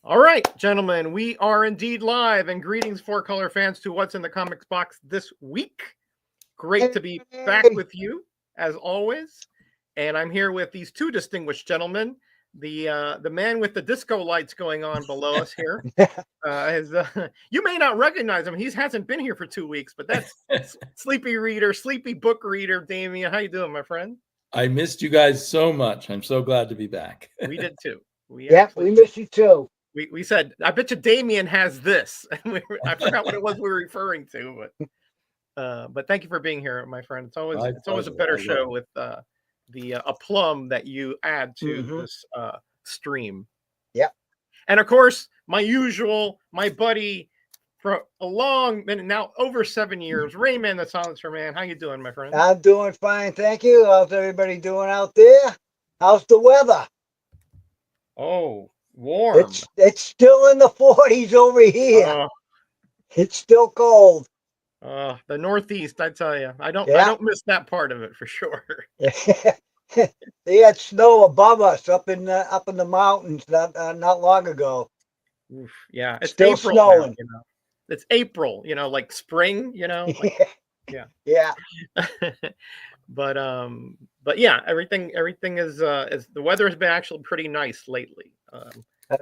All right, gentlemen, we are indeed live, and greetings, Four Color fans, to What's in the Comics Box this week. Great to be back with you, as always. And I'm here with these two distinguished gentlemen. The man with the disco lights going on below us here. You may not recognize him. He hasn't been here for 2 weeks, but that's sleepy book reader, Damien. How you doing, my friend? I missed you guys so much. I'm so glad to be back. We did too. We miss you too. We said, I bet you Damien has this. I forgot what it was we were referring to, but thank you for being here, my friend. It's always a better show with the aplomb that you add to this stream. Yeah. And of course, my buddy for a long minute now, over 7 years, Greyman, the Silencer Man. How you doing, my friend? I'm doing fine, thank you. How's everybody doing out there? How's the weather? Oh, warm. It's still in the 40s over here. It's still cold. The Northeast, I tell you, I don't miss that part of it for sure. They had snow above us up in the mountains not long ago. Oof, yeah, it's still April snowing. Now, It's April, like spring, like, yeah. but yeah, everything is the weather has been actually pretty nice lately.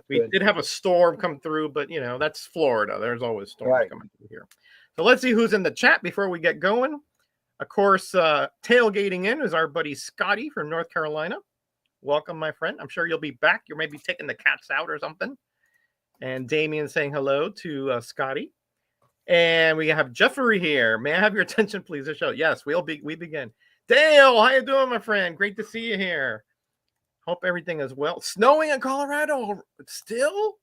We did have a storm come through, but that's Florida. There's always storms coming through here. So let's see who's in the chat before we get going. Of course, tailgating in is our buddy Scotty from North Carolina. Welcome, my friend. I'm sure you'll be back. You're maybe taking the cats out or something. And Damien saying hello to Scotty. And we have Jeffrey here. May I have your attention, please? The show. Yes, we begin. Dale, how you doing, my friend? Great to see you here. Hope everything is well. Snowing in Colorado still?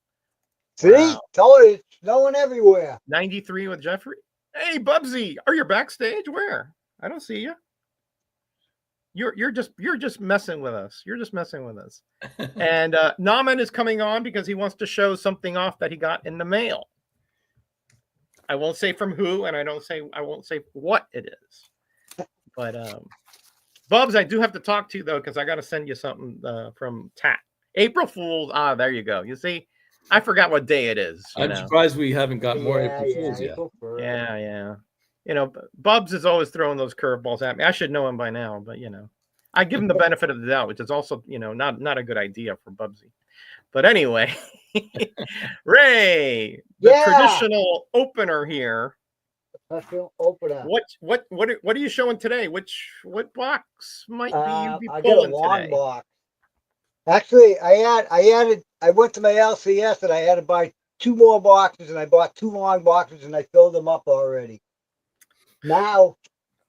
See? Wow. Told you, it's snowing everywhere. 93 with Jeffrey. Hey, Bubsy, are you backstage? Where? I don't see you. You're just messing with us. You're just messing with us. And Naman is coming on because he wants to show something off that he got in the mail. I won't say from who, and I won't say what it is. But Bubs, I do have to talk to you though, because I got to send you something from Tat. April Fools. There you go. You see, I forgot what day it is. I'm surprised we haven't got more April Fools yet. Yeah. Bubs is always throwing those curveballs at me. I should know him by now, but I give him the benefit of the doubt, which is also not a good idea for Bubsy. But anyway, Ray, the traditional opener here. Traditional opener. What are you showing today? What box might be I pulling got a long today? box. Actually, I went to my LCS and I had to buy 2 more boxes, and I bought 2 long boxes and I filled them up already. Now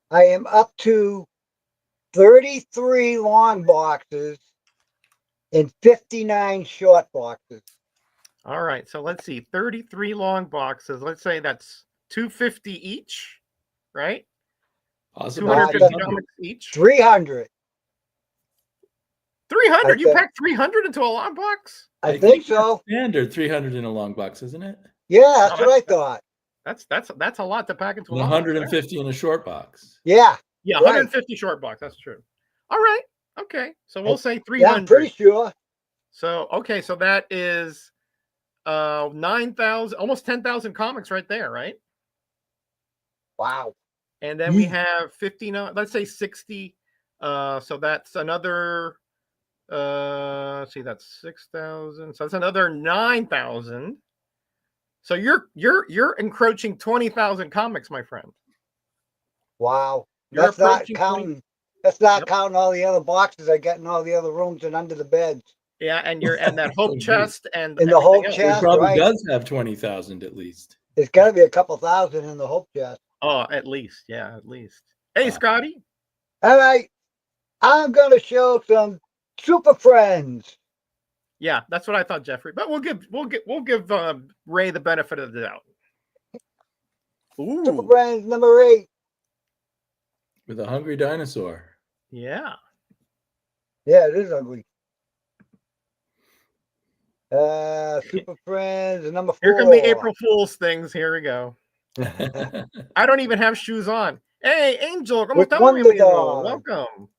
I am up to 33 long boxes and 59 short boxes. All right, so let's see, 33 long boxes. Let's say that's $250 each, right? Possibly 250 comics each. 300. 300? You packed 300 into a long box? I think so. Standard 300 in a long box, isn't it? Yeah, that's what I thought. That's a lot to pack into a long 150 box, in a short box. Yeah. Yeah, 150 short box. That's true. All right. Okay. So we'll say 300. Yeah, I'm pretty sure. So so that is 9,000, almost 10,000 comics right there, right? Wow. And then we have 59, let's say 60. So that's another that's 6,000. So that's another 9,000. So you're encroaching 20,000 comics, my friend. Wow. That's not counting counting all the other boxes I got in all the other rooms and under the beds. Yeah, and that hope chest and the hope chest. It probably does have 20,000 at least. It's got to be a couple thousand in the hope chest. Oh, at least. Yeah, at least. Hey, Scotty. All right. I'm going to show some Super Friends. Yeah, that's what I thought, Jeffrey. But we'll give Ray the benefit of the doubt. Ooh. Super Friends number 8. With a hungry dinosaur. Yeah. Yeah, it is ugly. Super Friends number 4. Here come the April Fool's things. Here we go. I don't even have shoes on. Hey, Angel, ¿cómo estamos? Welcome.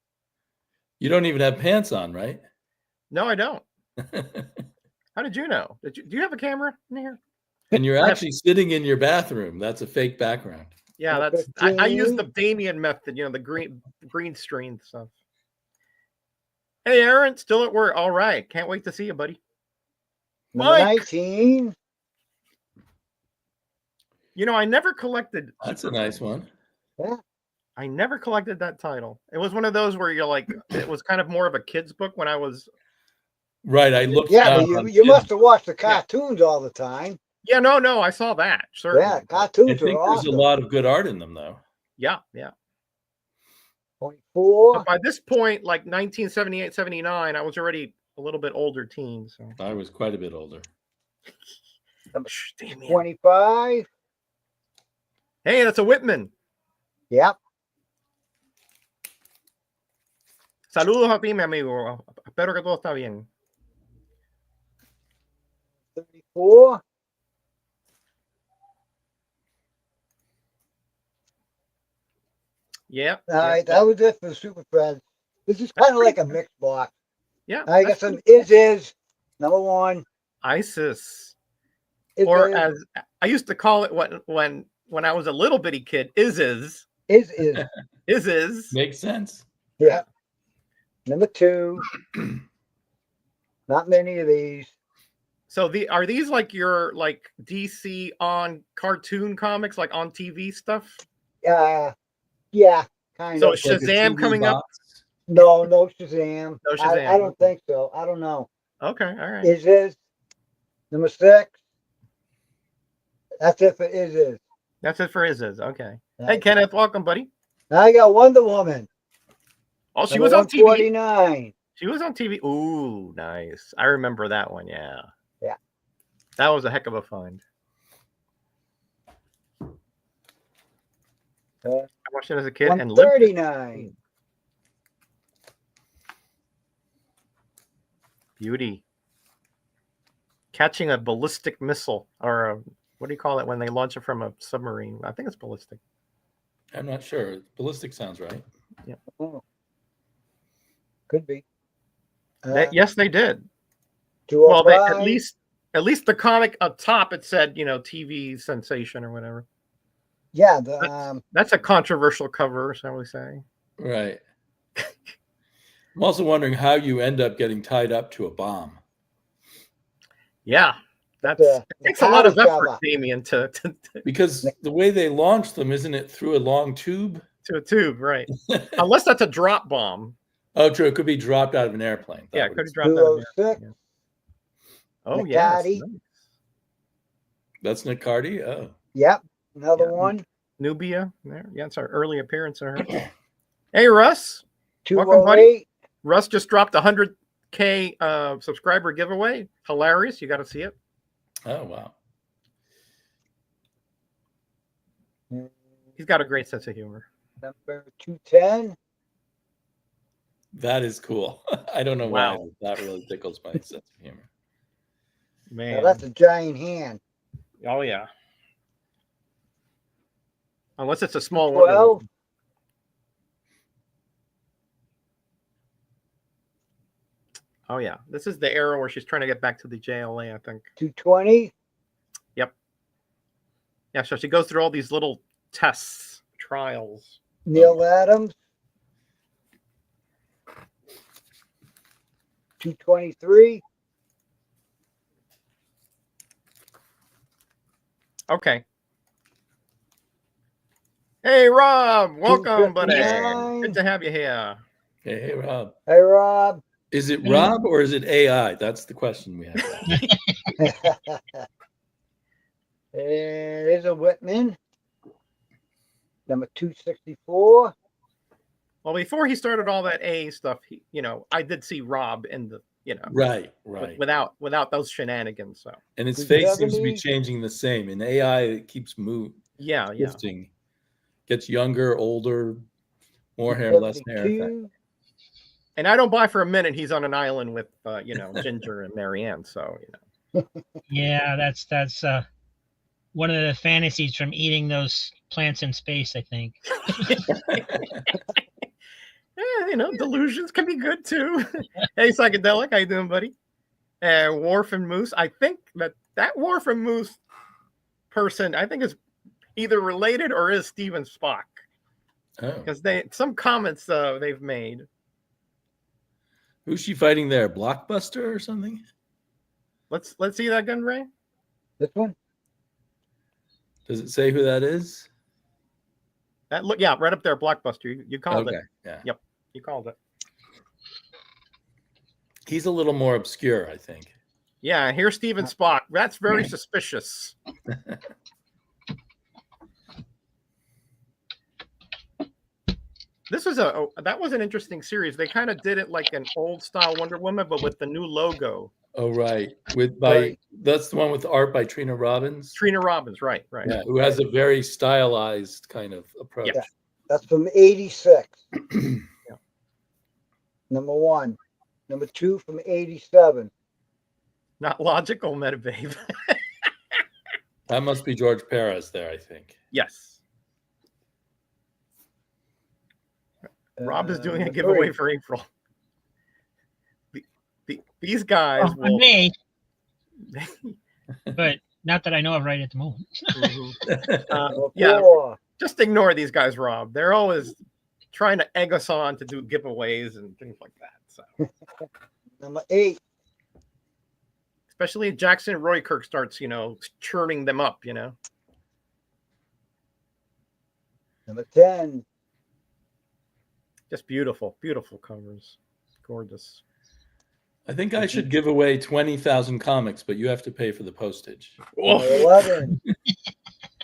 You don't even have pants on, right? No, I don't. How did you know? Do you have a camera in here? And you're actually sitting in your bathroom. That's a fake background. Yeah, I use the Damien method, the green screen stuff. Hey, Aaron, still at work. All right. Can't wait to see you, buddy. Number 19. I never collected. That's a nice one. Yeah. I never collected that title. It was one of those where you're like, it was kind of more of a kid's book when I was. Right. I looked. Yeah, but you must have watched the cartoons all the time. Yeah, no, I saw that. Certainly. Yeah, cartoons I think are there's awesome. a lot of good art in them, though. Yeah. 24. But by this point, like 1978, 79, I was already a little bit older teen. So I was quite a bit older. 25. Hey, that's a Whitman. Yep. Saludos a ti, mi amigo. Espero que todo está bien. 34. Yeah. All right, that was it for the Super Friends. This is kind of like a mixed box. Yeah. I got some is number 1. ISIS. Or as I used to call it when I was a little bitty kid, is. Makes sense. Yeah. Number 2. Not many of these. So are these like your DC on cartoon comics, like on TV stuff? Yeah, kind so of. So Shazam coming up? No Shazam. No Shazam. I don't think so. I don't know. Okay, all right. Is number 6. That's it for is. That's it for is. Okay. Right. Hey, Kenneth, welcome, buddy. Now I got Wonder Woman. Oh, she was on TV. 149. She was on TV. Ooh, nice. I remember that one. Yeah. Yeah. That was a heck of a find. I watched it as a kid and lived 139. Beauty. Catching a ballistic missile, or what do you call it when they launch it from a submarine? I think it's ballistic. I'm not sure. Ballistic sounds right. Yeah. Oh. Could be. Yes, they did. Well, at least the comic up top it said, TV sensation or whatever. Yeah, that's a controversial cover, shall we say? Right. I'm also wondering how you end up getting tied up to a bomb. Yeah, it takes a lot of effort, Damien, to because the way they launch them, isn't it through a long tube? To a tube, right? Unless that's a drop bomb. Oh, true. It could be dropped out of an airplane. Yeah, it could be dropped out of an airplane. Oh, yeah. That's Nick Cardy? Oh. Yep. Another one. Nubia. There. Yeah, it's our early appearance of her. Hey, Russ. 208. Welcome, buddy. Russ just dropped 100K subscriber giveaway. Hilarious. You got to see it. Oh, wow. He's got a great sense of humor. Number 210. That is cool. I don't know why that really tickles my sense of humor. Man, now that's a giant hand. Oh yeah. Unless it's a small 12. one. Oh yeah, this is the era where she's trying to get back to the JLA, I think. 220. Yep. Yeah, so she goes through all these little tests, trials. Neil Adams. 223. Okay. Hey, Rob. Welcome, buddy. Good to have you here. Hey, Rob. Hey, Rob. Is it Rob or is it AI? That's the question we have. There's a Whitman. Number 264. Well, before he started all that A stuff, I did see Rob in the, right, without those shenanigans. So, and his face seems to be changing the same. In AI, it keeps shifting, gets younger, older, more hair, less hair. And I don't buy for a minute he's on an island with, Ginger and Marianne. So, Yeah, that's one of the fantasies from eating those plants in space, I think. Yeah, delusions can be good too. Hey, Psychedelic, how you doing, buddy? Worf and Moose. I think that Worf and Moose person, I think, is either related or is Steven Spock. Because some comments they've made. Who's she fighting there? Blockbuster or something? Let's see that gun, Ray. This one? Does it say who that is? That look, yeah, right up there, Blockbuster. You called it. Yeah. Yep, you called it. He's a little more obscure, I think. Yeah, here's Steven Spock. That's very suspicious. That was an interesting series. They kind of did it like an old style Wonder Woman, but with the new logo. Oh, right. That's the one with the art by Trina Robbins. Trina Robbins, right. Yeah, who has a very stylized kind of approach. Yeah. That's from 86. Yeah. Number 1. Number 2 from 87. Not logical, Metababe. That must be George Perez there, I think. Yes. Rob is doing a giveaway for April. These guys will... me, but not that I know of right at the moment. Yeah, just ignore these guys, Rob. They're always trying to egg us on to do giveaways and things like that. So, number 8. Especially if Jackson Roykirk starts, churning them up, Number 10. Just beautiful, beautiful covers. Gorgeous. I think I should give away 20,000 comics, but you have to pay for the postage. 11.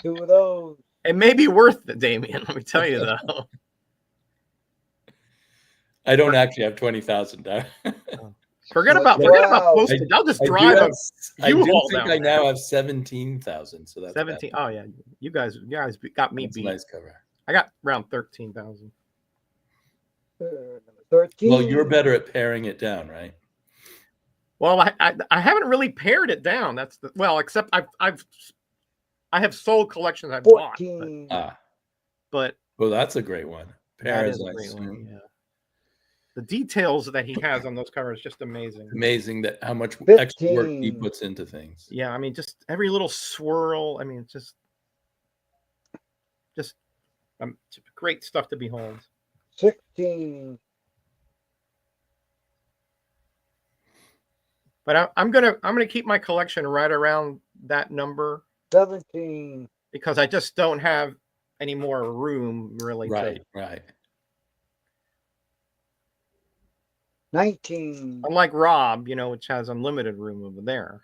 2 of those. It may be worth it, Damien. Let me tell you, though. I don't actually have 20,000. Forget about postage. I'll just drive a U-Haul down. I now have 17,000. So that's 17. Oh yeah, you guys got me beat. Nice cover. I got around 13,000. 13. Well, you're better at paring it down, right? Well, I haven't really pared it down. Except I have sold collections I've 14. bought. But well, that's a great one. That is a great one. Yeah. The details that he has on those covers just amazing. Amazing that how much 15. extra work he puts into things. Yeah, I mean, just every little swirl. I mean, just great stuff to behold. 16. But I'm gonna keep my collection right around that number. 17. Because I just don't have any more room really. Right. 19. Unlike Rob, which has unlimited room over there.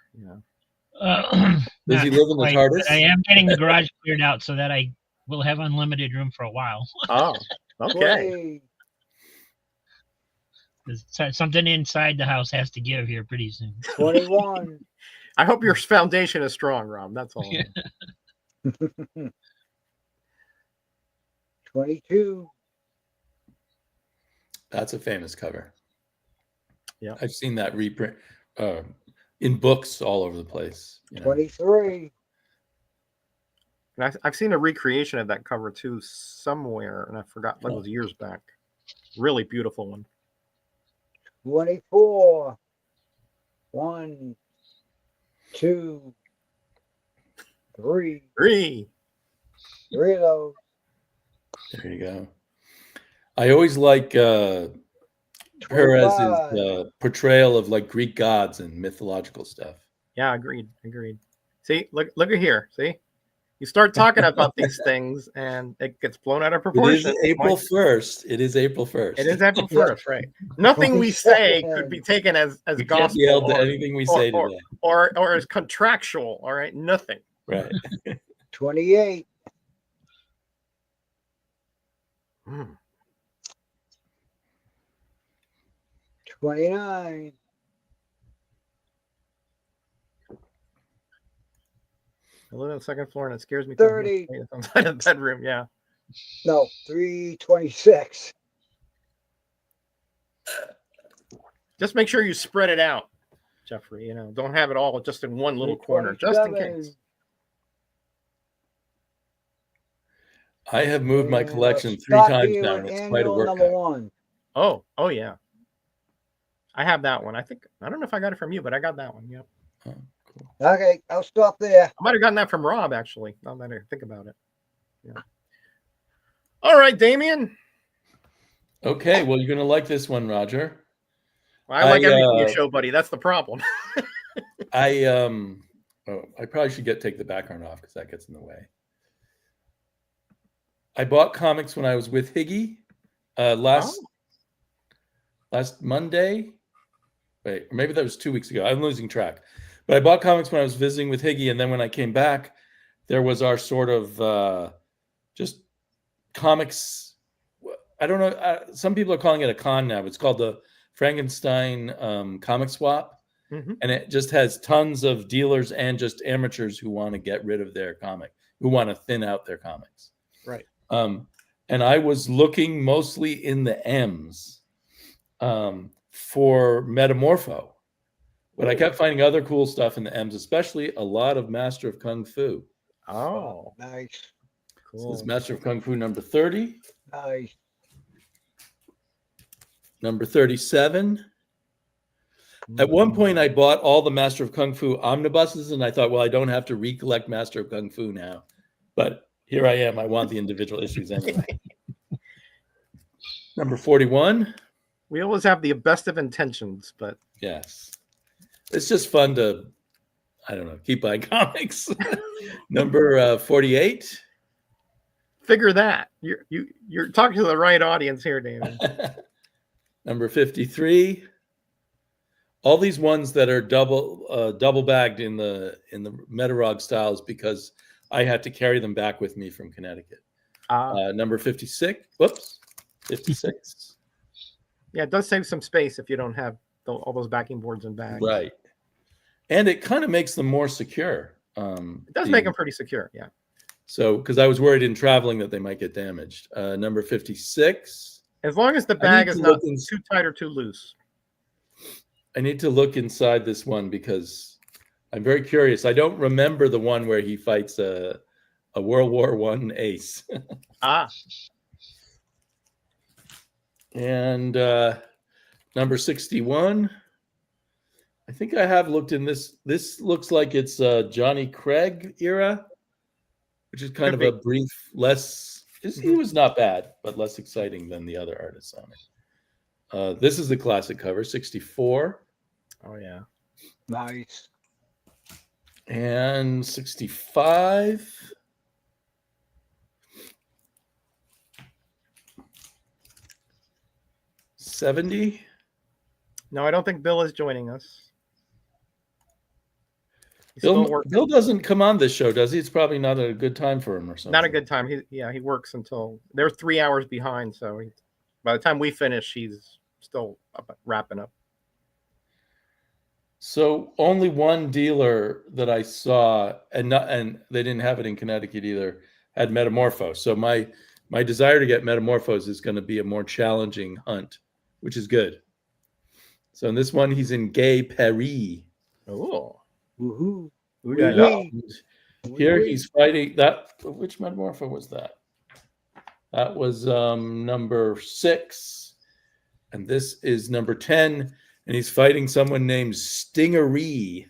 Does he live in the TARDIS? I am getting the garage cleared out so that I will have unlimited room for a while. Oh, okay. Something inside the house has to give here pretty soon. 21. I hope your foundation is strong, Rob. That's all. Yeah. 22. That's a famous cover. Yeah, I've seen that reprint in books all over the place. 23. And I've seen a recreation of that cover too somewhere, and I forgot. That was years back. Really beautiful one. 24. 1, 2, 3. 3 of those. There you go. I always like Perez's portrayal of like Greek gods and mythological stuff. Yeah, agreed. See, look at here. See, you start talking about these things, and it gets blown out of proportion. It is April 1st. It is April 1st. It is April 1st, right? Nothing we say could be taken as we gospel. Can't be held to anything we say today. Or as contractual. All right, nothing. Right. 28. 29. I live on the second floor and it scares me. 30. Outside of the bedroom, yeah. No, 326. Just make sure you spread it out, Jeffrey. Don't have it all just in one little corner, just in case. I have moved my collection 3 times now, and it's quite a workout. Number 1. Oh yeah. I have that one. I don't know if I got it from you, but I got that one. Yep. Oh, cool. Okay, I'll stop there. I might have gotten that from Rob, actually. Now that I think about it. Yeah. All right, Damien. Okay, well, you're gonna like this one, Roger. Well, I like everything you show, buddy. That's the problem. I probably should take the background off because that gets in the way. I bought comics when I was with Higgy last Monday. Wait, or maybe that was 2 weeks ago. I'm losing track. But I bought comics when I was visiting with Higgy, and then when I came back, there was our sort of just comics. I don't know. Some people are calling it a con now. It's called the Frankenstein Comic Swap. Mm-hmm. And it just has tons of dealers and just amateurs who want to get rid of their comic, who want to thin out their comics. Right. And I was looking mostly in the M's for Metamorpho. But I kept finding other cool stuff in the M's, especially a lot of Master of Kung Fu. Oh, nice. Cool. So this is Master of Kung Fu number 30. Nice. Number 37. At one point, I bought all the Master of Kung Fu omnibuses, and I thought, well, I don't have to recollect Master of Kung Fu now. But here I am. I want the individual issues anyway. Number 41. We always have the best of intentions, but... Yes. It's just fun to, I don't know, keep buying comics. Number 48. Figure that. You're talking to the right audience here, David. Number 53. All these ones that are double bagged in the Metarog styles because I had to carry them back with me from Connecticut. Number 56. Whoops. 56. Yeah, it does save some space if you don't have all those backing boards and bags. Right. And it kind of makes them more secure. It does make them pretty secure, yeah. So, because I was worried in traveling that they might get damaged. Number 56. As long as the bag is not too tight or too loose. I need to look inside this one because I'm very curious. I don't remember the one where he fights a World War I ace. And number 61. I think I have looked in this. This looks like it's Johnny Craig era, which is kind of a brief, less. He was not bad, but less exciting than the other artists on it. This is the classic cover, 64. Oh, yeah. Nice. And 65. $70. No, I don't think Bill is joining us. Bill doesn't come on this show, does he? It's probably not a good time for him or something. Not a good time. He works until they're 3 hours behind. So by the time we finish, he's still wrapping up. So only one dealer that I saw, and they didn't have it in Connecticut either, had Metamorpho. So my desire to get Metamorphos is going to be a more challenging hunt, which is good. So in this one, he's in Gay Paris. Oh. Woohoo. Here he's fighting that. Which Metamorpho was that? That was number 6. And this is number 10. And he's fighting someone named Stingery.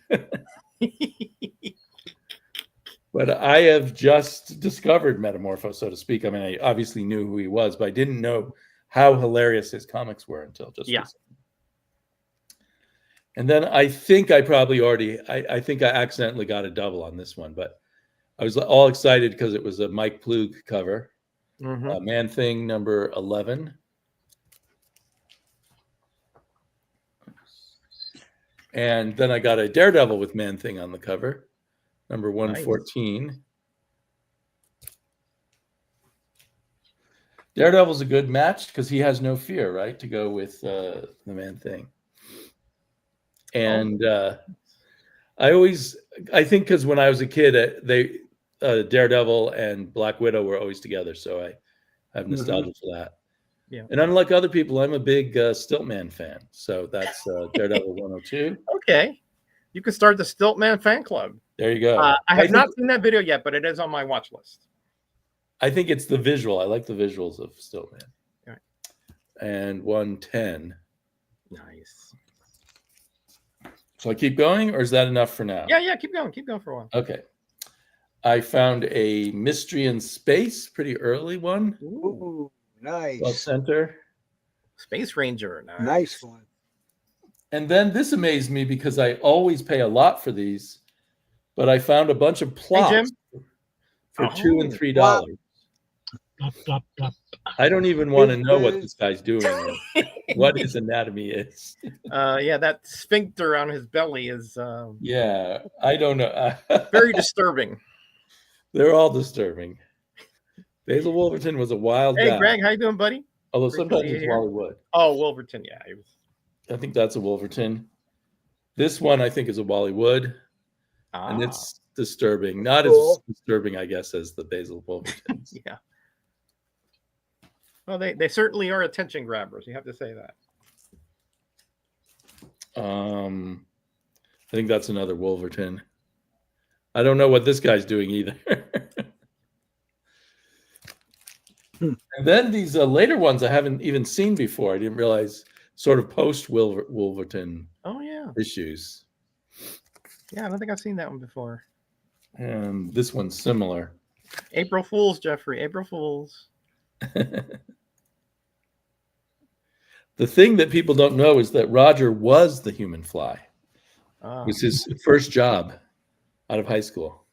But I have just discovered Metamorpho, so to speak. I mean, I obviously knew who he was, but I didn't know how hilarious his comics were until just recently. And then I think I probably I think I accidentally got a double on this one, but I was all excited because it was a Mike Plug cover. Mm-hmm. Man-Thing number 11. And then I got a Daredevil with Man-Thing on the cover, number 114. Nice. Daredevil's a good match because he has no fear, right, to go with the Man-Thing. And I think because when I was a kid, Daredevil and Black Widow were always together, so I have nostalgia for that. Yeah. And unlike other people, I'm a big Stiltman fan, so that's Daredevil 102. Okay, you can start the Stiltman fan club. There you go. I have not seen that video yet, but it is on my watch list. I think it's the visual. I like the visuals of Stiltman. Right. And 110. Nice. Shall I keep going, or is that enough for now? Yeah, keep going for a while. Okay. I found a Mystery in Space, pretty early one. Ooh, nice. Well, center. Space Ranger, Nice one. And then this amazed me because I always pay a lot for these, but I found a bunch of plots for $2 and $3. Wow. Plop, plop, plop. I don't even want to know what this guy's doing or what his anatomy is. Yeah, that sphincter on his belly is Yeah, I don't know. very disturbing. They're all disturbing. Basil Wolverton was a wild Hey, guy. Greg, how you doing, buddy? Although Great to sometimes see you it's here. Wally Wood. Oh, Wolverton, yeah. He was... I think that's a Wolverton. This one I think is a Wally Wood, and it's disturbing. Not as disturbing, I guess, as the Basil Wolvertons. Yeah. Well, they certainly are attention grabbers. You have to say that. I think that's another Wolverton. I don't know what this guy's doing either. And then these later ones I haven't even seen before. I didn't realize sort of post Wolverton issues. Yeah, I don't think I've seen that one before. And this one's similar. April Fools, Jeffrey. April Fools. The thing that people don't know is that Roger was the Human Fly. It was his first job out of high school.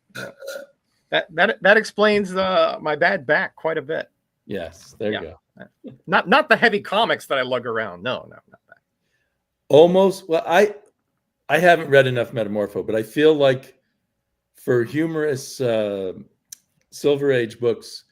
That explains my bad back quite a bit. Yes, there you go. Not the heavy comics that I lug around. No, not that. Almost. Well, I haven't read enough Metamorpho, but I feel like for humorous Silver Age books,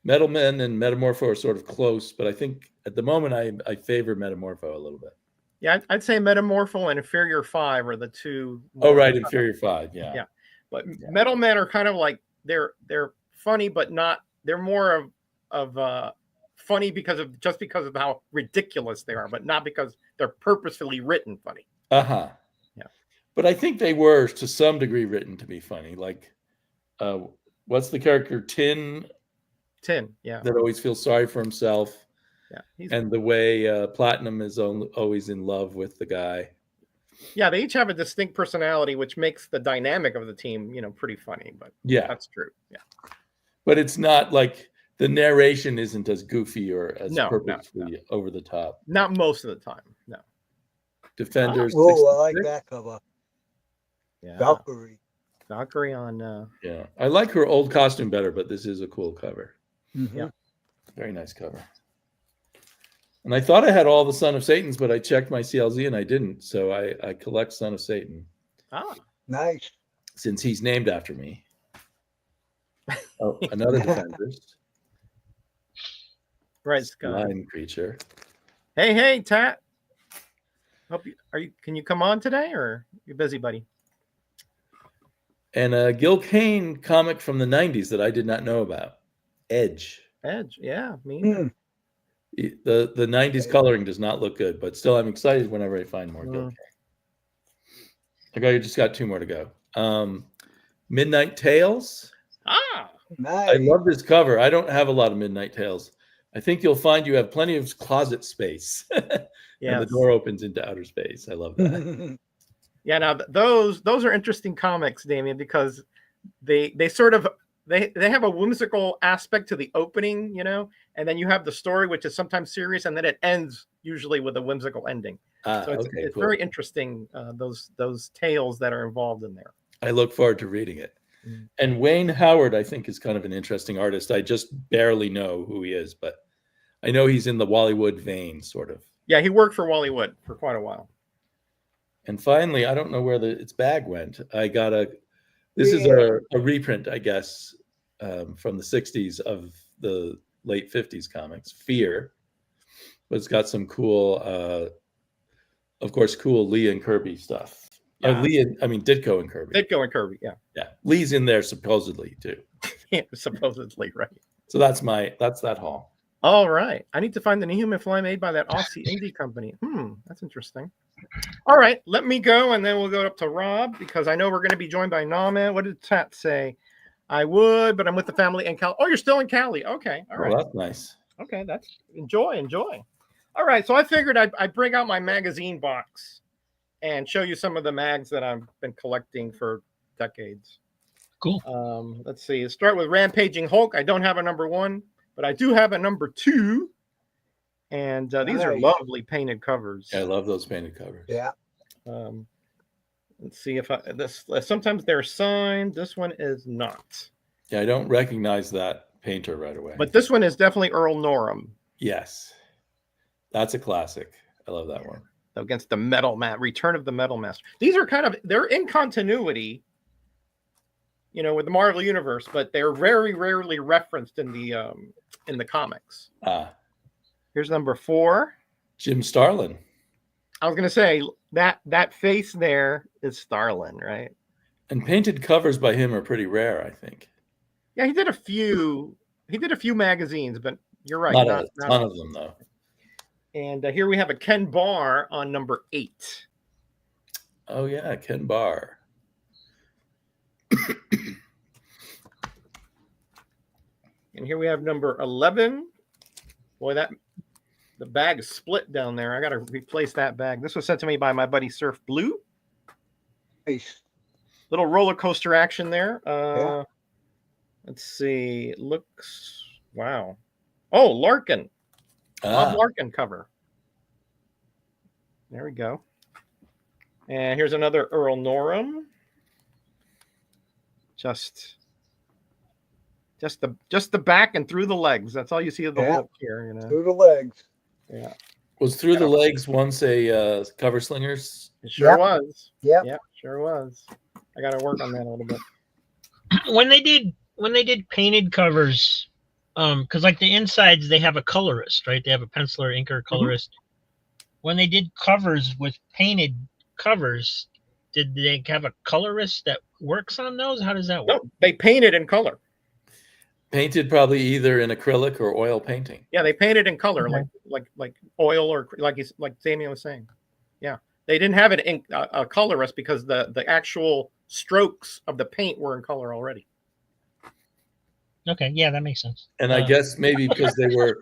Metal Men and Metamorpho are sort of close, but I think at the moment I favor Metamorpho a little bit. Yeah, I'd say Metamorpho and Inferior 5 are the two. Oh, right, Inferior 5, yeah. Yeah, but Metal Men are kind of like they're funny, but not. They're more of funny because of how ridiculous they are, but not because they're purposefully written funny. Yeah. But I think they were to some degree written to be funny. Like, what's the character Tin? Yeah. That always feels sorry for himself. Yeah. And the way Platinum is always in love with the guy. Yeah, they each have a distinct personality, which makes the dynamic of the team, pretty funny. But that's true. Yeah. But it's not like the narration isn't as goofy or as purposefully over the top. Not most of the time. No. Defenders. Oh, I like that cover. Yeah. Valkyrie on. Yeah, I like her old costume better, but this is a cool cover. Mm-hmm. Yeah. Very nice cover. And I thought I had all the Son of Satans, but I checked my CLZ and I didn't. So I collect Son of Satan. Nice. Since he's named after me. Oh, another Defenders. Right, Line creature. Hey, Tat. Can you come on today, or you busy, buddy? And a Gil Kane comic from the 90s that I did not know about. Edge, yeah, me. The 90s coloring does not look good, but still I'm excited whenever I find more Gil Kane. I just got 2 more to go. Midnight Tales. Nice. I love this cover. I don't have a lot of Midnight Tales. I think you'll find you have plenty of closet space. And the door opens into outer space. I love that. Yeah, now those are interesting comics, Damien, because they sort of they have a whimsical aspect to the opening, and then you have the story, which is sometimes serious, and then it ends usually with a whimsical ending. So it's cool. Very interesting, those tales that are involved in there. I look forward to reading it. And Wayne Howard, I think, is kind of an interesting artist. I just barely know who he is, but I know he's in the Wally Wood vein, sort of. Yeah, he worked for Wally Wood for quite a while. And finally, I don't know where its bag went. I got this is a reprint, I guess, from the 60s of the late 50s comics, Fear. But it's got some cool, of course, cool Lee and Kirby stuff. Yeah. Ditko and Kirby. Ditko and Kirby, yeah. Yeah. Lee's in there supposedly too. Yeah, supposedly, right. So that's that haul. All right. I need to find the New Human Fly made by that Aussie indie company. That's interesting. All right, let me go, and then we'll go up to Rob, because I know we're going to be joined by Nama. What did Tat say? I would, but I'm with the family in Cali. Oh, you're still in Cali. Okay. All right. Oh, that's nice. Okay, enjoy. All right, so I figured I'd bring out my magazine box and show you some of the mags that I've been collecting for decades. Cool. Let's see. Let's start with Rampaging Hulk. I don't have a number 1, but I do have a number 2. And these are lovely painted covers. Yeah, I love those painted covers. Yeah. Let's see if sometimes they're signed. This one is not. Yeah, I don't recognize that painter right away. But this one is definitely Earl Norham. Yes. That's a classic. I love that one. Against the Return of the Metal Master. These are they're in continuity, with the Marvel Universe, but they're very rarely referenced in the comics. Here's number 4. Jim Starlin. I was gonna say that face there is Starlin, right? And painted covers by him are pretty rare, I think. Yeah, he did a few magazines, but you're right. Not a ton of them, though. And here we have a Ken Barr on number 8. Oh, yeah, Ken Barr. And here we have number 11. Boy, the bag is split down there. I got to replace that bag. This was sent to me by my buddy Surf Blue. Nice. Little roller coaster action there. Yeah. Let's see. Looks, wow. Oh, Larkin. Bob Larkin cover. There we go. And here's another Earl Norham. Just the back and through the legs. That's all you see of the Hulk here. Through the legs. Yeah. Was Through the Legs once a cover slingers? It sure was. Yeah. Yeah, sure was. I got to work on that a little bit. When they did painted covers, because like the insides, they have a colorist, right? They have a penciler, inker, colorist. When they did covers with painted covers, did they have a colorist that works on those? How does that work? No, they painted in color. Painted probably either in acrylic or oil painting. Yeah, they painted in color, Okay. like oil or like Damien was saying. Yeah, they didn't have a colorist because the actual strokes of the paint were in color already. Okay, yeah, that makes sense. And I guess maybe because they were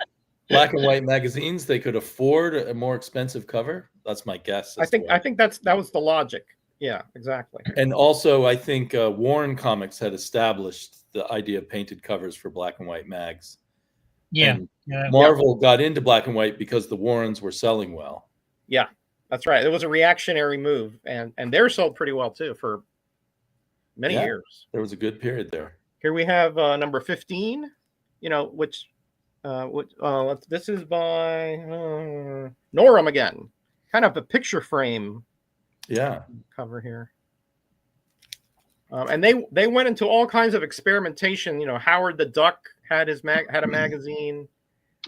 black and white magazines, they could afford a more expensive cover. That's my guess. I think that was the logic. Yeah, exactly. And also, I think Warren Comics had established the idea of painted covers for black and white mags. Yeah. And Marvel got into black and white because the Warrens were selling well. Yeah, that's right. It was a reactionary move, and they're sold pretty well too for many years. There was a good period there. Here we have number 15. This is by Norham again. Kind of a picture frame. Yeah. Cover here. And they went into all kinds of experimentation. Howard the Duck had had a magazine.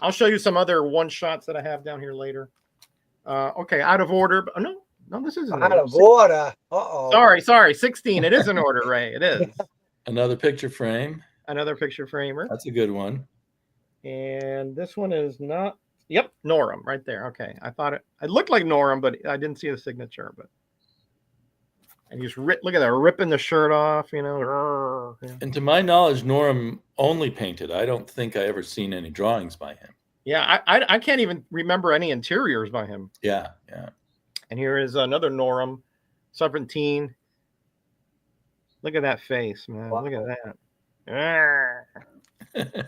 I'll show you some other one shots that I have down here later. Okay, out of order. But no, this isn't out of order. Sorry, 16. It is in order, Ray. It is. Another picture frame. Another picture framer. That's a good one. And this one is not. Yep, Norham right there. Okay, I thought it looked like Norham, but I didn't see the signature. But and he's look at that, ripping the shirt off. Yeah. And to my knowledge, Norham only painted. I don't think I ever seen any drawings by him. Yeah, I can't even remember any interiors by him. Yeah. And here is another Norham, 17. Look at that face, man. Wow. Look at that.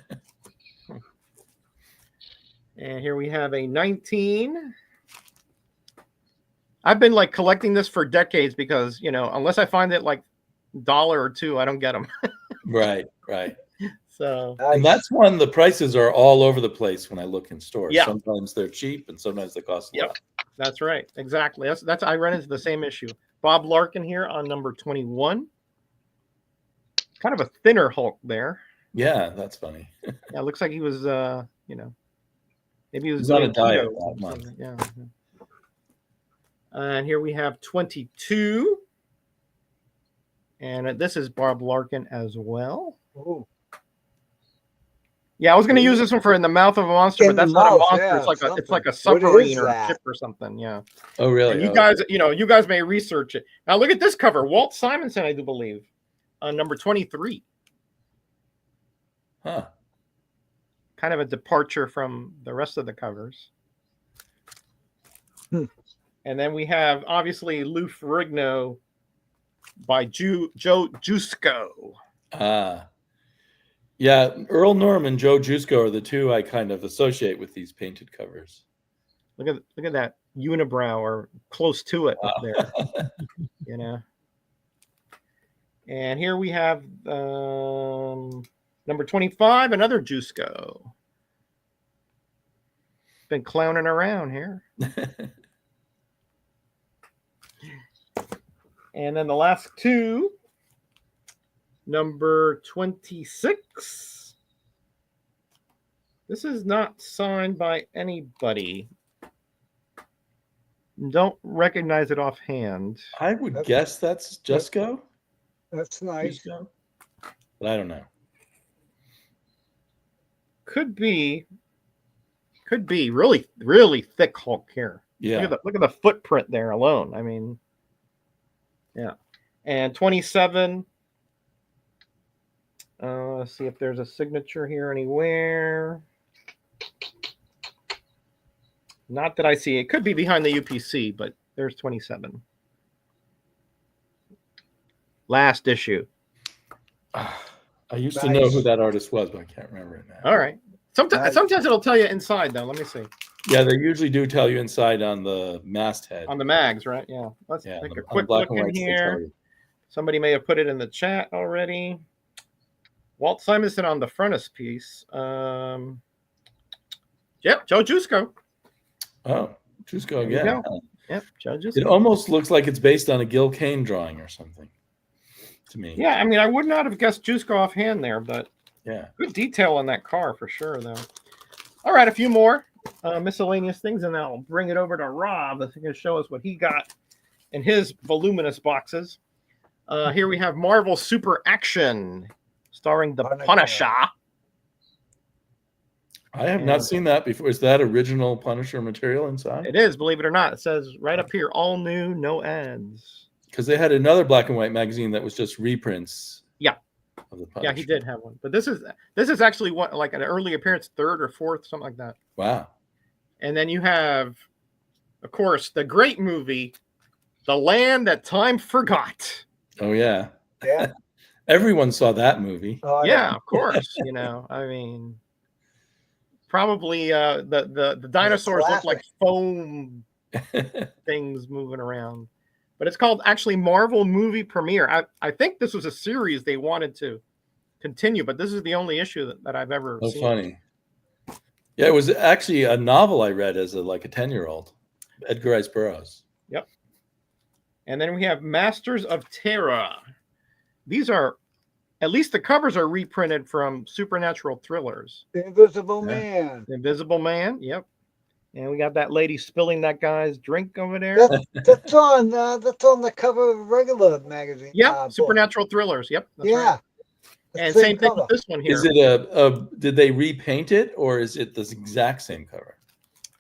And here we have a 19. I've been collecting this for decades because, unless I find it $1 or $2, I don't get them. Right. So, and that's one, the prices are all over the place when I look in stores. Yeah. Sometimes they're cheap and sometimes they cost a lot. That's right. Exactly. That's I run into the same issue. Bob Larkin here on number 21. Kind of a thinner Hulk there. Yeah, that's funny. Yeah, it looks like he was maybe he was on a diet that month. Yeah. And here we have 22. And this is Bob Larkin as well. Ooh. Yeah, I was going to use this one for In the Mouth of a Monster, but that's not a monster. Yeah, it's like a submarine or a ship or something. Yeah. Oh, really? And you guys may research it. Now look at this cover. Walt Simonson, I do believe, on number 23. Huh. Kind of a departure from the rest of the covers. And then we have obviously Lou Ferrigno by Joe Jusko. Yeah, Earl Norm and Joe Jusko are the two I kind of associate with these painted covers. Look at that unibrow, or close to it up there. You know. And here we have number 25, another Jusko. Been clowning around here. And then the last two, number 26. This is not signed by anybody. Don't recognize it offhand. I would guess that's Jusko. That's nice. Jusko? But I don't know. Could be really, really thick Hulk here. Yeah. Look at the footprint there alone. I mean, yeah. And 27. Let's see if there's a signature here anywhere. Not that I see. It could be behind the UPC, but there's 27. Last issue. I used to know who that artist was, but I can't remember it now. All right. Sometimes it'll tell you inside, though. Let me see. Yeah, they usually do tell you inside on the masthead. On the mags, right? Yeah. Let's take a quick black look and in here. Somebody may have put it in the chat already. Walt Simonson on the frontispiece. Yep, Joe Jusko. Oh, Jusko again. Yep, Joe Jusko. It almost looks like it's based on a Gil Kane drawing or something to me. Yeah, I mean, I would not have guessed Jusko offhand there, but yeah, good detail on that car for sure, though. All right, a few more miscellaneous things, and then I'll bring it over to Rob. That's going to show us what he got in his voluminous boxes. Here we have Marvel Super Action, starring the Punisher. I have not seen that before. Is that original Punisher material inside? It is, believe it or not. It says right up here, all new, no ads. Because they had another black and white magazine that was just reprints. Yeah. Of the Punisher. Yeah, he did have one. But this is actually what, like an early appearance, third or fourth, something like that. Wow. And then you have, of course, the great movie, The Land That Time Forgot. Oh, yeah. Yeah. Everyone saw that movie. Oh, yeah, of course. You know, I mean, probably the dinosaurs look like foam things moving around. But it's called actually Marvel Movie Premiere. I think this was a series they wanted to continue, but this is the only issue that I've ever seen. Funny. Yeah, it was actually a novel I read as a 10-year-old. Edgar Rice Burroughs. Yep. And then we have Masters of Terra. These are, at least the covers are reprinted from Supernatural Thrillers. The Invisible Man. The Invisible Man, yep. And we got that lady spilling that guy's drink over there. That's on the cover of a regular magazine. Yeah, Supernatural Thrillers. Yep. Yeah. Right. And same thing with this one here. Is it did they repaint it, or is it the exact same cover?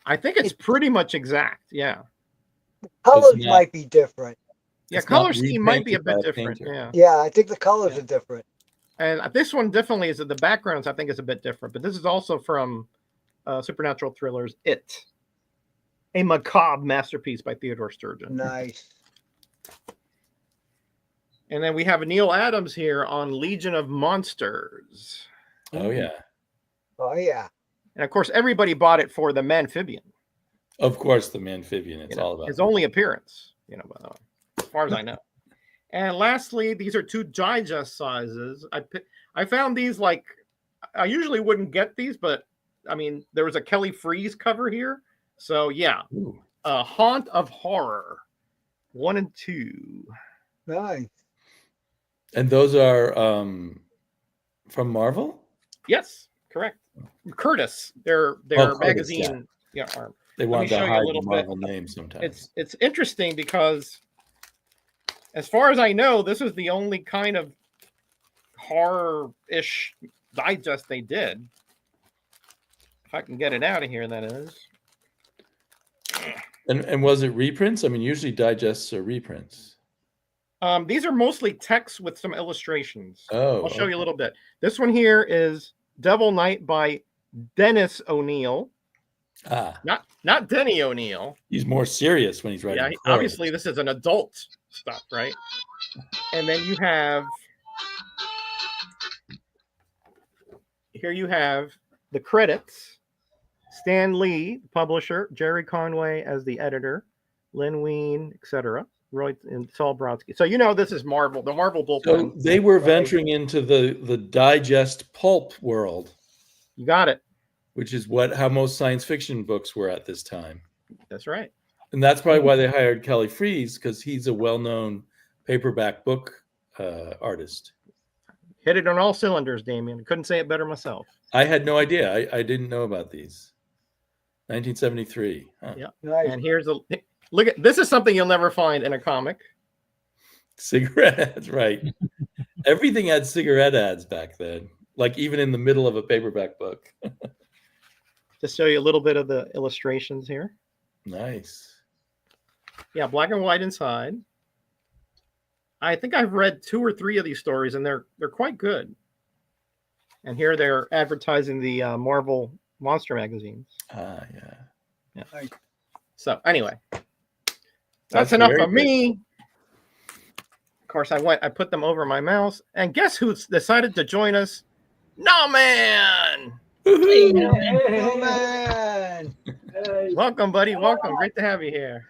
I think it's pretty much exact. Yeah. Colors might be different. Yeah, color scheme might be a bit different. Yeah. Yeah, I think the colors are different. And this one definitely is. The backgrounds I think is a bit different, but this is also from Supernatural Thrillers. It, a macabre masterpiece by Theodore Sturgeon. Nice. And then we have Neil Adams here on Legion of Monsters. Oh yeah. Oh yeah. And of course, everybody bought it for the Amphibian. Of course, the Amphibian. It's all about his only appearance. By the way, as far as I know. And lastly, these are two digest sizes. I found these I usually wouldn't get these, but I mean, there was a Kelly Freas cover here. So yeah, Haunt of Horror 1 and 2. Nice. And those are from Marvel? Yes, correct. Curtis, their magazine. Curtis, yeah, arm. They want to hide the Marvel name sometimes. It's interesting because, as far as I know, this is the only kind of horror-ish digest they did. If I can get it out of here, that is. And was it reprints? I mean, usually digests are reprints. These are mostly text with some illustrations. Oh, I'll show you a little bit. This one here is Devil Knight by Dennis O'Neill. Not Denny O'Neil. He's more serious when he's writing. Yeah, obviously this is an adult stuff, right? And then you have the credits. Stan Lee, publisher, Jerry Conway as the editor, Lynn Wein, etc. Roy and Saul Brodsky. So this is Marvel, the Marvel bullpen. So they were venturing into the digest pulp world. You got it. Which is how most science fiction books were at this time. That's right. And that's probably why they hired Kelly Freas, because he's a well-known paperback book artist. Hit it on all cylinders, Damien. Couldn't say it better myself. I had no idea. I didn't know about these. 1973. Huh. Yeah. Nice. And here's look at this is something you'll never find in a comic. Cigarette ads, right. Everything had cigarette ads back then, like even in the middle of a paperback book. Just show you a little bit of the illustrations here. Nice. Yeah, black and white inside. I think I've read 2 or 3 of these stories, and they're quite good. And here they're advertising the Marvel Monster magazines. Yeah. Nice. So anyway, that's enough of me. Of course, I put them over my mouse, and guess who's decided to join us? No man. Hey, man. Welcome, buddy. Welcome. Great to have you here.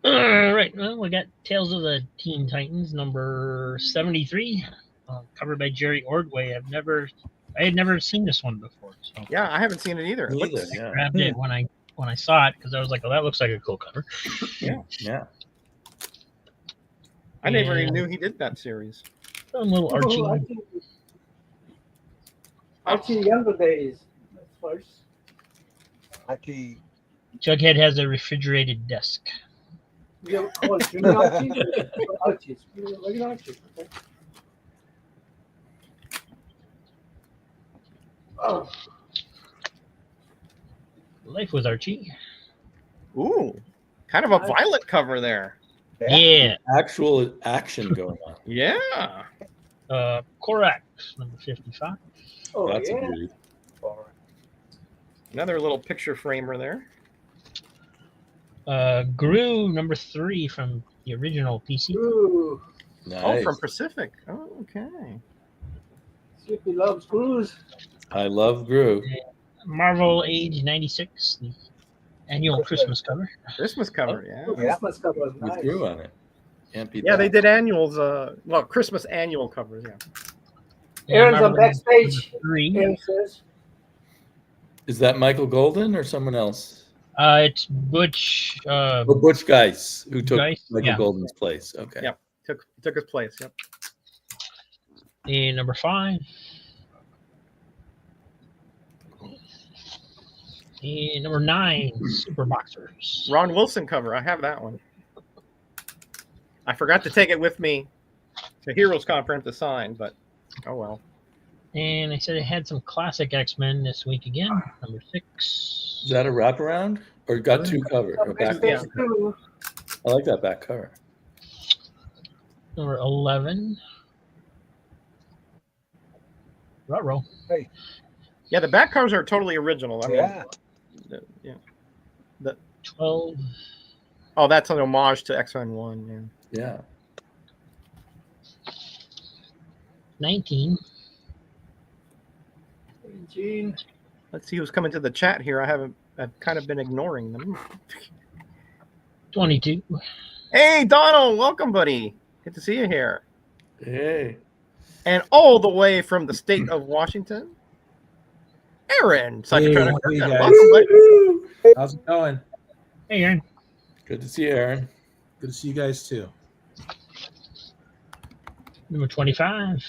All right. Well, we got Tales of the Teen Titans, number 73, covered by Jerry Ordway. I had never seen this one before. So yeah, I haven't seen it either. I grabbed it when I saw it because I was like, "Oh, that looks like a cool cover." Yeah. I never even knew he did that series. A little Archie. Archie younger days. That's first. Archie. Jughead has a refrigerated desk. Yeah, Archie. Archie. Okay. Oh. Life with Archie. Ooh, kind of a violent cover there. Yeah. Actual action going on. Yeah. Korak, number 55. Oh, that's yeah. a beauty. Another little picture framer there. Gru, number 3 from the original PC. Ooh. Nice. Oh, from Pacific. Oh, okay. Skippy loves Cruise. I love Gru. Marvel Age 96, the annual Christmas cover. Christmas cover, yeah. Christmas cover was With nice. Gru on it. Can't beat Yeah, that. they did annuals. Christmas annual covers. Yeah. Aaron's on Marvel Age backstage. number 3. Aaron says. Is that Michael Golden or someone else? It's Butch. Butch Geis, who took Geis? Michael Yeah. Golden's place. Okay. Yep. Took his place. Yep. And number 5. And number 9, Super Boxers. Ron Wilson cover. I have that one. I forgot to take it with me to Heroes Conference to sign, but oh well. And I said it had some classic X-Men this week again. Number 6. Is that a wraparound? Or got 2 covers? Or back Yeah. cover? I like that back cover. Number 11. Ruh-roh. Yeah, the back covers are totally original. I mean, Yeah. yeah. 12. Oh, that's an homage to X-Men 1. Yeah. 19. Gene. Let's see who's coming to the chat here. I've kind of been ignoring them. 22. Hey, Donald, welcome, buddy. Good to see you here. Hey. And all the way from the state of Washington, Aaron. Hey, how are you guys? Welcome, buddy. How's it going? Hey, Aaron. Good to see you, Aaron. Good to see you guys too. Number 25.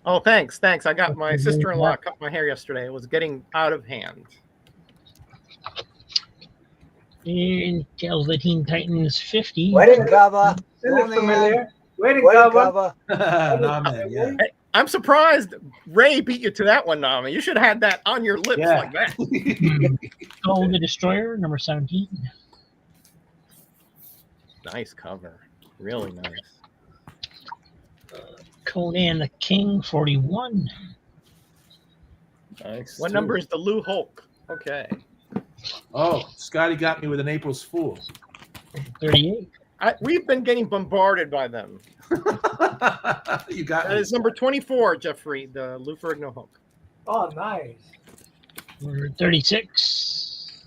Oh, thanks. I got my sister-in-law cut my hair yesterday. It was getting out of hand. And Tales of the Teen Titans 50. Wedding cover. They look familiar. Wedding Wedding cover. cover. Nah, man, yeah. Hey, I'm surprised Ray beat you to that one, Nami. You should have had that on your lips Yeah. like that. Skull the Destroyer, number 17. Nice cover. Really nice. Conan the King, 41. Nice. What number is the Lou Hulk? Okay. Oh, Scotty got me with an April's Fool. 38. We've been getting bombarded by them. You got That me. is number 24, Jeffrey, the Lou Ferrigno Hulk. Oh, nice. Number 36.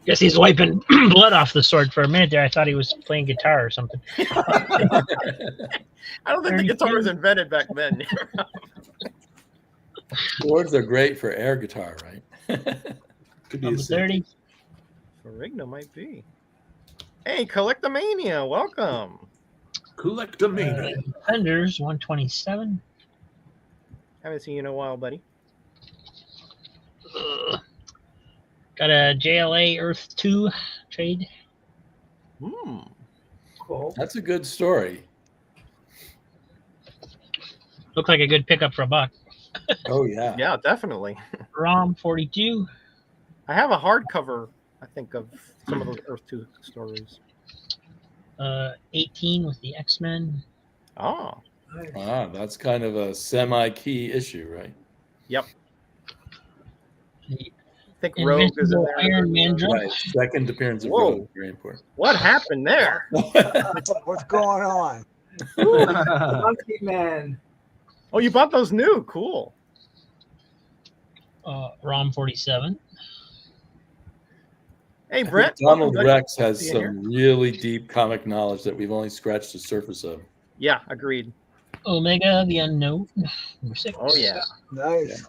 Guess he's wiping blood off the sword for a minute there. I thought he was playing guitar or something. I don't think the guitar was 32. invented back then. Swords are great for air guitar, right? Could be Number a safety. 30. Ferrigno might be. Hey, Collectomania, welcome. Collectomania. Defenders 127. Haven't seen you in a while, buddy. Got a JLA Earth 2 trade. Hmm. Cool. That's a good story. Looked like a good pickup for a buck. Oh yeah. Yeah, definitely. ROM 42. I have a hardcover, I think, of some of those Earth 2 stories. 18 with the X-Men. Oh, Nice. Ah, that's kind of a semi-key issue, right? yep. The I think Rogue is in Invincible there. Iron Man drop. Right. Second appearance of Whoa. Rogue, very important. What happened there? What's going on? Monkey Man. Oh, you bought those new. Cool. ROM 47. Hey, Brett. Donald welcome, Rex has See you here. some really deep comic knowledge that we've only scratched the surface of. Yeah, agreed. Omega the Unknown. Number 6. Oh, yeah. Nice.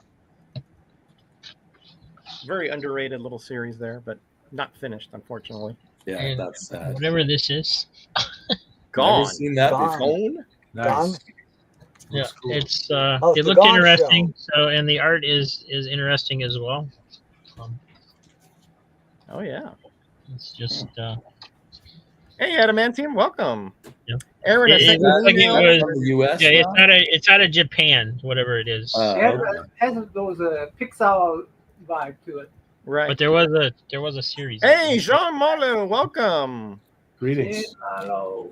Very underrated little series there, but not finished, unfortunately. Yeah, And that's sad. whatever this is. Gone. Never seen that Gone. before. Gone? Nice. Gone? Yeah, Looks cool. it's Oh, it it's the looked Gone interesting. So, and the art is interesting as well. Oh, yeah. It's just Hey, Adamantium, welcome. Yeah. Aaron, I It- sent it you an looks like it email. was- From the US? yeah, now? it's out of Japan, whatever it is. It Okay. has those Pixar vibe to it. Right. But there was a series. Hey, Jean Marlon, welcome. Greetings. Hello.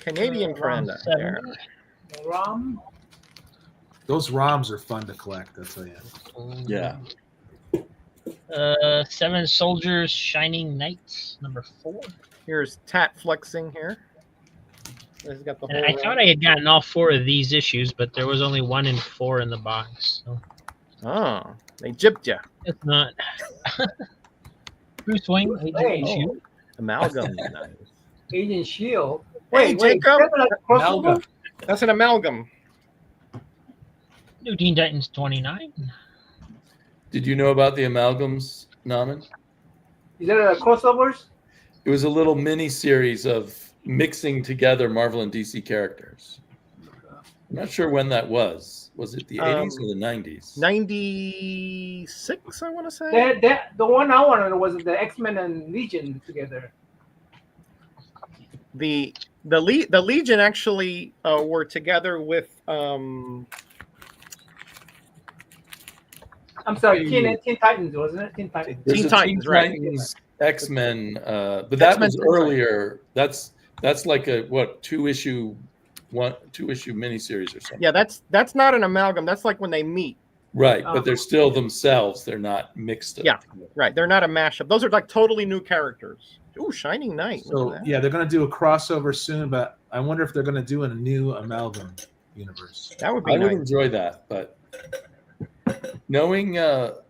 Canadian friend. ROM There. 7. Rom. Those ROMs are fun to collect, I'll tell you. Yeah. 7 Soldiers Shining Knights, number 4. Here's Tat flexing here. He's got the whole And I thought I had gotten all 4 of these issues, but there was only 1 and 4 in the box. So Oh, they gypped you. it's not. Bruce Wayne, Agent Hey. issue. Amalgam. Nice. Agent Shield. Hey, Jacob. is that a crossover? Amalgam. That's an amalgam. New Teen Titans 29. Did you know about the amalgams, Naman? Is that a crossovers? It was a little mini series of mixing together Marvel and DC characters. I'm not sure when that was. Was it the 80s or the 90s? 96, I want to say. The one I wanted was the X-Men and Legion together. The Legion actually were together with I'm sorry, Teen Titans, wasn't it? Teen Titans. There's Teen a Titans, right. Titans, X-Men, but that X-Men, was Teen Titans. earlier. That's like a two issue miniseries or something. Yeah, that's not an amalgam. That's like when they meet. Right, but they're still themselves. They're not mixed up. Yeah. Right. They're not a mashup. Those are like totally new characters. Ooh, Shining Knight. Look So at that. yeah, they're gonna do a crossover soon, but I wonder if they're gonna do a new amalgam universe. That would be I would nice. enjoy that, but knowing Marvel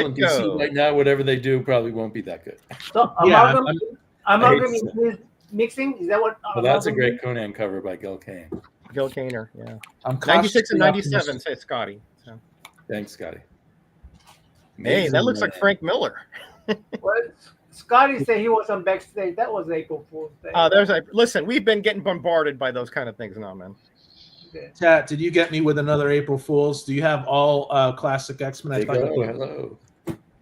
and DC Ditko. right now, whatever they do probably won't be that good. So Yeah, amalgam hate is mixing. Is that what? Well, that's a amalgam great is? Conan cover by Gil Kane. Gil Kaner. Yeah. I'm 96 and cautiously 97, optimistic. say Scotty. So. Thanks, Scotty. Hey, that Amazing looks like man. Frank Miller. Well, Scotty said he was on backstage. That was April Fool's Day. Listen, we've been getting bombarded by those kind of things now, man. Tat, did you get me with another April Fool's? Do you have all classic X-Men? There I you thought go. you Hello.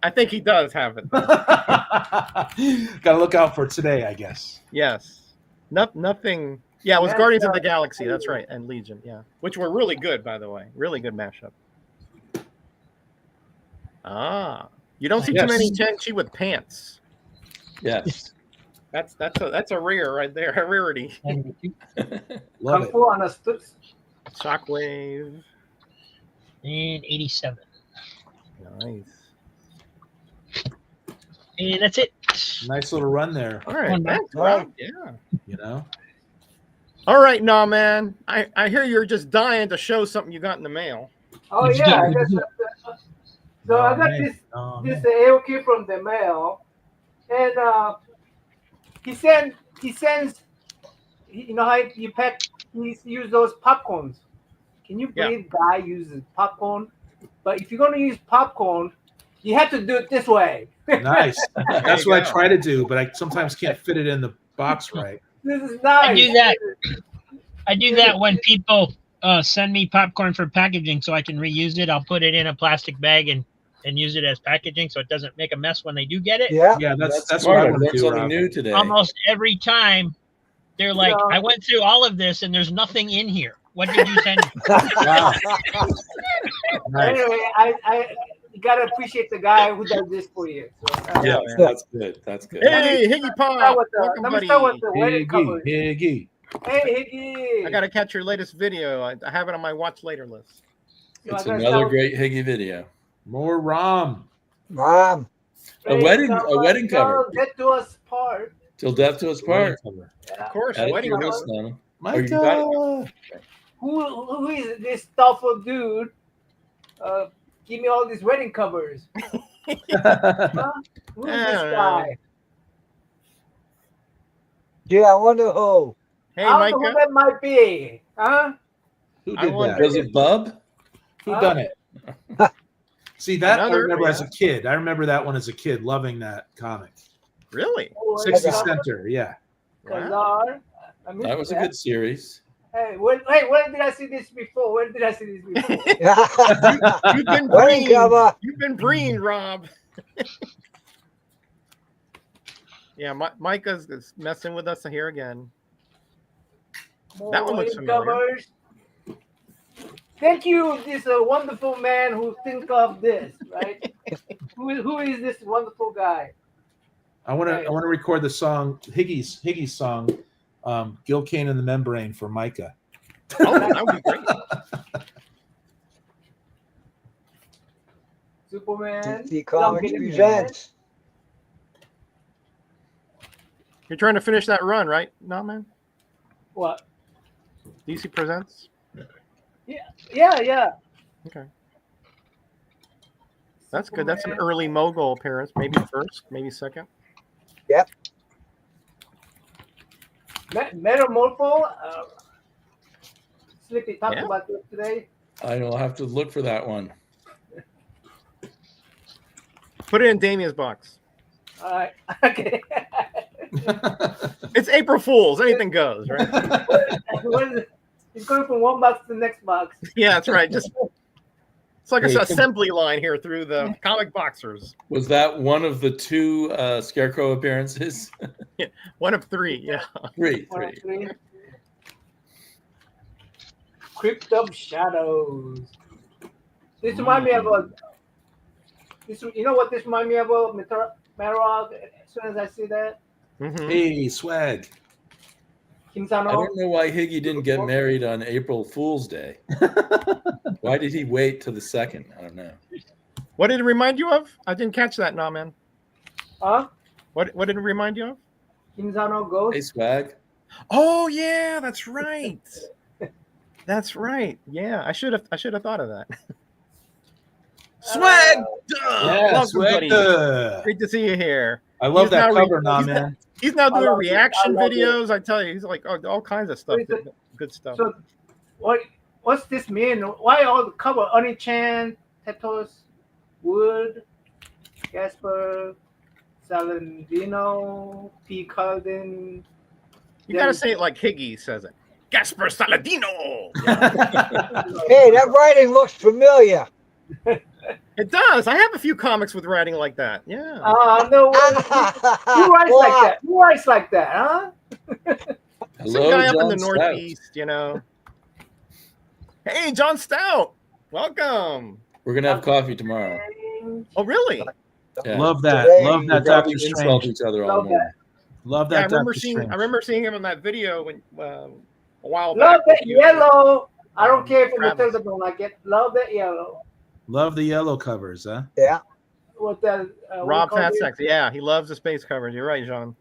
I think he does have it. did. Gotta look out for today, I guess. Yes. Nothing. Yeah, it was That's, Guardians of the Galaxy. That's right. And Legion. Yeah. Which were really good, by the way. Really good mashup. Ah. You don't see too Yes. many Shang-Chi with pants. Yes. That's a rare right there, a rarity. Love Kung it. Fu understood. Shockwave. And 87. Nice. And that's it. Nice little run there. All right. One back. Thanks, Rob. Yeah. You know. All right, nah, man. I hear you're just dying to show something you got in the mail. Oh What'd you yeah, get? so I got man. this Oh, this man. AOK from the mail, and he sends you know how you pack use those popcorns. Can you Yeah. believe guy uses popcorn? But if you're gonna use popcorn, you have to do it this way. Nice. That's you what I go. try to do, but I sometimes can't fit it in the box right. This is nice. I do that. I do that when people send me popcorn for packaging so I can reuse it. I'll put it in a plastic bag and use it as packaging so it doesn't make a mess when they do get it. Yeah. Yeah, that's what smart. I I want to learned do, something Rob. new today. Almost every time they're like, No. I went through all of this and there's nothing in here. What did you send me? Wow. Nice. Anyway, I you gotta appreciate the guy who does this for you. So, Yeah, man. that's good. That's good. Hey, Higgy Pop. Welcome, let me buddy. start with the wedding Higgy, covers. Higgy. Hey, Higgy. I got to catch your latest video. I have it on my watch later list. So I It's gotta another start with great Higgy video. More Rom. Mom. A wedding cover. Get to us part. Till death do us part. Of course, Add it to wedding your cover. list, Nana. Micah. you got Who is this thoughtful dude? Give me all these wedding covers. Huh? Who is this guy? Yeah, I wonder who. Hey, I don't know who Micah. that might be. Huh? Who I did wonder- that? Was it Bub? Who done it? See, that I Another- remember as yeah. a kid. I remember that one as a kid, loving that comic. Really? 60 Kazar. Center, yeah. Kazar. I missed That was a good series. Hey, where did I see this before? Where did I see this before? You've been Wedding breen. cover. You've been breen, Rob. Yeah, Micah's is messing with us here again. That one looks Wedding familiar. covers. Thank you, this wonderful man who think of this, right? who is this wonderful guy? I want to record the song Higgy's song, Gil Kane and the Membrane for Micah. Oh, that would be great. Superman. DC Comics Young presents. You're trying to finish that run, right? No, man. What? DC Presents. Yeah. Okay, that's good. That's an early mogul appearance. Maybe first, maybe second. Metamorpho. Slippy talked Yeah. about this today. I will have to look for that one. Put it in Damien's box. All right. Okay. It's April Fool's. Anything goes, right? What is it? It's going from one box to the next box. Yeah, that's right. Just it's like Hey, an assembly line here through the comic boxers. Was that one of the two Scarecrow appearances? One of three. Yeah. Three. One, two, three. Crypt of Shadows. This reminds me of a. You know what this reminds me of? Marog. As soon as I see that, Mhm. Hey, swag. Kim I Sano. don't know why Higgy didn't get married on April Fool's Day. Why did he wait till the second? I don't know. What did it remind you of? I didn't catch that, nah, man. Huh? What did it remind you of? Kim Sano Hey, Ghost. swag. Oh yeah, that's right. That's right. Yeah, I should have thought of that. Swag. Yeah, Welcome, swag. buddy. Great to see you here. I love He's that now cover, he's man. He's now I doing love it. reaction I love it. videos. I tell you, he's like all kinds of stuff. Good stuff. So, what's this mean? Why all the cover? Oni-chan, Tetos, Wood, Gasper, Saladino, P. Calden. You gotta say it like Higgy says it. Gasper Saladino. Hey, that writing looks familiar. It does. I have a few comics with writing like that. Yeah. No, who writes like that? Who writes like that, huh? Some Hello, guy up in John the Stout. Northeast, you know. Hey, John Stout. Welcome. We're gonna have coffee tomorrow. Oh, really? Yeah. Love that. Today- Love We'll that, probably Doctor insult Strange. each other all Love morning. Love Yeah, that. I remember seeing him in that video when a while Love back. that yellow. I don't care if Travis. Matilda don't like it. Love that yellow. Love the yellow covers, huh? Yeah. With the Rob Fatsex. Yeah, he loves the space covers. You're right, John.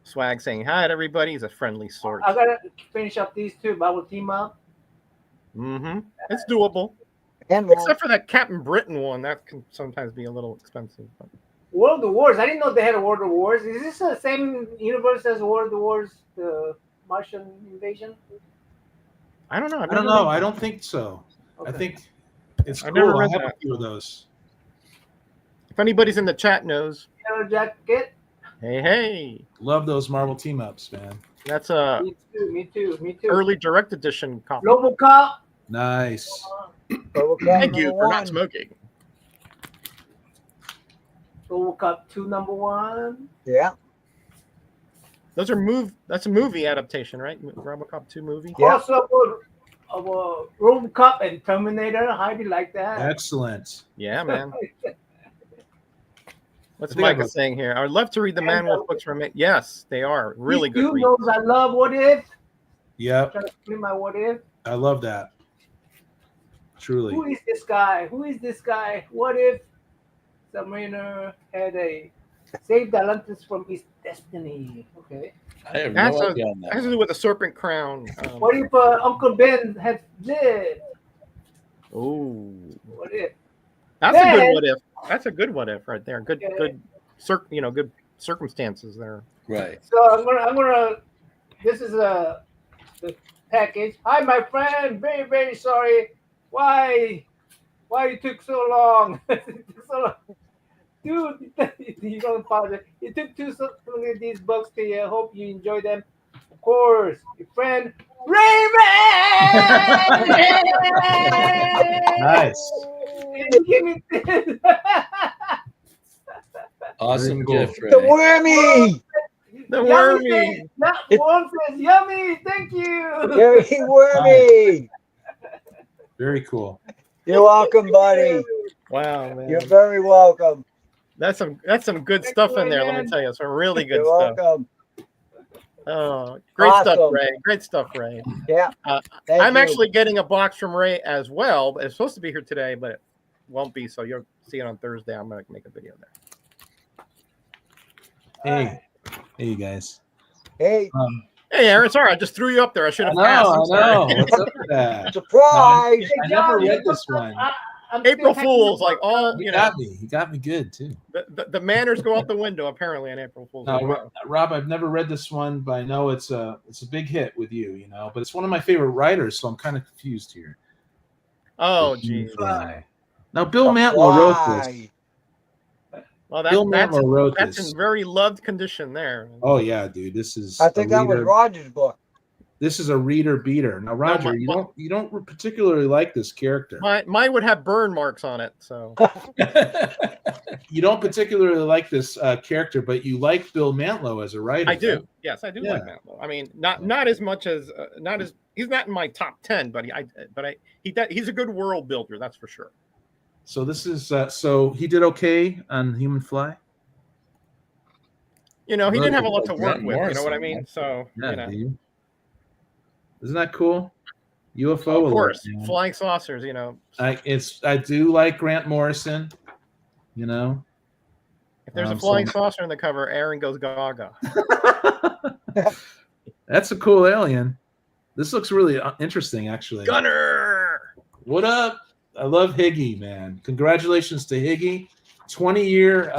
Swag saying hi to everybody. He's a friendly sort. I gotta finish up these two, but I will team up. Mm-hmm. It's doable. And Except for that Captain Britain one. That can sometimes be a little expensive. But... World of Wars. I didn't know they had a World of Wars. Is this the same universe as World of Wars, the Martian invasion? I don't know. I don't know. I don't think so. Okay. I think it's I never cool. I read have that. a few of those. If anybody's in the chat knows, Yellow Jacket. hey. Love those Marvel team ups, man. That's a Me too. early direct edition copy. RoboCop. Nice. Thank you for not smoking. RoboCop 2 #1. Yeah. That's a movie adaptation, right? RoboCop 2 movie. Yeah. Also, RoboCop and Terminator. How do you like that? Excellent. Yeah, man. What's I think Micah saying here? I would love to read the Man Wolf books from it. Yes, they are really good. You knows I love What If. Yep. Trying to clean my What If. I love that. Truly. Who is this guy? What if Submariner had saved Atlantis from his destiny? Okay. I have That's no idea on It has to that. do with the serpent crown. What if Uncle Ben had lived? Oh, What if? that's a good Then- what if. That's a good what if right there. Good, Okay. good circumstances there. Right. So I'm gonna. This is the package. Hi, my friend. Very, very sorry. Why you took so long? Dude, you don't apologize. It took too long of these books to you. I hope you enjoy them. Of course, your friend Greyman. Nice. Give me this. Awesome Very cool. gift, Ray. The wormy. The Yummy wormy. says- that one says yummy. Thank you. Very wormy. Very cool. You're welcome, buddy. Wow, man. You're very welcome. That's some good Thank stuff you, in there. Let man. me tell you, some really good You're stuff. welcome. Oh, great stuff, Awesome. Ray. Great stuff, Ray. Yeah. Thank I'm you. actually getting a box from Ray as well. It's supposed to be here today, but it won't be. So you'll see it on Thursday. I'm going to make a video there. Hey, you guys. Hey, Hey, Aaron, sorry, I just threw you up there. I should I have know. asked. I'm I sorry. know. What's up with that? surprise. I never read this one. I'm April still Fools, hanging like all He you know, got me. He got me good too. the manners go out the window apparently on April Fools. No, Rob, I've never read this one, but I know it's a big hit with you, you know. But it's one of my favorite writers, so I'm kind of confused here. Oh, The geez. Fly. Now, Bill Mantlo wrote this. Why? Well, Bill that's Mantlo wrote that's this. in very loved condition there. Oh yeah, dude, this is. I think a that was reader- Roger's book. This is a reader beater. Now, Roger, my- you don't particularly like this character. Mine would have burn marks on it. So You don't particularly like this character, but you like Bill Mantlo as a writer. I do. right? Yes, I do Yeah. like Mantlo. I mean, not as much as he's not in my top 10, but he's a good world builder. That's for sure. So this is so he did okay on Human Fly. You know, he Really didn't have a lot like to work Grant with. You know what I Morrison, mean? man. So Yeah, you know, dude. Isn't that cool? UFO. of alert, course, man. flying saucers. You know, I do like Grant Morrison. You know. if there's a so- flying saucer in the cover, Aaron goes gaga. That's a cool alien. This looks really interesting, actually. Gunner. What up? I love Higgy, man. Congratulations to Higgy. 20-year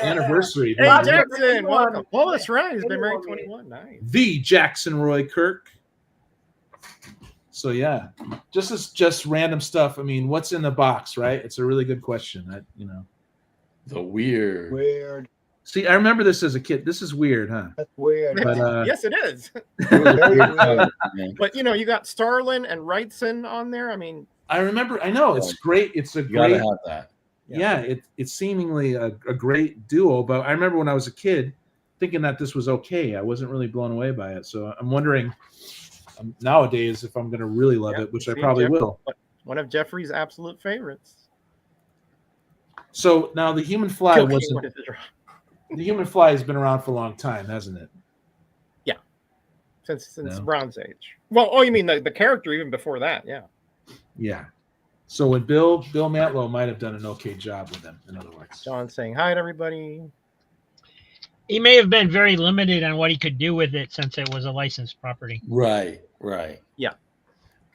anniversary. Hey, dude. Jackson, welcome. 21. Oh, that's right. He's been married 21. 21. Nice. The Jackson Roy Kirk. So yeah, just random stuff. I mean, what's in the box, right? It's a really good question. The weird. Weird. See, I remember this as a kid. This is weird, huh? That's weird. But Yes, it is. Very weird. But you know, you got Starlin and Wrightson on there. I mean, I remember. I know it's great. It's a You gotta great. have that. Yeah, it's seemingly a great duo. But I remember when I was a kid thinking that this was okay. I wasn't really blown away by it. So I'm wondering nowadays if I'm going to really love Yeah, it, which I see, probably Jeff- will. one of Jeffrey's absolute favorites. So now the human fly Cocaine, wasn't. what is it? The human fly has been around for a long time, hasn't it? Since No. Bronze Age. Well, oh, you mean the character even before that? Yeah. Yeah. So when Bill Mantlo might have done an okay job with him, in other words. John saying hi to everybody. He may have been very limited on what he could do with it since it was a licensed property. Right. Yeah.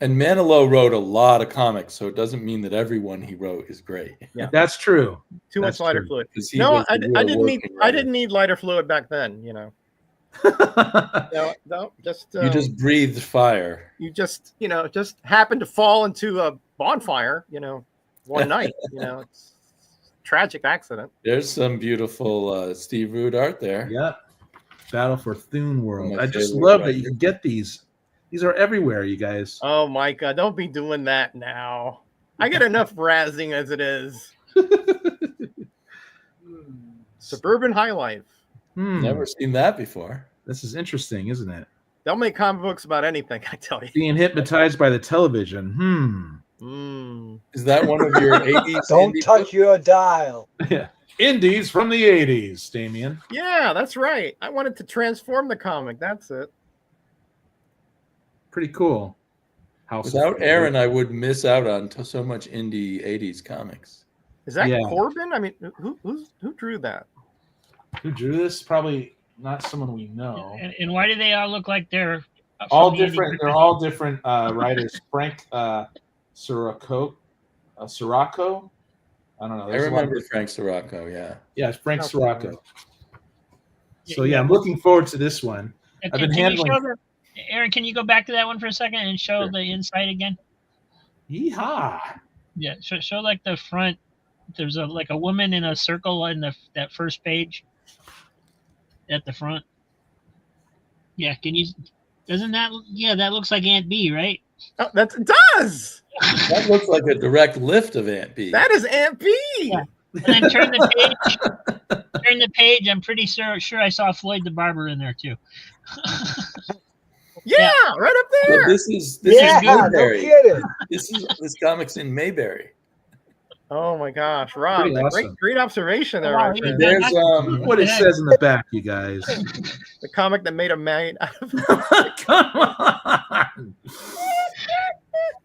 And Manilow wrote a lot of comics, so it doesn't mean that everyone he wrote is great. Yeah. That's true. Too That's much lighter true. fluid. 'Cause he No, was I the real didn't need. working I writer. didn't need lighter fluid back then. You know. No, just You just breathed fire. you just just happened to fall into a bonfire. One night. It's a tragic accident. There's some beautiful Steve Rude art there. Yeah. Battle for Thune World. My I just favorite love that writer. you can get these. These are everywhere, you guys. Oh, Micah, don't be doing that now. I get enough razzing as it is. Suburban High Life. Never seen that before. This is interesting, isn't it? They'll make comic books about anything, I tell you. Being hypnotized by the television. Is that one of your 80s? Don't indie touch books? your dial. Yeah. Indies from the 80s, Damien. Yeah, that's right. I wanted to transform the comic. That's it. Pretty cool. House Without of Aaron, I would miss out on so much indie 80s comics. Is that Yeah. Corbin? I mean, who drew that? Who drew this? Probably not someone we know. And why do they all look like they're All from the different. indie They're all different writers. Frank Sirocco. I don't know. I There's a lot of- remember Frank Sirocco, yeah. Yeah, it's Frank Okay. Sirocco. So Yeah. yeah, I'm looking forward to this one. And I've been can you handling- show Aaron, can you go back to that one for a second and show Sure. the inside again? Yeehaw! Yeah, show like the front. There's a woman in a circle in that first page at the front. Yeah, can you? Doesn't that? Yeah, that looks like Aunt B, right? Oh, it does. That looks like a direct lift of Aunt B. That is Aunt B. Yeah. And then turn the page. Turn the page. I'm pretty sure I saw Floyd the Barber in there too. Yeah, right up So there. this is Yeah, no Mayberry. kidding. This comic's in Mayberry. Oh my gosh, Rob, Pretty awesome. great observation there. Wow, my friend. There's What it says in the back, you guys. The comic that made a man out of Come on.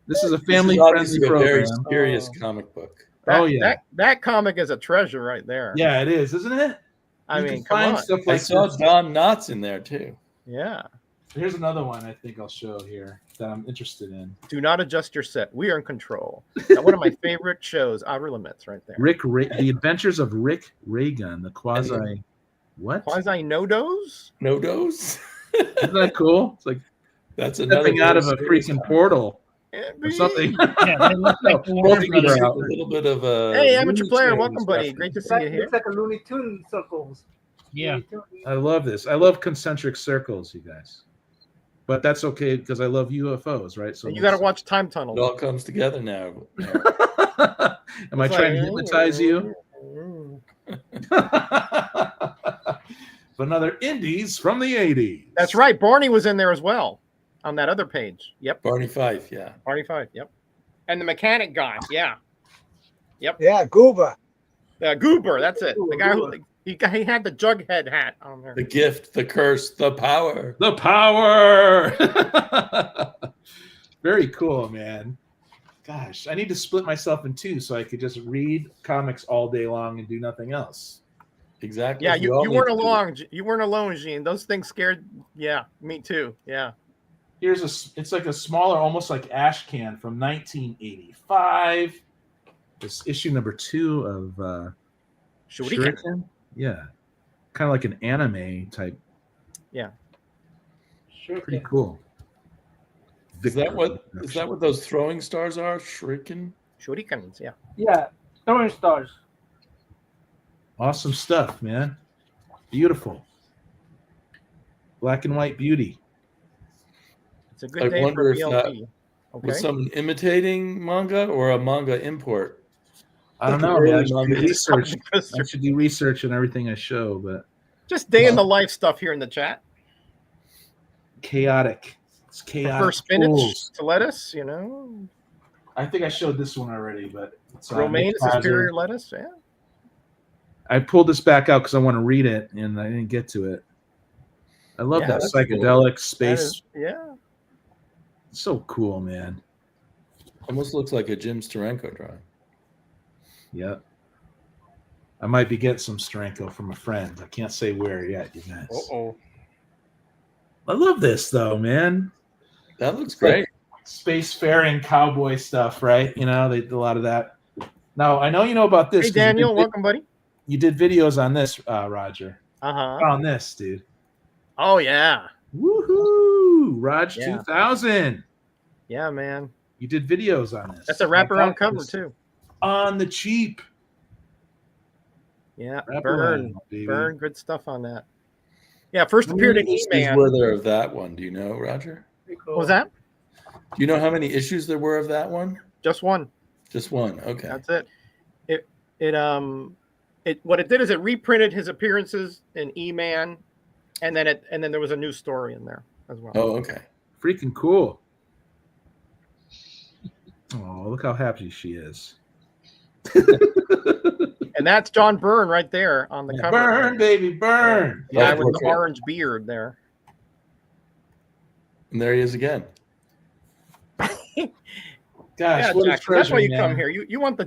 This is a this is family-friendly obviously a very program. serious Oh. comic book. that, Oh, yeah. that comic is a treasure right there. Yeah, it is, isn't it? I You mean, can come find on. stuff I like saw this. Don Knotts in there too. Yeah. Here's another one I think I'll show here that I'm interested in. Do not adjust your set. We are in control. Now, one of my favorite shows, Outer Limits, right there. The Adventures of Rick Raygun, the quasi. What? Quasi Nodos? No-dos? Isn't that cool? It's like That's another stepping out of a very serious freaking comic. portal or something. Yeah, they look like the No, Warner both of you Brothers. are out. A little bit of a Hey, amateur Looney player, Tunes welcome, buddy. reference. Great to see you here. Looks like a Looney Tunes circles. Yeah. Looney Tunes. I love this. I love concentric circles, you guys. But that's okay because I love UFOs, right? So And you got to watch Time Tunnel. It all comes together now. Am I trying to hypnotize you? Another indies from the 80s. That's right. Barney was in there as well on that other page. Yep. Barney Fife, yeah. Barney 5. Yep. And the mechanic guy. Yeah. Yeah, Goober. Goober. That's it. The guy who he had the Jughead hat on there. The gift, the curse, the power. The power. Very cool, man. Gosh, I need to split myself in two so I could just read comics all day long and do nothing else. Exactly. Yeah, We you all weren't need to do alone. You weren't alone, Gene. Those things scared. Yeah, me too. Yeah. It's like a smaller, almost like ash can from 1985. It's issue number 2 of Shuriken. Shuriken. Yeah, kind of like an anime type. Yeah. Sure. Pretty cool. Is that what those throwing stars are? Shuriken? Shurikens. Yeah. Yeah, throwing stars. Awesome stuff, man. Beautiful. Black and white beauty. It's a good I day wonder for if BLP. Was Okay. someone imitating manga or a manga import? I don't know, Early man. I should do manga. research. I should do research on everything I show, but Just day in the life stuff here in the chat. chaotic. It's chaotic. Prefer spinach tools. to lettuce, you know. I think I showed this one already, but it's Romaine Nick is Kaiser. superior lettuce. Yeah. I pulled this back out because I want to read it, and I didn't get to it. I love Yeah, that that's psychedelic That space. is, yeah. So cool, man. Almost looks like a Jim Steranko drawing. Yep. I might be getting some Steranko from a friend. I can't say where yet, you guys. Uh-oh. I love this though, man. That looks It's like great. spacefaring cowboy stuff, right? You know, they did a lot of that. Now I know you know about this. Hey, 'cause you Daniel, did- welcome, buddy. You did videos on this, Roger. Uh-huh. Found this, dude. Oh, yeah. Woohoo! Raj Yeah. 2000. Yeah, man. You did videos on this. That's a wraparound cover, too. On the cheap. Yeah, Wraparound, baby. Burn, good stuff on that. Yeah, first How appeared many in issues E-Man. were there of that one? Do you know, Roger? Pretty cool. What was that? Do you know how many issues there were of that one? Just one. Just one. Okay. That's it. What it did is it reprinted his appearances in E-Man, and then there was a new story in there as well. Oh, okay. Freaking cool. Oh, look how happy she is. And that's John Byrne right there on the cover. Burn, baby, burn. The guy Oh, with the okay. orange beard there. And there he is again. Gosh, Yeah, what a Jackson, that's why treasure, you man. come here. You want the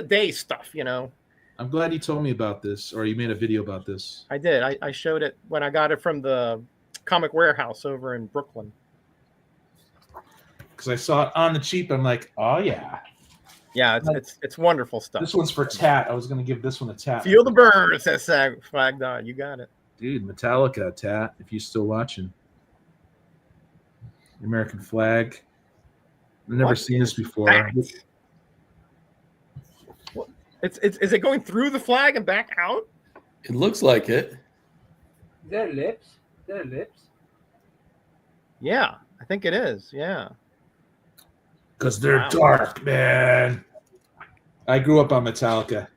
day stuff, you know. I'm glad you told me about this, or you made a video about this. I did. I showed it when I got it from the Comic Warehouse over in Brooklyn. Because I saw it on the cheap. I'm like, oh yeah. Yeah, it's wonderful stuff. This one's for Tat. I was going to give this one a Tat. Feel the burn, says Flag Dog. You got it. Dude, Metallica, Tat, if you're still watching. The American flag. I've never What seen this before. that? Is it going through the flag and back out? It looks like it. Their lips. Their lips. Yeah, I think it is. Yeah. Because they're Wow. dark, man. I grew up on Metallica.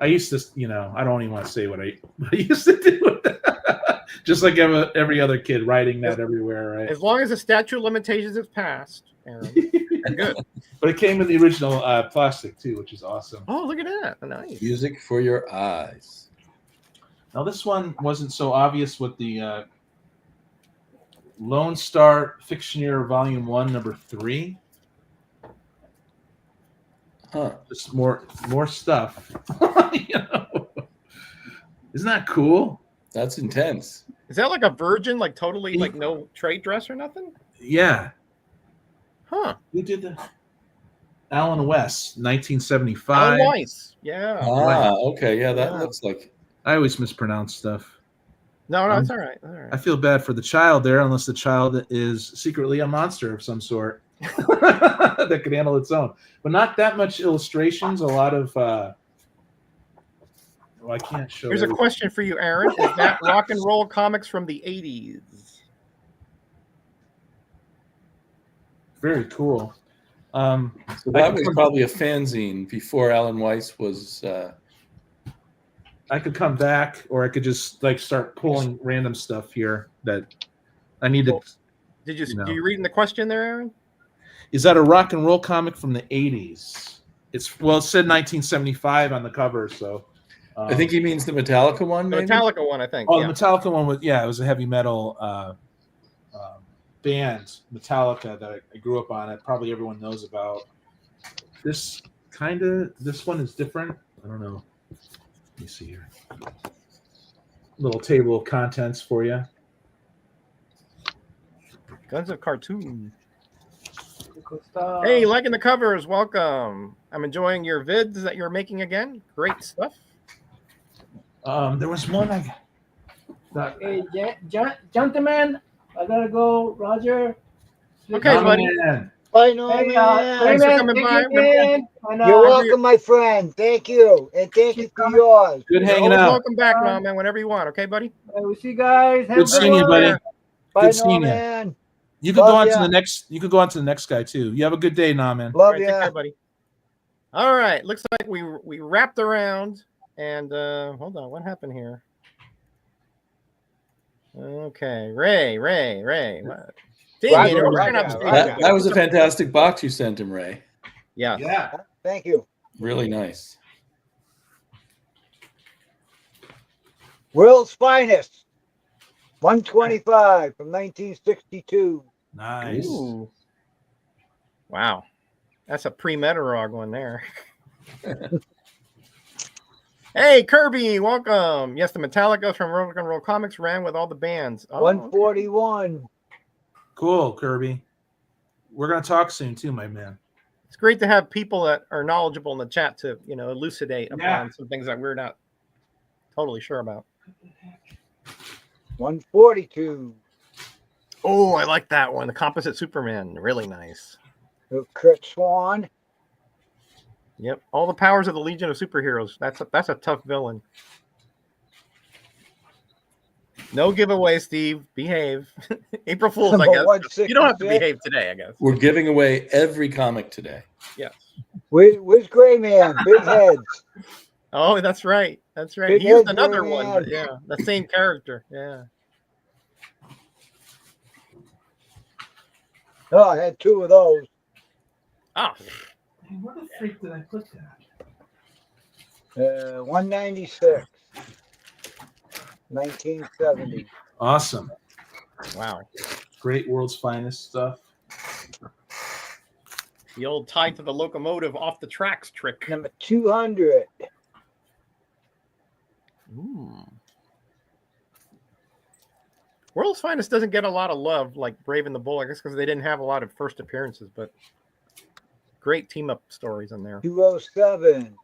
I used to, I don't even want to say what I used to do. Just like every other kid writing that everywhere, right? As long as the statute of limitations is passed, Aaron, you're good. But it came in the original plastic too, which is awesome. Oh, look at that. Nice. Music for your eyes. Now this one wasn't so obvious with the Lone Star Fictioneer Volume 1, Number 3. Huh. Just more stuff. Isn't that cool? That's intense. Is that like a virgin, like totally like no trade dress or nothing? Yeah. Huh. Who did the Alan West, Oh, 1975. nice. Yeah. Ah, okay. Yeah, that Yeah. looks like. I always mispronounce stuff. No, it's all right. All right. I feel bad for the child there, unless the child is secretly a monster of some sort that could handle its own. But not that much illustrations. A lot of. I can't show. Here's a everything. question for you, Aaron. Is that rock and roll comics from the 80s? Very cool. So that was probably a fanzine before Alan Weiss was. I could come back, or I could just start pulling random stuff here that I need to. Did you No. do you reading the question there, Aaron? Is that a rock and roll comic from the 80s? It said 1975 on the cover, so. I think he means the Metallica one. The Maybe? Metallica one, I think. Oh, yeah. the Metallica one was it was a heavy metal band, Metallica, that I grew up on. That probably everyone knows about. This one is different. I don't know. Let me see here. Little table of contents for you. Guns of Cartoon. Cool stuff. Hey, liking the covers. Welcome. I'm enjoying your vids that you're making again. Great stuff. There was one Hey, gentlemen, I gotta go. Roger. Okay, buddy. Man. Bye, Norman. Hey, Thanks for Greyman, coming thank by. you again. And, You're welcome, my friend. Thank you. And thank you for yours. Good You're hanging always out. welcome back, man, whenever you want. Okay, buddy? we'll see you guys. Have Good seeing you, one. buddy. Bye, Good seeing you. Norman. You could Love go on ya. to the next. You could go on to the next guy too. You have a good day, now, man. All Love right, take ya. care, buddy. All right. Looks like we wrapped around. And hold on. What happened here? Okay. Ray. What? Dang it, Roger, we're working Roger, upstage. Roger. That was a fantastic box you sent him, Ray. Yeah. Yeah. Thank you. Really nice. World's Finest. 125 from 1962. Nice. Ooh. Wow. That's a pre-Metarog one there. Hey, Kirby, welcome. Yes, the Metallica from Rock and Roll Comics ran with all the bands. Oh, 141. Cool, Kirby. We're gonna talk soon too, my man. It's great to have people that are knowledgeable in the chat to, elucidate upon some things that we're not totally sure about. 142. Oh, I like that one. The Composite Superman. Really nice. Kurt Swan. Yep. All the powers of the Legion of Superheroes. That's a tough villain. No giveaway, Steve. Behave. April Fool's, I guess. You don't have to behave today, I guess. We're giving away every comic today. Yes. Where's Greyman? Big heads. Oh, that's right. That's right. Big He used head, another Greyman. one, but yeah, the same character. Yeah. Oh, I had two of those. Oh. Hey, where the freak did I put that? 196. 1970. Awesome. Wow. Great World's Finest stuff. The old tied to the locomotive off the tracks trick. Number 200. Ooh. World's Finest doesn't get a lot of love like Brave and the Bull, I guess, because they didn't have a lot of first appearances, but great team-up stories in there. 207.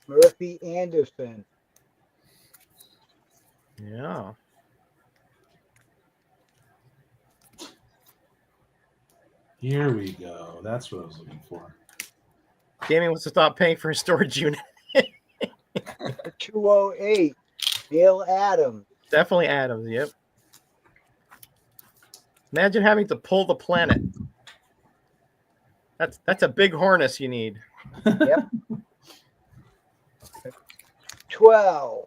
Murphy Anderson. Yeah. Here we go. That's what I was looking for. Gaming wants to stop paying for his storage unit. 208. Neil Adams. Definitely Adams, yep. Imagine having to pull the planet. That's a big harness you need. Yep. 12.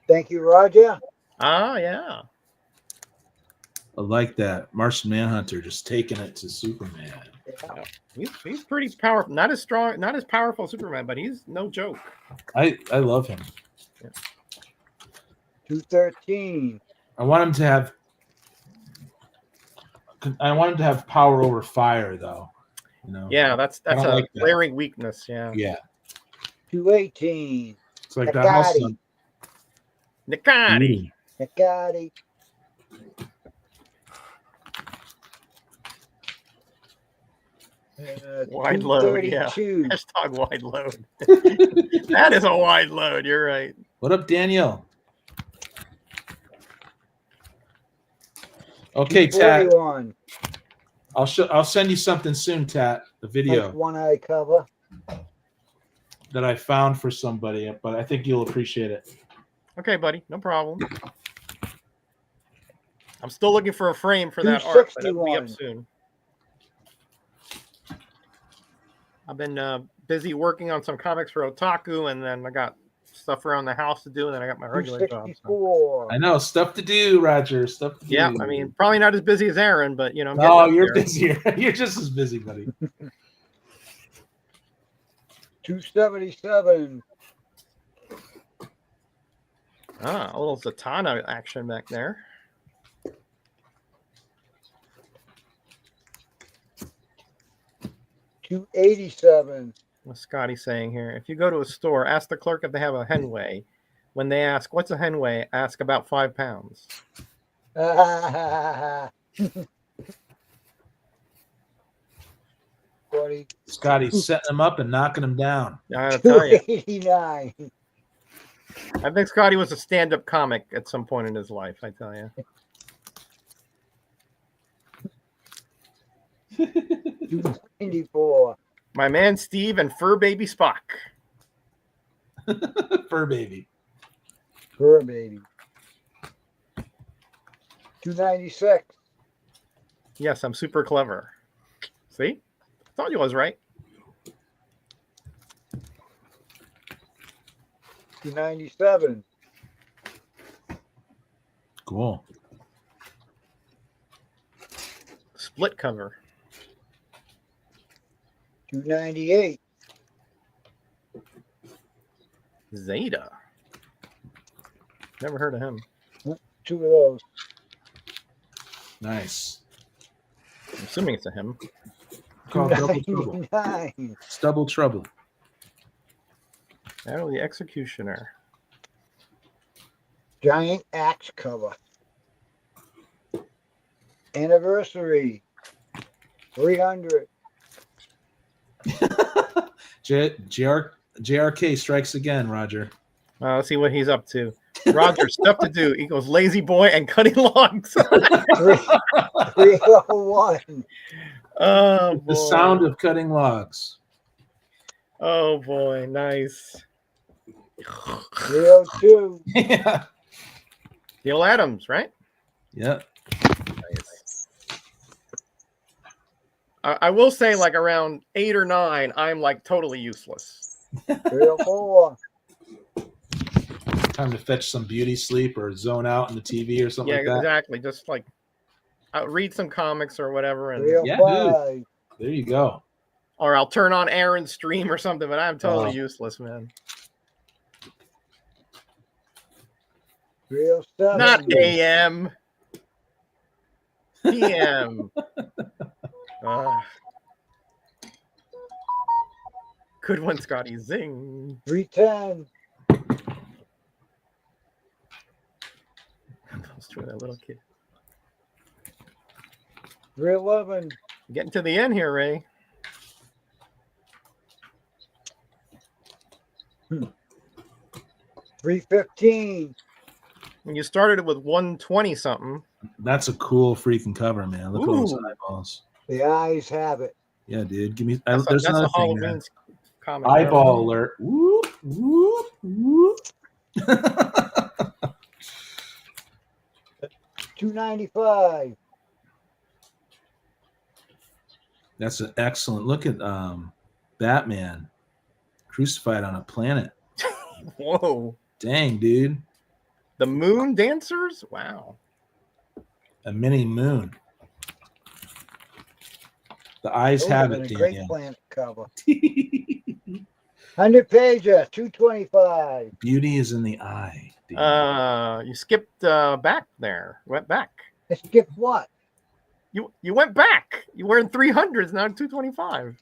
Thank you, Roger. Ah, yeah. I like that. Martian Manhunter just taking it to Superman. He's pretty powerful. Not as strong, not as powerful as Superman, but he's no joke. I love him. Yeah. 213. I want him to have power over fire, though. Yeah, that's a like that. glaring weakness. Yeah. Yeah. 218. It's like that house. Nikati. Nikati. Wide load, yeah. 232. Hashtag wide load. That is a wide load. You're right. What up, Daniel? Okay, Tat. 241. I'll send you something soon, Tat. The video Nice one-eye cover. that I found for somebody, but I think you'll appreciate it. Okay, buddy. No problem. I'm still looking for a frame for that art, but it'll be up 261. soon. I've been busy working on some comics for Otaku, and then I got stuff around the house to do, and then I got my regular job. So. 264. I know, stuff to do, Roger. Stuff to do. Yeah, I mean, probably not as busy as Aaron, but I'm getting No, up you're there. busier. You're just as busy, buddy. 277. Ah, a little Zatanna action back there. $287. What's Scotty saying here? If you go to a store, ask the clerk if they have a henway. When they ask, what's a henway? Ask about 5 pounds. 40. Scotty's setting them up and knocking them down. I gotta tell you, 289. I think Scotty was a stand-up comic at some point in his life. I tell you. 294. My man Steve and Fur Baby Spock. Fur baby. Fur baby. 296. Yes, I'm super clever. See? Thought you was right. 297. Cool. Split cover. 298. Zeta. Never heard of him. 2 of those. Nice. I'm assuming it's a him. Called Double Trouble. 299. It's Double Trouble. Battle of the Executioner. Giant axe cover. Anniversary. 300. JRK strikes again, Roger. Let's see what he's up to. Roger, stuff to do equals lazy boy and cutting logs. 301. Oh, boy. The sound of cutting logs. Oh, boy. Nice. 302. Yeah. Neil Adams, right? Yeah. Nice. I will say, like, around 8 or 9, I'm, like, totally useless. 304. Time to fetch some beauty sleep or zone out in the TV or something like that. Exactly. Just, like, I'll read some comics or whatever. And 305. There you go. or I'll turn on Aaron's stream or something, but I'm totally useless, man. 307. Not AM. PM. Good one, Scotty. Zing. 310. To that little kid. 311. Getting to the end here, Ray. 315. When you started it with 120 something. That's a cool freaking cover, man. Look at those eyeballs. The eyes have it. Yeah, dude. Give me. That's There's a another thing Halloween there. comic. Eyeball alert. Whoop, whoop, whoop. 295. That's an excellent look at Batman crucified on a planet. Whoa. Dang, dude. The Moon Dancers? Wow. A mini moon. The eyes have it, A great Daniel. planet cover. 100 pager, 225. Beauty is in the eye. Daniel. You skipped back there. Went back. I skipped what? You went back. You were in 300s, now 225.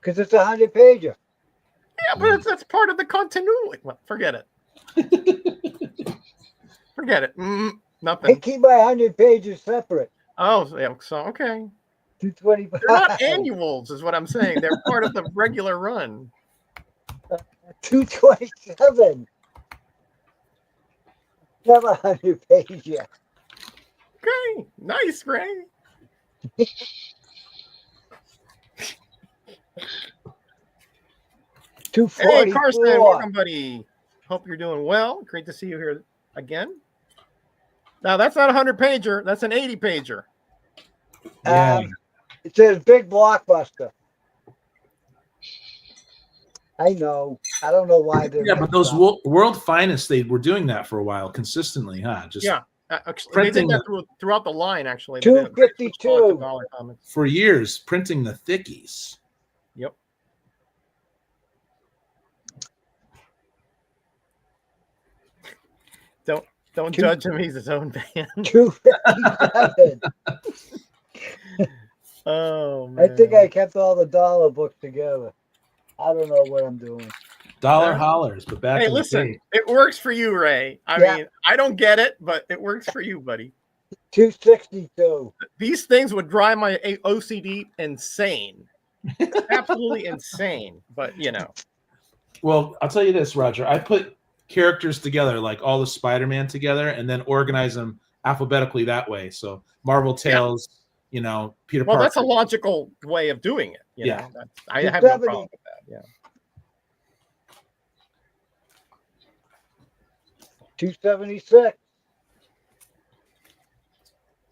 Because it's a 100 pager. Yeah, but that's part of the continuity. Well, forget it. Forget it. I Nothing. keep my 100 pages separate. Oh, yeah, so okay. 225. They're not annuals, is what I'm saying. They're part of the regular run. 227. Have a 100 pager. Okay, nice, Ray. Hey, Carson, welcome, buddy. Hope you're doing well. Great to see you here again. Now, that's not a 100 pager. That's an 80 pager. Yeah. It says big blockbuster. I know. I don't know why they're. Yeah, but those world finest, they were doing that for a while consistently, huh? Just they did that throughout the line, actually. 252 for years, printing the thickies. Yep. Don't judge him. He's his own band. 257. Oh man. I think I kept all the dollar books together. I don't know what I'm doing. Dollar hollers, but back. Hey, in listen, the day. it works for you, Ray. I mean, I don't get it, but it works for you, buddy. 262. These things would drive my OCD insane. Absolutely insane. But you know. Well, I'll tell you this, Roger. I put characters together, like all the Spider-Man together, and then organize them alphabetically that way. So Marvel Tales, you know, Peter Parker. Well, that's a logical way of doing it. You know? I have no problem with that. Yeah. 276.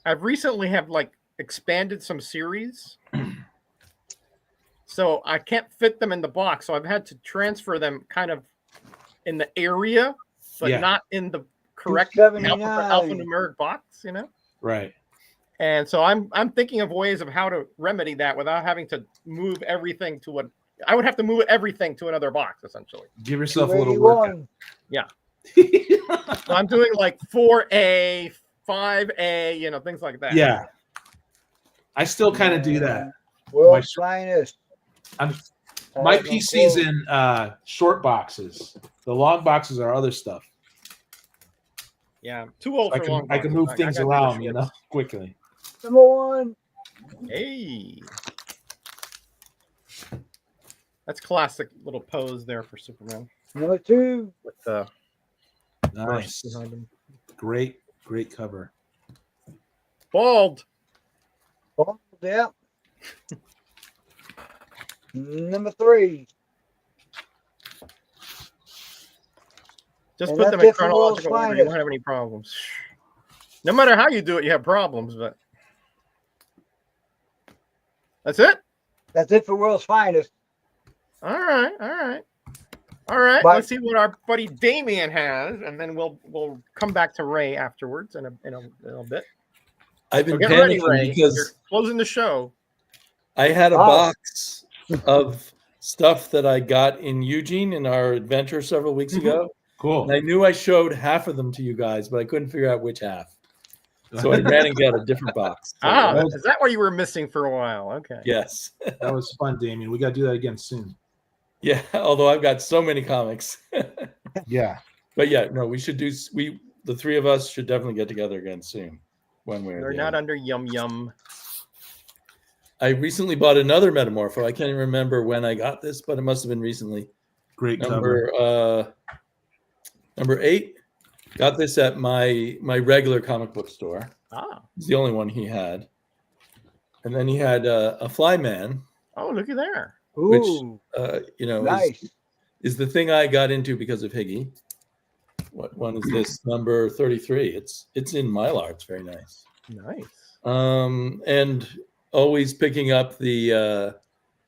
I've recently have like expanded some series. So I can't fit them in the box. So I've had to transfer them kind of in the area, but not in the correct alphanumeric box, you know? Right. And so I'm thinking of ways of how to remedy that without having to move everything to I would have to move everything to another box essentially. Give yourself a little workout. 281. So I'm doing like 4A, 5A, you know, things like that. Yeah. I still kind of do that. World's finest. My PC's in short boxes. The long boxes are other stuff. Yeah, too old for long. I can move things around, you know, quickly. Number 1. Hey, that's classic little pose there for Superman Number 2. with the Nice. behind him. Great cover. Bald. Oh, yeah. Number 3. Just And put them that's in it for World's chronological order. You Finest. won't have any problems. No matter how you do it, you have problems. But that's it. That's it for World's Finest. All right. But- Let's see what our buddy Damien has, and then we'll come back to Ray afterwards in a little bit. I've So been get ready, panicking Ray. You're because closing the show. I had a Oh. box of stuff that I got in Eugene in our adventure several weeks ago. Cool. And I knew I showed half of them to you guys, but I couldn't figure out which half. So I ran and got a different box. So, Is that what you were missing for a while? Okay. yes. That was fun, Damien. We got to do that again soon. Yeah, although I've got so many comics. Yeah. But yeah, no, the three of us should definitely get together again soon. One way or They're the not other. under Yum Yum. I recently bought another Metamorpho. I can't even remember when I got this, but it must have been recently. Great cover. Number 8. Got this at my regular comic book store. Ah. It's the only one he had. And then he had a Flyman, Oh, looky there. which Ooh, nice. is the thing I got into because of Higgy. What one is this? Number 33. It's in Mylar. It's very nice. Nice. And always picking up the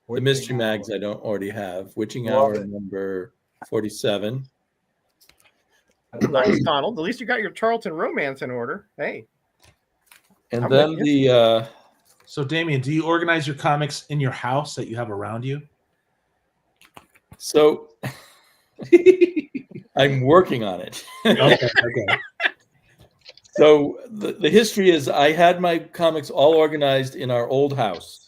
Witching mystery Hour. mags I don't already have. Witching Love Hour it. number 47. Nice, Donald. At least you got your Charlton romance in order. Hey. And I'm then with the So, Damien, do you organize your comics in your house that you have around you? so I'm working on it. Okay. So the history is I had my comics all organized in our old house.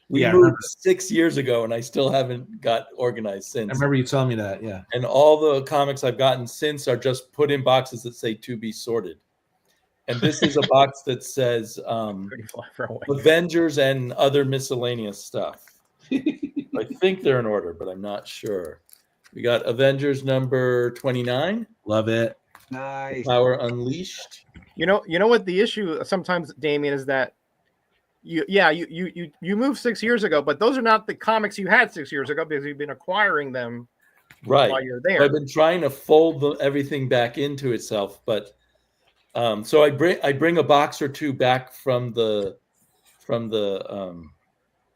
We Yeah, I moved remember. 6 years ago, and I still haven't got organized since. I remember you telling me that. Yeah. And all the comics I've gotten since are just put in boxes that say "to be sorted." And this is a box that says Pretty far away. Avengers and other miscellaneous stuff. I think they're in order, but I'm not sure. We got Avengers number 29, Love it. Nice. Power Unleashed. You know what the issue sometimes, Damien, is that you moved 6 years ago, but those are not the comics you had 6 years ago because you've been acquiring them Right. while you're there. I've been trying to fold everything back into itself, but so I bring a box or two back from the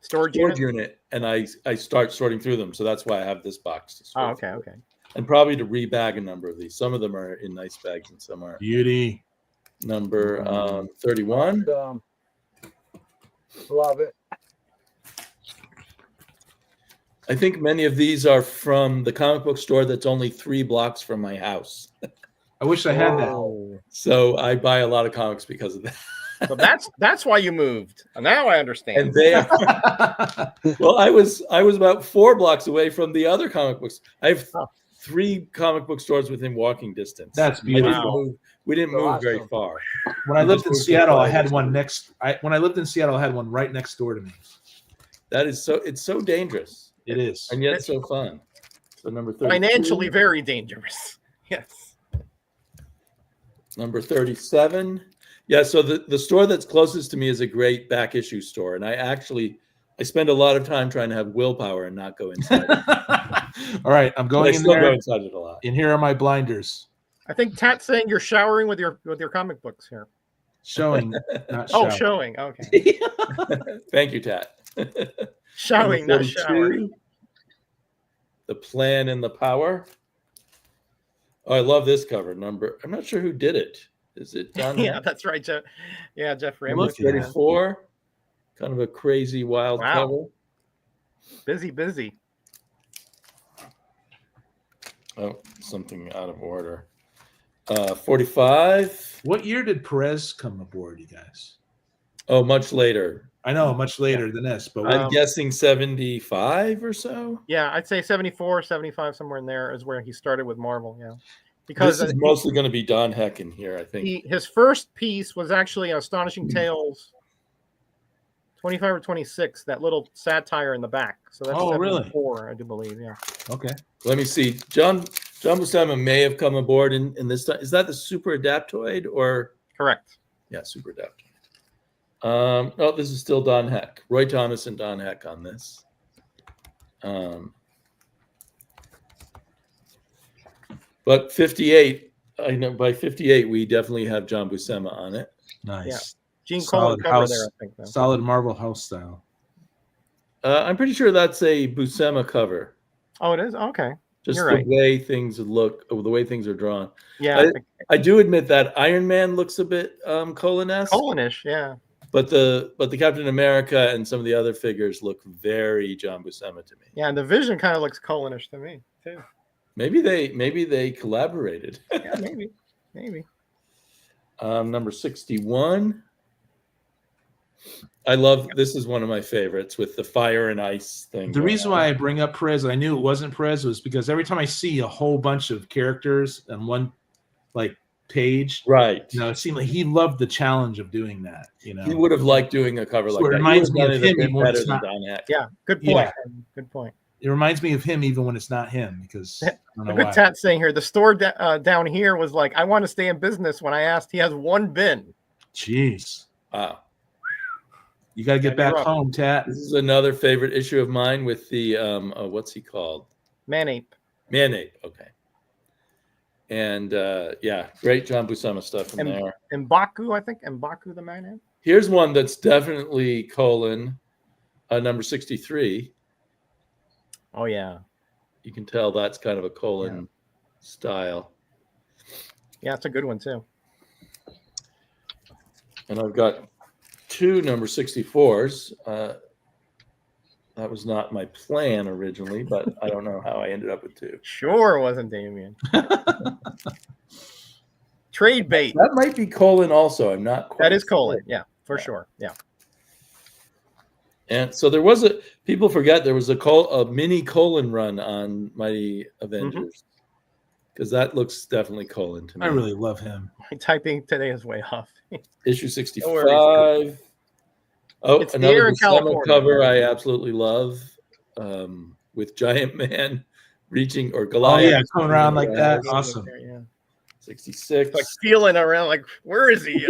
Storage storage unit. unit, and I start sorting through them. So that's why I have this box to sort Oh, okay, through. okay. And probably to rebag a number of these. Some of them are in nice bags, and some are. Beauty. Number 31. Love it. I think many of these are from the comic book store that's only 3 blocks from my house. I wish I had that. Oh. So I buy a lot of comics because of that. So that's why you moved. Now I understand. And they are, well, I was about 4 blocks away from the other comic books. I have 3 comic book stores within walking distance. That's We didn't beautiful. move, we didn't move very Awesome. far. When I We lived just in moved Seattle, I to had Florida. one when I lived in Seattle, I had one right next door to me. That is it's so dangerous It is. and yet so fun. So number 32. Financially very dangerous. Yes. Number 37. Yeah, so the store that's closest to me is a great back issue store. And I spend a lot of time trying to have willpower and not go inside it. All right, I'm But going I in still go there, inside it a lot. and here are my blinders. I think Tat's saying you're showering with your comic books here. Showing, not Oh, showing. showing. Okay. Thank you, Tat. Showing, Number not showering. The Plan and the Power. Oh, I love this cover. I'm not sure who did it. Is it Don? Yeah, that's right, Jeff. Yeah, Jeffrey. I'm Look with you, at man. 34. Kind of a crazy, wild Wow. cover. Busy. Oh, something out of order. 45. What year did Perez come aboard, you guys? Oh, much later. I know, much later than this, but I'm guessing 75 or so. Yeah, I'd say 74, 75, somewhere in there is where he started with Marvel. Yeah, because this is mostly going to be Don Heck in here, I think. His first piece was actually Astonishing Tales 25 or 26, that little satire in the back. So that's 74, I do believe. Yeah. Okay. Let me see. John Buscema may have come aboard in this time. Is that the Super Adaptoid or? Correct. Yeah, Super Adaptoid. No, this is still Don Heck. Roy Thomas and Don Heck on this. But 58, I know by 58 we definitely have John Buscema on it. Nice. Yeah. Gene Colan cover there, I think. Though. Solid Marvel House style. I'm pretty sure that's a Buscema cover. Oh, it is? Okay. Just You're the right. way things look, or the way things are drawn. Yeah. I do admit that Iron Man looks a bit Colan-esque. Colonish, yeah. But the Captain America and some of the other figures look very John Buscema to me. Yeah, and the Vision kind of looks Colonish to me too. Maybe they collaborated. Yeah, maybe. Number 61. I love this is one of my favorites with the fire and ice thing. The reason why I bring up Perez, I knew it wasn't Perez, was because every time I see a whole bunch of characters on one page, right? It seemed like he loved the challenge of doing that. He would have liked doing a cover like that. It reminds me of him even when it's not Don Heck. Yeah, good point. Yeah. Good point. It reminds me of him even when it's not him because I don't know good why. Tat saying here the store down here was like, I want to stay in business. When I asked, he has one bin. Jeez. Wow. You got to get back home, Tat. This is another favorite issue of mine with the what's he called? Manape. Okay. And great John Buscema stuff in there. M'Baku, I think. M'Baku the Manape. Here's one that's definitely Colan, number 63. Oh yeah. You can tell that's kind of a Colan style. Yeah, it's a good one too. And I've got 2 number 64s. That was not my plan originally, but I don't know how I ended up with 2. Sure, it wasn't Damien. Trade bait. That might be Colan also. I'm not quite That is sure. Colan. Yeah, for sure. Yeah. And so there was people forget there was a mini Colan run on Mighty Avengers because that looks definitely Colan to me. I really love him. My typing today is way off. Issue 65. Oh, it's another Buscema cover I absolutely love with Giant Man reaching or Goliath. Oh, yeah, coming around like that. Awesome. Yeah. 66. It's like feeling around like, where is he?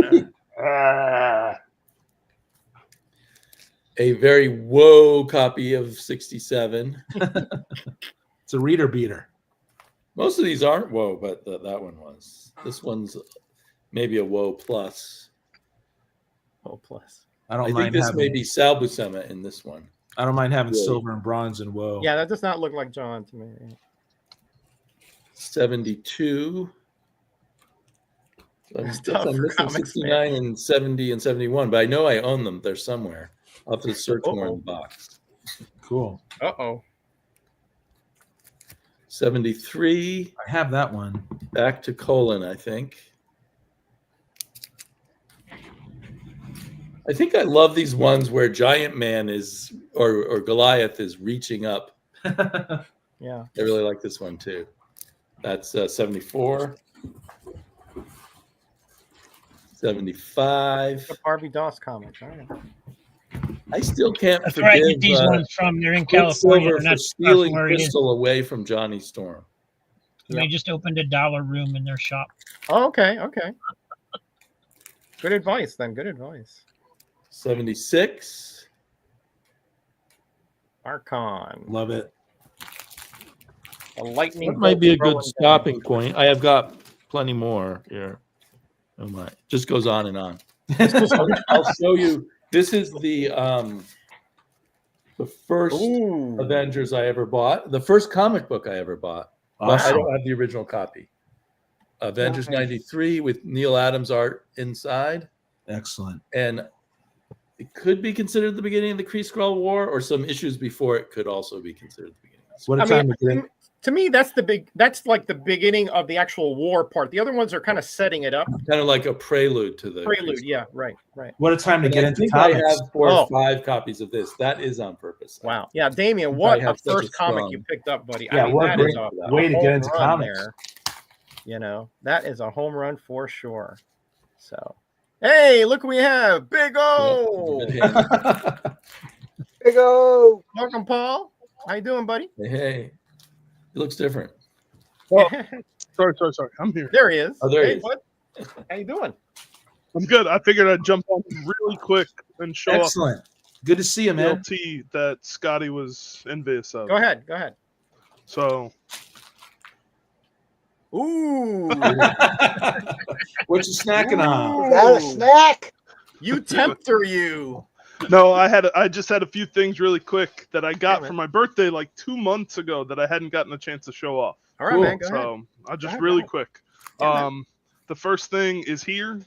A very woe copy of 67. It's a reader beater. Most of these aren't woe, but that one was. This one's maybe a woe plus. Woe plus. I think this may be Sal Buscema in this one. I don't mind having silver and bronze and woe. Yeah, that does not look like John to me. 72. I'm missing 69 and 70 and 71, but I know I own them. They're somewhere. I'll have to search more in the box. Cool. 73. I have that one. Back to Colan, I think. I think I love these ones where Giant Man is or Goliath is reaching up. Yeah. I really like this one too. That's 74. 75. The Barbie Doss comic. All right. I still can't That's where I forgive get these ones from. They're in California. Quicksilver They're for not stealing Crystal away from Johnny Storm. They just opened a dollar room in their shop. Oh, okay. Good advice then. Good advice. 76. Archon. Love it. A lightning. That might be a good rolling stopping point. I have got plenty more here. Oh my! Just goes on and on. I'll show you. This is the first Avengers I ever bought. The first comic book I ever bought. But I don't have the original copy. Avengers 93 with Neil Adams art inside. Excellent. And it could be considered the beginning of the Kree-Skrull War, or some issues before it could also be considered the beginning. What a time to to me, that's like the beginning of the actual war part. The other ones are kind of setting it up. Kind of like a prelude to the Prelude, yeah, right. What a time to get into I comics. have 4 or 5 copies of this. That is on purpose. Wow. Yeah, Damien, what a first comic you picked up, buddy. Yeah, I mean, what that a is great way to get into comics. there. You know, that is a home run for sure. So, hey, look what we have. Big O. Big O. Welcome, Paul. How you doing, buddy? Hey, it looks different. Oh, sorry. I'm here. There he is. Oh, there he is. Bud. How you doing? I'm good. I figured I'd jump on really quick and show Excellent. Good to see you, off man. LT that Scotty was envious of. Go ahead. So, Ooh. What you snacking on? Is that a snack? You tempter, you. no, I just had a few things really quick that I got for my birthday like 2 months ago that I hadn't gotten a chance to show off. All right, Cool. man. Go ahead. So I'll just ahead, really go ahead. quick. Yeah, The first thing is here.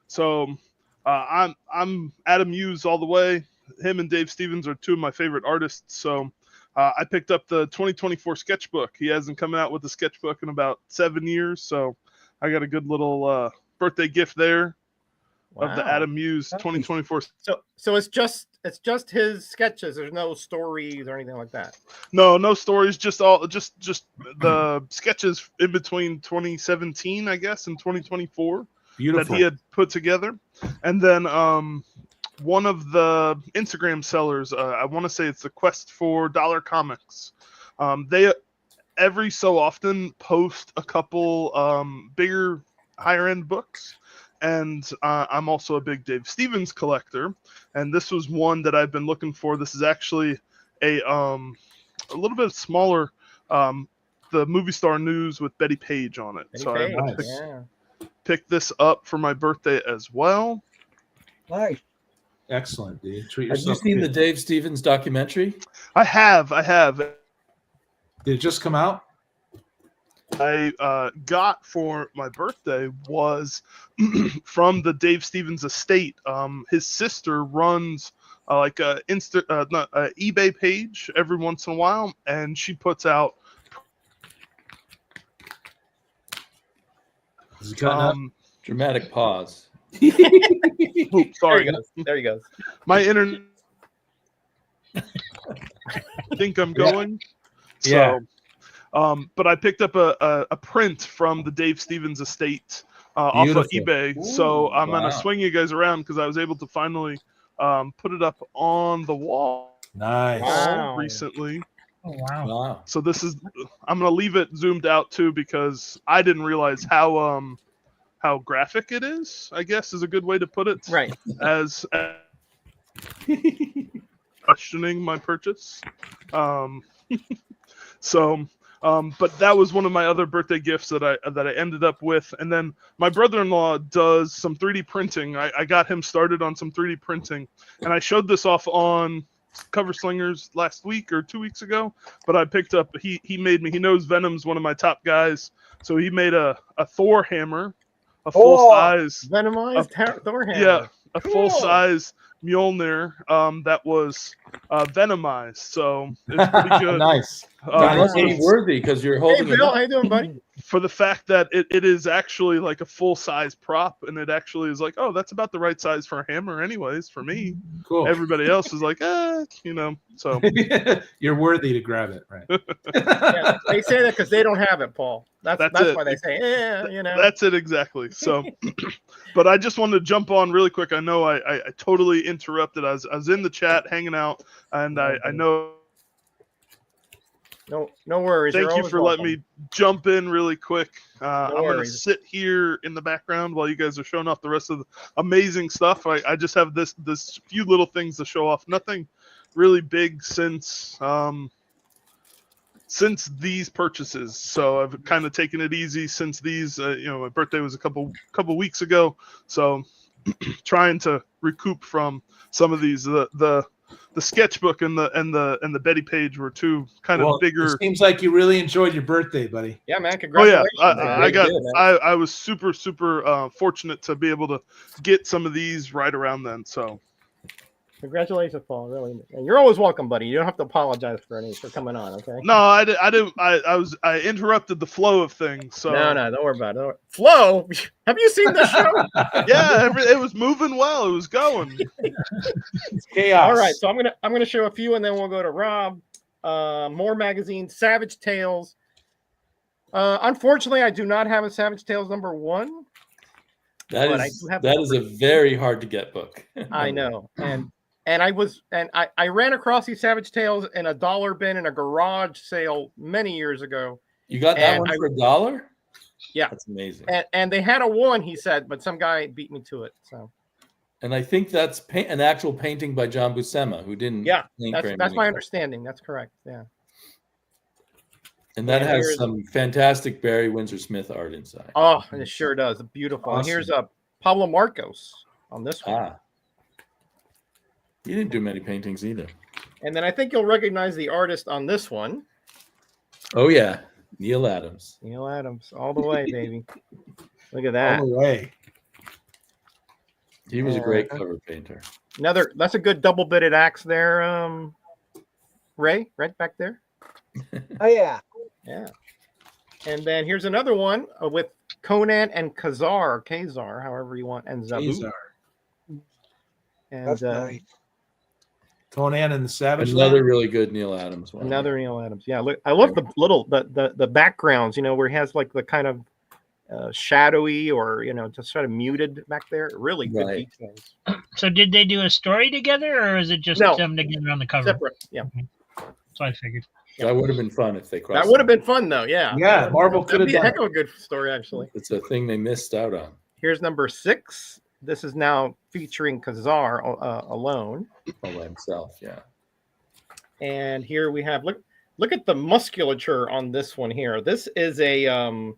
So I'm Adam Hughes all the way. Him and Dave Stevens are 2 of my favorite artists. So I picked up the 2024 sketchbook. He hasn't come out with a sketchbook in about 7 years. So I got a good little birthday gift there of the Wow. Adam Hughes 2024. So it's just his sketches. There's no stories or anything like that. No stories, just the sketches in between 2017, I guess, and 2024 Beautiful. that he had put together. And then one of the Instagram sellers, I want to say it's the Quest for Dollar Comics. They every so often post a couple bigger, higher end books. And I'm also a big Dave Stevens collector, and this was one that I've been looking for. This is actually a little bit smaller, the Movie Star News with Betty Page on it. So I picked this up for my birthday as well. Nice. Excellent, dude. Treat Have you yourself. seen the Dave Stevens documentary? I have. Did it just come out? I got for my birthday was from the Dave Stevens estate. His sister runs like a eBay page every once in a while, and she puts out. Dramatic pause. Oops, sorry, There he goes. my internet. I think I'm going. Yeah. But I picked up a print from the Dave Stevens estate off of eBay. So I'm going to swing you guys around because I was able to finally put it up on the wall Nice. recently. Oh, wow. So this is, I'm going to leave it zoomed out too because I didn't realize how graphic it is, I guess is a good way to put it. Right. As questioning my purchase. But that was one of my other birthday gifts that I ended up with. And then my brother-in-law does some 3D printing. I got him started on some 3D printing, and I showed this off on Cover Slingers last week or 2 weeks ago. But I picked up, he made me, he knows Venom's one of my top guys, so he made a Thor hammer, a full size Venomized Thor hammer. Yeah, a Cool. full size Mjolnir that was venomized, so it's pretty good. Nice. That must be worthy because you're Hey, holding it Bill, up. how you doing, buddy? For the fact that it is actually like a full size prop, and it actually is like, oh, that's about the right size for a hammer, anyways. For me, Cool. everybody else is like, So You're worthy to grab it, right? Yeah, they say that because they don't have it, Paul. That's it. why they say, That's it exactly. So, but I just wanted to jump on really quick. I know I totally interrupted. I was in the chat hanging out, and I know. No worries. Thank You're you for always letting me jump in really quick. I'm going to worries. sit here in the background while you guys are showing off the rest of the amazing stuff. I just have this few little things to show off. Nothing really big since these purchases. So I've kind of taken it easy since these. My birthday was a couple weeks ago, so trying to recoup from some of these. The sketchbook and the Betty Page were two kind of bigger. It seems like you really enjoyed your birthday, buddy. Yeah, man. Oh Congratulations. yeah, I was super fortunate to be able to get some of these right around then. So Congratulations, Paul. Really, and you're always welcome, buddy. You don't have to apologize for coming on. Okay. No, I didn't. I interrupted the flow of things. So No, don't worry about it. Flo, have you seen this show? yeah, it was moving well. It was going. It's chaos. All right, so I'm gonna show a few, and then we'll go to Rob. More magazines. Savage Tales. Unfortunately, I do not have a Savage Tales #1. That is a very hard to get book. I know, and I ran across these Savage Tales in a dollar bin in a garage sale many years ago. You got that one for $1? Yeah, that's amazing. And they had a 1, he said, but some guy beat me to it. So, and I think that's an actual painting by John Buscema, who didn't. Yeah, that's my understanding. That's correct. Yeah. And that has some fantastic Barry Windsor Smith art inside. Oh, and it sure does. Beautiful. Awesome. And here's Pablo Marcos on this one. He didn't do many paintings either. And then I think you'll recognize the artist on this one. Oh, yeah. Neil Adams. Neil Adams. All the way, baby. Look at that. All the way. He was a great cover painter. That's a good double-bitted axe there, Ray, right back there. Oh, yeah. Yeah. And then here's another one with Conan and Khazar, however you want, and Zabu. And that's nice. Conan and the Savage. Another really good Neil Adams one. Another Neil Adams. Yeah, look, I love the backgrounds, where he has like the kind of shadowy or just sort of muted back there. Really good details. So did they do a story together, or is it just them together on the cover? Separate. Yeah. So I figured. That would have been fun if they crossed. That would have been fun, though. Yeah. Yeah, Marvel could have done a heck of a good story, actually. It's a thing they missed out on. Here's #6. This is now featuring Khazar alone. All by himself, yeah. And here we have look at the musculature on this one here. This is a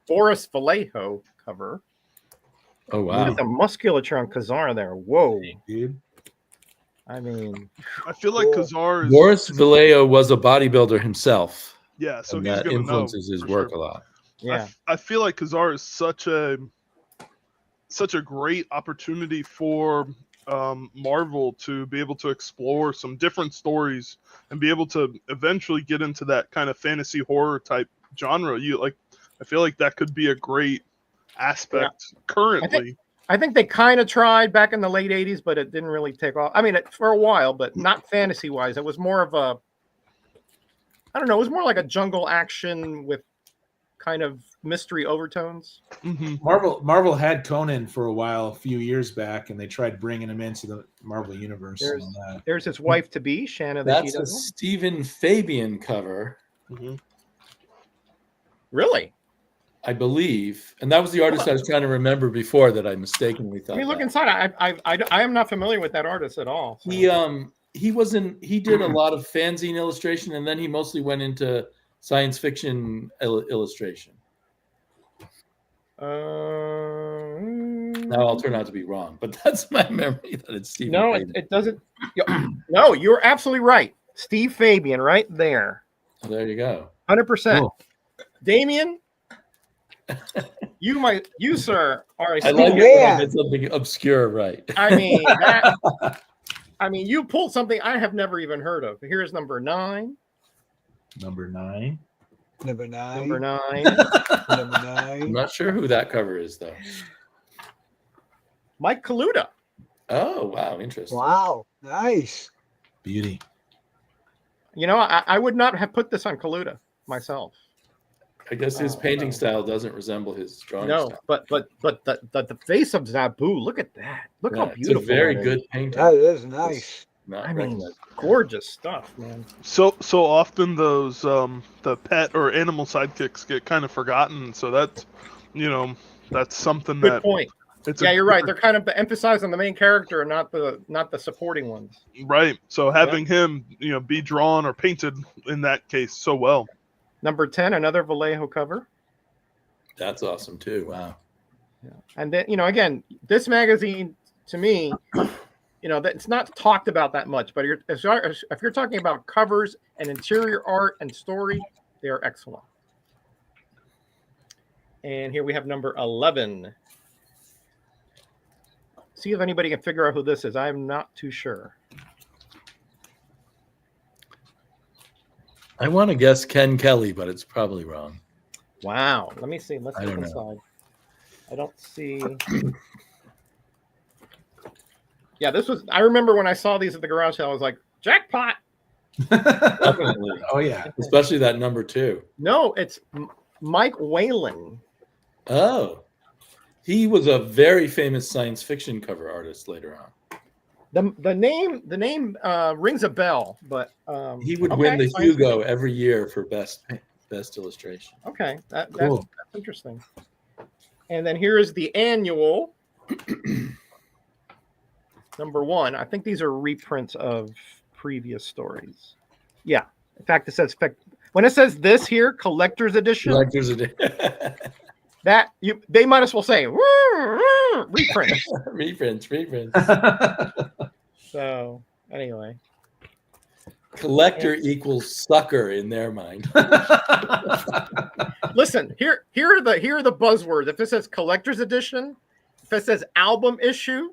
Boris Vallejo cover. Oh wow! Look at the musculature on Khazar there. Whoa, dude. I mean, I feel like Khazar is Boris Vallejo was a bodybuilder himself. Yeah, so and he's that gonna influences his work a lot. Yeah, I feel like Khazar is such a great opportunity for Marvel to be able to explore some different stories and be able to eventually get into that kind of fantasy horror type genre. I feel like that could be a great aspect currently. I think they kind of tried back in the late 80s, but it didn't really take off. I mean, for a while, but not fantasy wise. It was more of I don't know, it was more like a jungle action with kind of mystery overtones. Mm-hmm. Marvel had Conan for a while, a few years back, and they tried bringing him into the Marvel universe. There's his wife to be, Shanna. That's a Stephen Fabian cover. Mm-hmm. Really? I believe, and that was the artist I was trying to remember before that I mistakenly thought. I mean, look inside. I am not familiar with that artist at all. So. He did a lot of fanzine illustration, and then he mostly went into science fiction illustration. Now I'll turn out to be wrong, but that's my memory that it's Steve. No, it doesn't. No, you're absolutely right. Steve Fabian, right there. Oh, there you go. 100%. Damien, you sir are a. I like it when I did something obscure, right? I mean, you pulled something I have never even heard of. Here's #9. Number 9. Number 9. Number 9. Number 9. I'm not sure who that cover is, though. Mike Kaluta. Oh, wow. Interesting. Wow. Nice. Beauty. I would not have put this on Kaluta myself. I guess his painting style doesn't resemble his drawing style. but the face of Zabu, look at that. Look how beautiful. It's a very good painting. That is nice. I mean, gorgeous stuff, man. So often those the pet or animal sidekicks get kind of forgotten. So that's something Good point. You're right. They're kind of emphasizing the main character and not the supporting ones. Right. So having him, be drawn or painted in that case so well. Number 10, another Vallejo cover. That's awesome too. Wow. Yeah. And then, again, this magazine to me, it's not talked about that much, but if you're talking about covers and interior art and story, they are excellent. And here we have number 11. See if anybody can figure out who this is. I'm not too sure. I want to guess Ken Kelly, but it's probably wrong. Wow. Let me see. Let's I look don't know. inside. I don't see. Yeah, this was. I remember when I saw these at the garage sale, I was like, jackpot. Definitely. Oh yeah. Especially that number 2. No, it's Mike Whalen. Oh. He was a very famous science fiction cover artist later on. The name rings a bell, but He would okay, win the science Hugo fiction. every year for best illustration. Okay, that's Cool. interesting. And then here is the annual number 1. I think these are reprints of previous stories. Yeah, in fact, it says when it says this here, collector's edition. Collector's edition. That they might as well say reprints. reprints. So anyway, Collector equals sucker in their mind. listen, here are the buzzwords. If it says collector's edition, if it says album issue,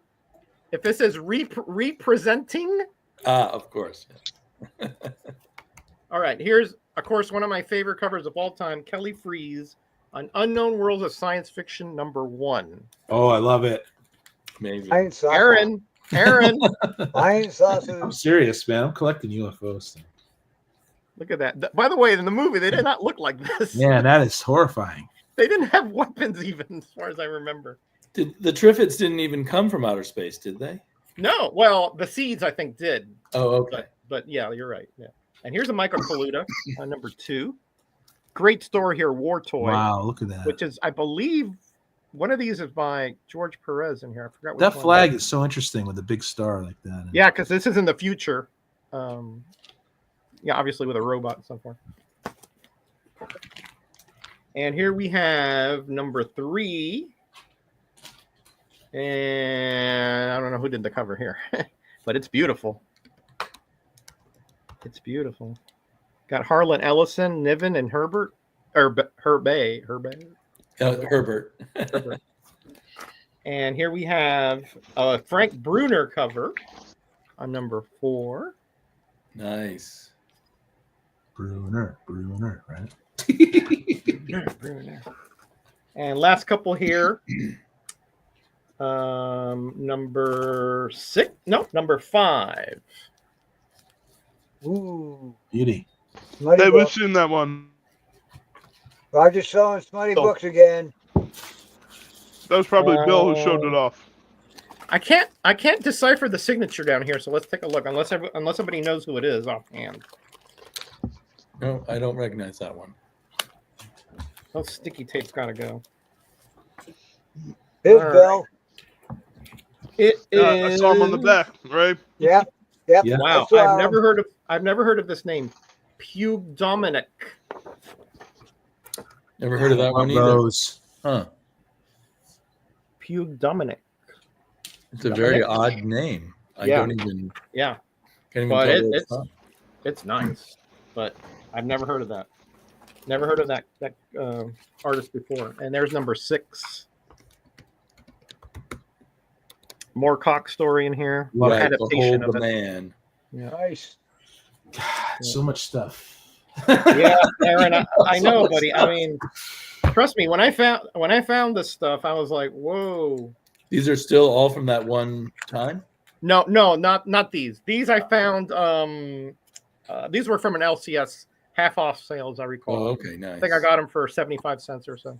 if it says representing, Of course. all right, here's of course one of my favorite covers of all time, Kelly Freas on Unknown Worlds of Science Fiction number 1. Oh, I love it. Maybe. I ain't saw Aaron, I ain't saw I'm serious, man. I'm collecting UFOs. look at that. By the way, in the movie, they did not look like this. Man, that is horrifying. They didn't have weapons even, as far as I remember. The Triffids didn't even come from outer space, did they? No, well, the seeds I think did. Oh, okay. But yeah, you're right. Yeah. And here's a Michael Kaluta on number 2. Great story here, War Toy. Wow, look at that. Which is, I believe, one of these is by George Perez in here. I forgot. That flag is so interesting with a big star like that. Yeah, because this is in the future. Yeah, obviously with a robot and so forth. And here we have number 3. And I don't know who did the cover here, but it's beautiful. It's beautiful. Got Harlan Ellison, Niven, and Herbert. Or Herbert. Herbert. And here we have a Frank Bruner cover on number 4. Nice. Bruner, right? Bruner. And last couple here. Number 6. No, number 5. Ooh, Beauty. Smutty Hey, book. we've seen that one. Roger showing smutty Oh. books again. That was probably Bill who showed it off. I can't decipher the signature down here, so let's take a look. Unless somebody knows who it is offhand. No, I don't recognize that one. Those sticky tape's gotta go. Here's All Bill. It is. I saw him on the back, right? Yeah. Yeah. Wow, I saw I've him. never heard of this name. Pube Dominic. Never heard of that one either. Rose. Huh. Pube Dominic. It's a very odd name. I Yeah. don't even. Yeah, Can't even But tell it- what it's- from. it's nice, but I've never heard of that. Never heard of that artist before. And there's number 6. More cock story in here. Right, Adaptation Behold of the it. Man. Yeah. Nice. God, so much stuff. Yeah, Aaron, I know, buddy. I mean, trust me. When I found this stuff, I was like, "Whoa!" These are still all from that one time. No, not these. These I found. These were from an LCS half off sale, as I recall. Oh, okay, nice. I think I got them for 75 cents or so.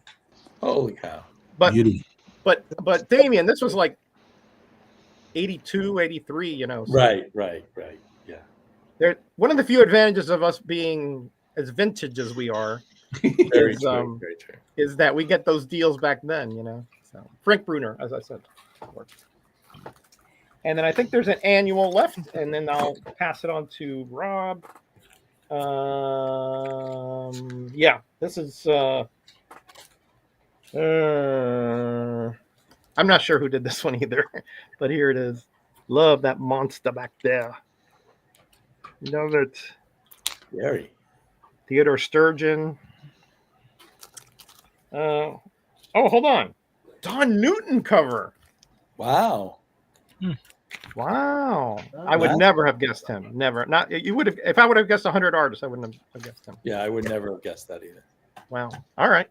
Holy cow! But Beauty. but Damien, this was like 82, 83. You know. So Right. Yeah. They're one of the few advantages of us being as vintage as we are. Very Is, true. Very true. Is that we get those deals back then, you know. So Frank Bruner, as I said. And then I think there's an annual left, and then I'll pass it on to Rob. Yeah, this is I'm not sure who did this one either, but here it is. Love that monster back there. Love it. Very. Theodore Sturgeon. Oh, hold on. Don Newton cover. Wow. Wow. I would Wow. never have guessed him. Never. Not you would have. If I would have guessed 100 artists, I wouldn't have guessed him. Yeah, I would never have guessed that either. Wow. All right.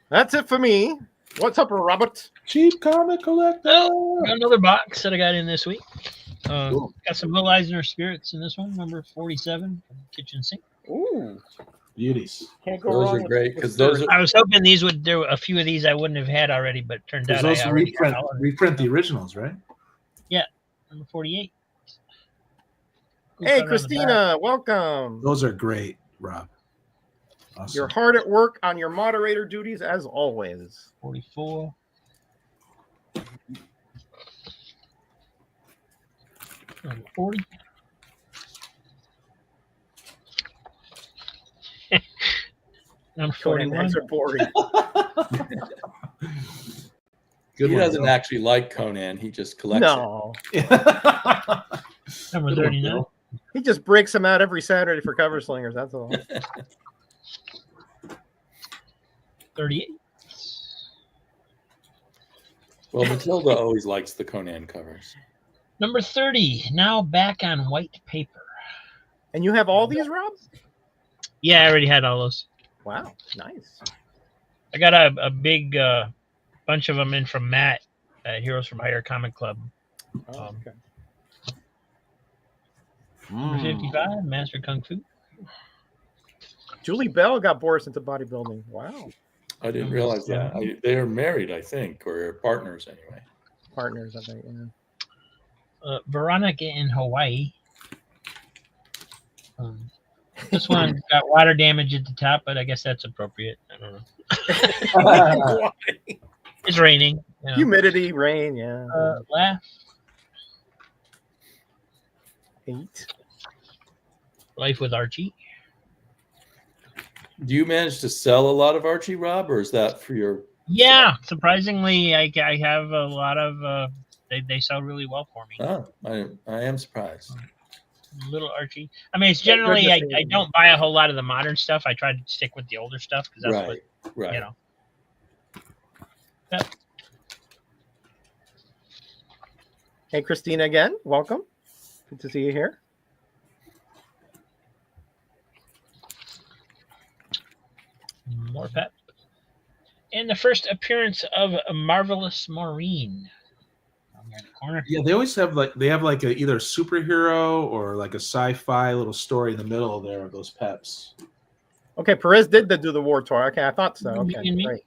That's it for me. What's up, Robert? Cheap comic collector. Oh, got another box that I got in this week. Cool. Got some Will Eisner spirits in this one, number 47 from Kitchen Sink. Ooh. Beauties. Can't go Those wrong are with- great with because those stories. are I was hoping these would. There were a few of these I wouldn't have had already, but turned out Those I already had reprint, all of them. reprint the originals, right? Number 48. Cool Hey, cover on the back. Christina, welcome. Those are great, Rob. Awesome. You're hard at work on your moderator duties as always. 44. Number 40. Number Conan 41. Egs are boring. Good he one, doesn't Bill. actually like Conan. He just collects No. Number Good one, 39. Bill. He just breaks them out every Saturday for cover slingers. That's all. 38. it. Well, Matilda always likes the Conan covers. Number 30. Now back on white paper. And you have all these, Rob? Yeah, I already had all those. Wow. Nice. I got a big bunch of them in from Matt at Heroes from Hire Comic Club. Oh, okay. Number 55. Master Kung Fu. Julie Bell got Boris into bodybuilding. Wow. I didn't realize that. They are married, I think, or partners anyway. Partners, I think. Yeah. Veronica in Hawaii. This one got water damage at the top, but I guess that's appropriate. I don't know. It's raining. You know. Humidity, rain, yeah. Laugh. 8. Life with Archie. Do you manage to sell a lot of Archie, Rob, or is that for your? Yeah, surprisingly, I have a lot of. They sell really well for me. Oh, I am surprised. Little Archie. I mean, it's generally I don't buy a whole lot of the modern stuff. I try to stick with the older stuff because that's Right. you know. Yep. Hey, Christina, again, welcome. Good to see you here. More pep. And the first appearance of a Marvelous Maureen. Down there in the corner. Yeah, they always have like a either a superhero or like a sci-fi little story in the middle there of those peps. Okay, Perez did do the war tour. Okay, I thought so. Okay, Me. great.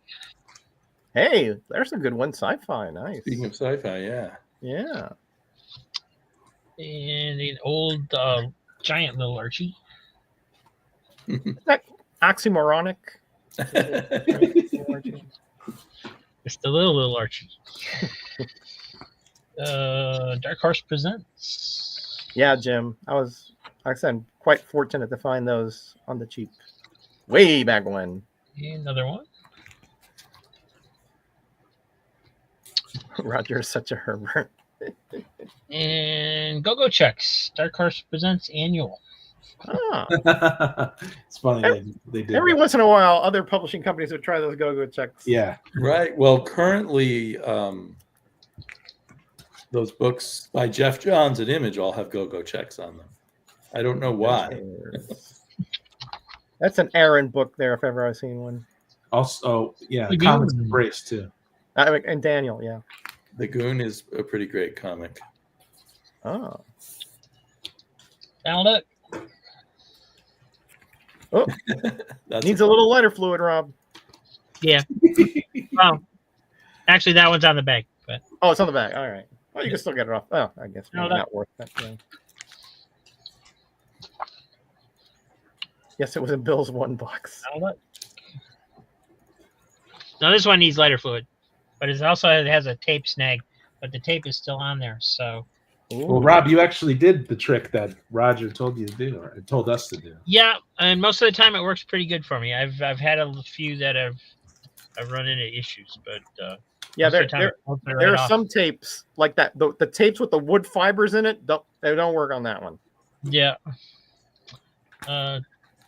Hey, there's a good one. Sci-fi, nice. Speaking of sci-fi, yeah. Yeah. And an old giant little Archie. Is that oxymoronic? Just a little Archie. Dark Horse Presents. Yeah, Jim. Like I said, quite fortunate to find those on the cheap. Way back when. And another one. Roger is such a Herbert. And Go-Go Checks. Dark Horse Presents Annual. Ah, It's funny they did every that. once in a while, other publishing companies would try those go-go checks. Yeah. Right. Well, currently, those books by Jeff Johns at Image all have go-go checks on them. I don't know why. That's an Aaron book there, if ever I've seen one. Also, yeah, The Comics Goon. Embrace too. And Daniel, yeah. The Goon is a pretty great comic. Oh. Now look. Oh, That's needs a little lighter fluid, Rob. Yeah. Well, actually, that one's on the back. But Oh, it's on the back. All right. Well, you can still get it off. Oh, I guess No, maybe that- not worth it. Yeah. Yes, it was in Bill's one box. now look. Now this one needs lighter fluid, but it has a tape snag, but the tape is still on there. So Well, Rob, you actually did the trick that Roger told you to do, or told us to do. yeah, and most of the time it works pretty good for me. I've had a few that I've run into issues, but Yeah, most of the time there it pulls it there right are off. some tapes like that. The tapes with the wood fibers in it, they don't work on that one. Yeah.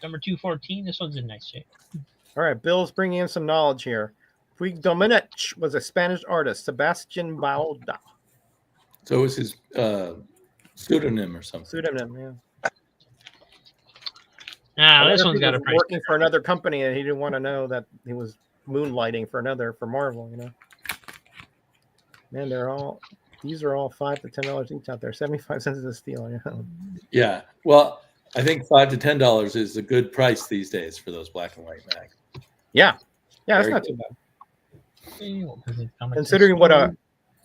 Number 214. This one's in nice shape. All right, Bill's bringing in some knowledge here. Puig Domenech was a Spanish artist, Sebastian Bauda. So it was his pseudonym or something. Pseudonym, yeah. Nah, I this wonder if one's he got a was price. working for another company and he didn't want to know that he was moonlighting for Marvel, you know. Man, these are all $5 to $10 each out there. 75 cents is a steal. Yeah. Yeah. Well, I think $5 to $10 is a good price these days for those black and white mags. Yeah, that's Very not good. too bad.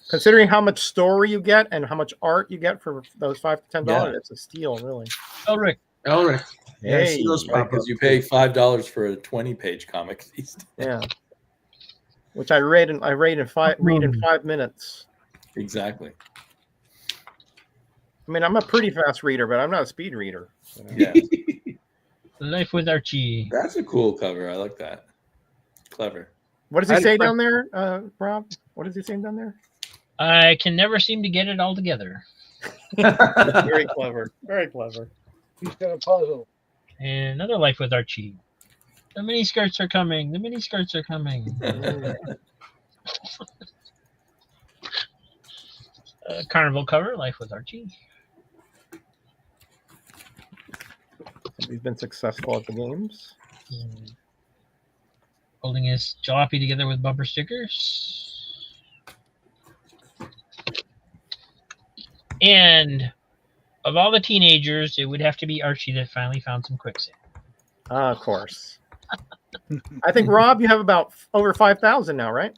Considering how much story you get and how much art you get for those $5 to $10, it's a steal, really. Elric. Elric. Yeah, I Hey, see those pop up. Because you pay $5 for a 20-page comic these days. yeah. Which I read in 5 minutes. Exactly. I mean, I'm a pretty fast reader, but I'm not a speed reader. You know? Yeah. Life with Archie. That's a cool cover. I like that. Clever. What does he say down there, Rob? What does he say down there? I can never seem to get it all together. Very clever. Very clever. He's got a puzzle. And another Life with Archie. The mini skirts are coming. The mini skirts are coming. Carnival cover, Life with Archie. He's been successful at the games. Holding his jalopy together with bumper stickers. And of all the teenagers, it would have to be Archie that finally found some quicksand. Of course. I think, Rob, you have about over 5,000 now, right?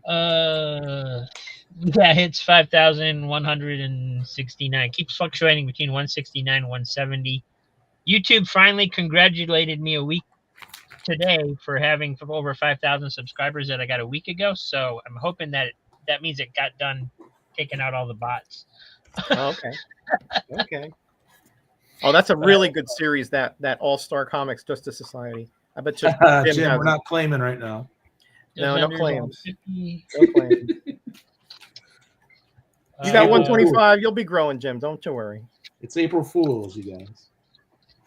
Yeah, it's 5,169. Keeps fluctuating between 169 and 170. YouTube finally congratulated me a week today for having over 5,000 subscribers that I got a week ago. So I'm hoping that means it got done taking out all the bots. Oh, okay. Okay. Oh, that's a really good series, that All-Star Comics Justice Society. I bet you Jim, we're not claiming right now. No, no claims. 50. No claims. You got 125. You'll be growing, Jim. Don't you worry. It's April Fools, you guys.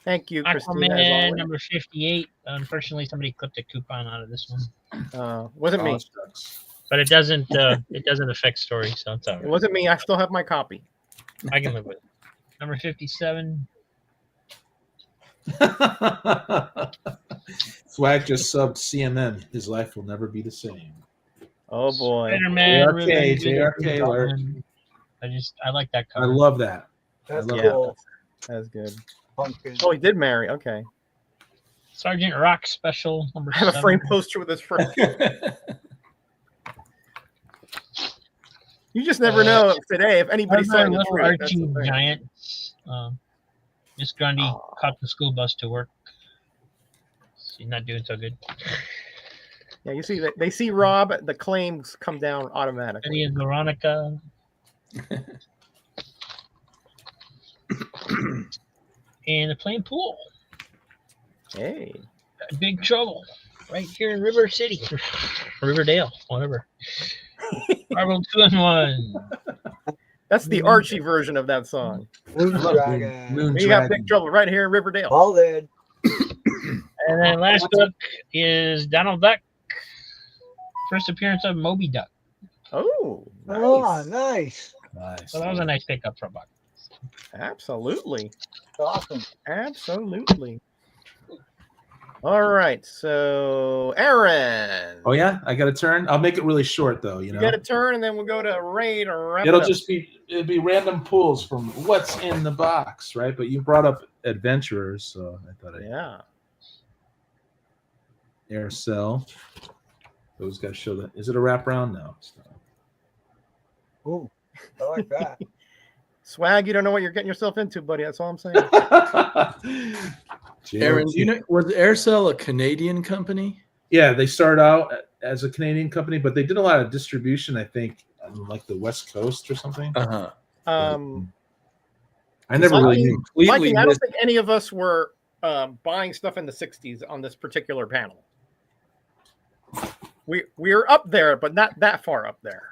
Thank you, Christina. Aquaman number 58. Unfortunately, somebody clipped a coupon out of this one. Wasn't me. But it doesn't affect story, so it's all right. It wasn't me. I still have my copy. I can live with it. Number 57. Swag just subbed CMM. His life will never be the same. Oh boy. Spider-Man. JRK alert. I like that I cover. love that. That's Yeah. cool. That's good. Pumpkin. Oh, he did marry. Okay. Sergeant Rock special number I have a 7. framed poster with his friend. You just never know today if anybody's Another selling the little truth. That's Archie the thing. Giants. Miss Grundy caught the school bus to work. She's not doing so good. Yeah, you see that they see Rob, the claims come down automatically. Eddie and Veronica. And they're playing pool. Hey. Big trouble. Right here in River City. Riverdale, whatever. Marvel 2-in-1. That's the Archie version of that song. Moon Dragon. Moon We got Dragon. big trouble right here in Riverdale. All dead. And then last book is Donald Duck. First appearance of Moby Duck. Oh, nice. Oh, nice. Nice. So that was a nice pickup for a buck. Absolutely. Awesome. Absolutely. All right. So, Aaron. Oh yeah, I got a turn. I'll make it really short though. You know, You got a turn, and then we'll go to Ray to wrap it'll it up. just be random pulls from what's in the box, right? But you brought up adventurers, so I thought Yeah. Air Cell. Those guys show that. Is it a wraparound? No. It's not. Ooh, I like that. Swag, you don't know what you're getting yourself into, buddy. That's all I'm saying. Aaron, do you know, was Aircell a Canadian company? Yeah, they started out as a Canadian company, but they did a lot of distribution, I think, on like the West Coast or something. Uh-huh. I never really knew. Mikey, I don't think any of us were buying stuff in the 60s on this particular panel. We're up there, but not that far up there.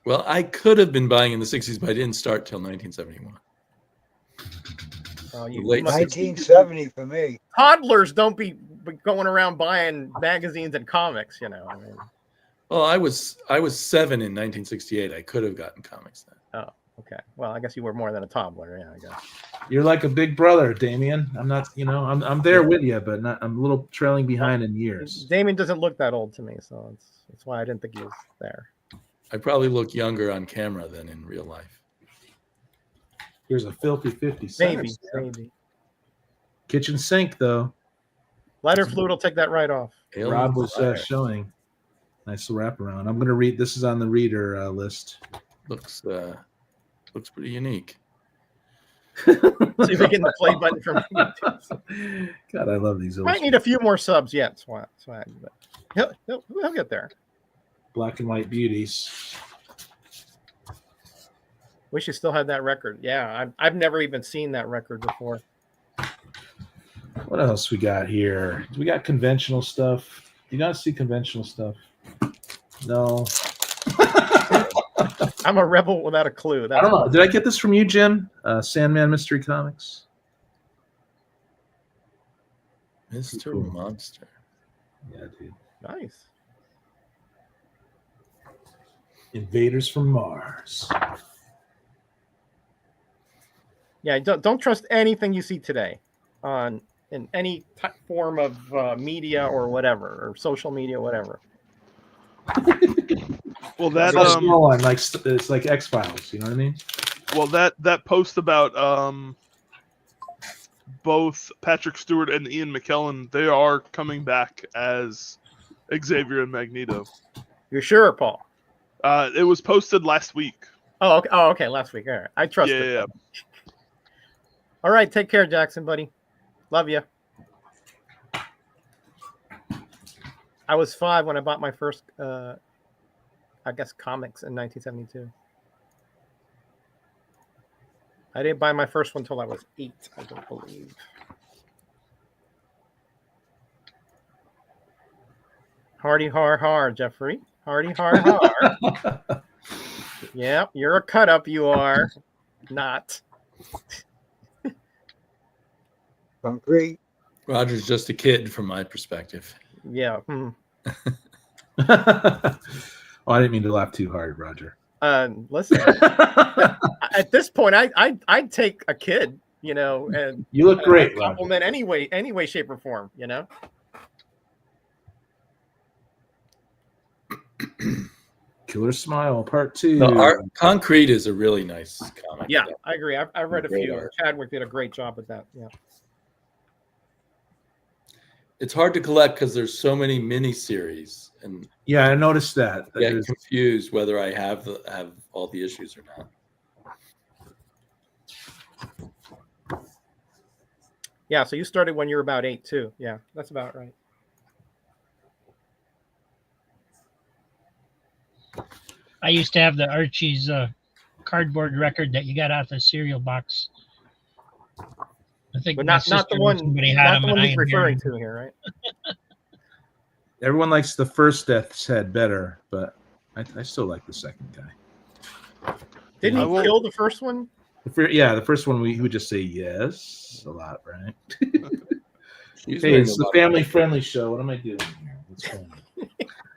Well, I could have been buying in the 60s, but I didn't start till 1971. Late 1970 for me. Toddlers don't be going around buying magazines and comics, you know. I mean, Well, I was 7 in 1968. I could have gotten comics then. Oh, okay. Well, I guess you were more than a toddler. Yeah, I guess. You're like a big brother, Damien. I'm not, I'm there with you, but I'm a little trailing behind in years. Damien doesn't look that old to me, so that's why I didn't think he was there. I probably look younger on camera than in real life. Here's a filthy 50 Maybe. Kitchen sink, though. Lighter fluid will take that right off. Rob was showing. Nice wraparound. I'm going to read. This is on the reader list. Looks pretty unique. See if we get the play button from me. God, I love these. Might need a few more subs yet, Swag. But he'll get there. Black and white beauties. Wish you still had that record. Yeah, I've never even seen that record before. What else we got here? We got conventional stuff. You gotta see conventional stuff. No. I'm a rebel without a clue. I don't know. Did I get this from you, Jim? Sandman Mystery Comics. Mr. Cool. Monster. Yeah, dude. Nice. Invaders from Mars. Yeah, don't trust anything you see today in any form of media or whatever, or social media, whatever. Well, that small one, like it's like X-Files. You know what I mean? well that post about both Patrick Stewart and Ian McKellen, they are coming back as Xavier and Magneto. You're sure, Paul? It was posted last week. Oh, okay. Last week. All right. I trust it. Yeah. All right. Take care, Jackson, buddy. Love you. I was 5 when I bought my first, I guess, comics in 1972. I didn't buy my first one until I was 8, I don't believe. Hardy har har, Jeffrey. Hardy har har. Yep, you're a cut up, you are. Not. Concrete. Roger's just a kid from my perspective. Yeah. Oh, I didn't mean to laugh too hard, Roger. Listen. At this point, I'd take a kid, and you look great. Compliment any way, shape, or form, Killer Smile Part 2. Concrete is a really nice comic. Yeah, I agree. I've read a few. Art. Chadwick did a great job with that. Yeah. It's hard to collect because there's so many miniseries, and yeah, I noticed that. I get confused whether I have all the issues or not. Yeah, so you started when you were about 8 too. Yeah, that's about right. I used to have the Archie's cardboard record that you got out the cereal box. I think, but not the one. Not the one he's referring to here, right? Everyone likes the first Death's Head better, but I still like the second guy. Didn't he kill the first one? The first one he would just say yes a lot, right? Hey, it's a family-friendly show. What am I doing here? What's going on?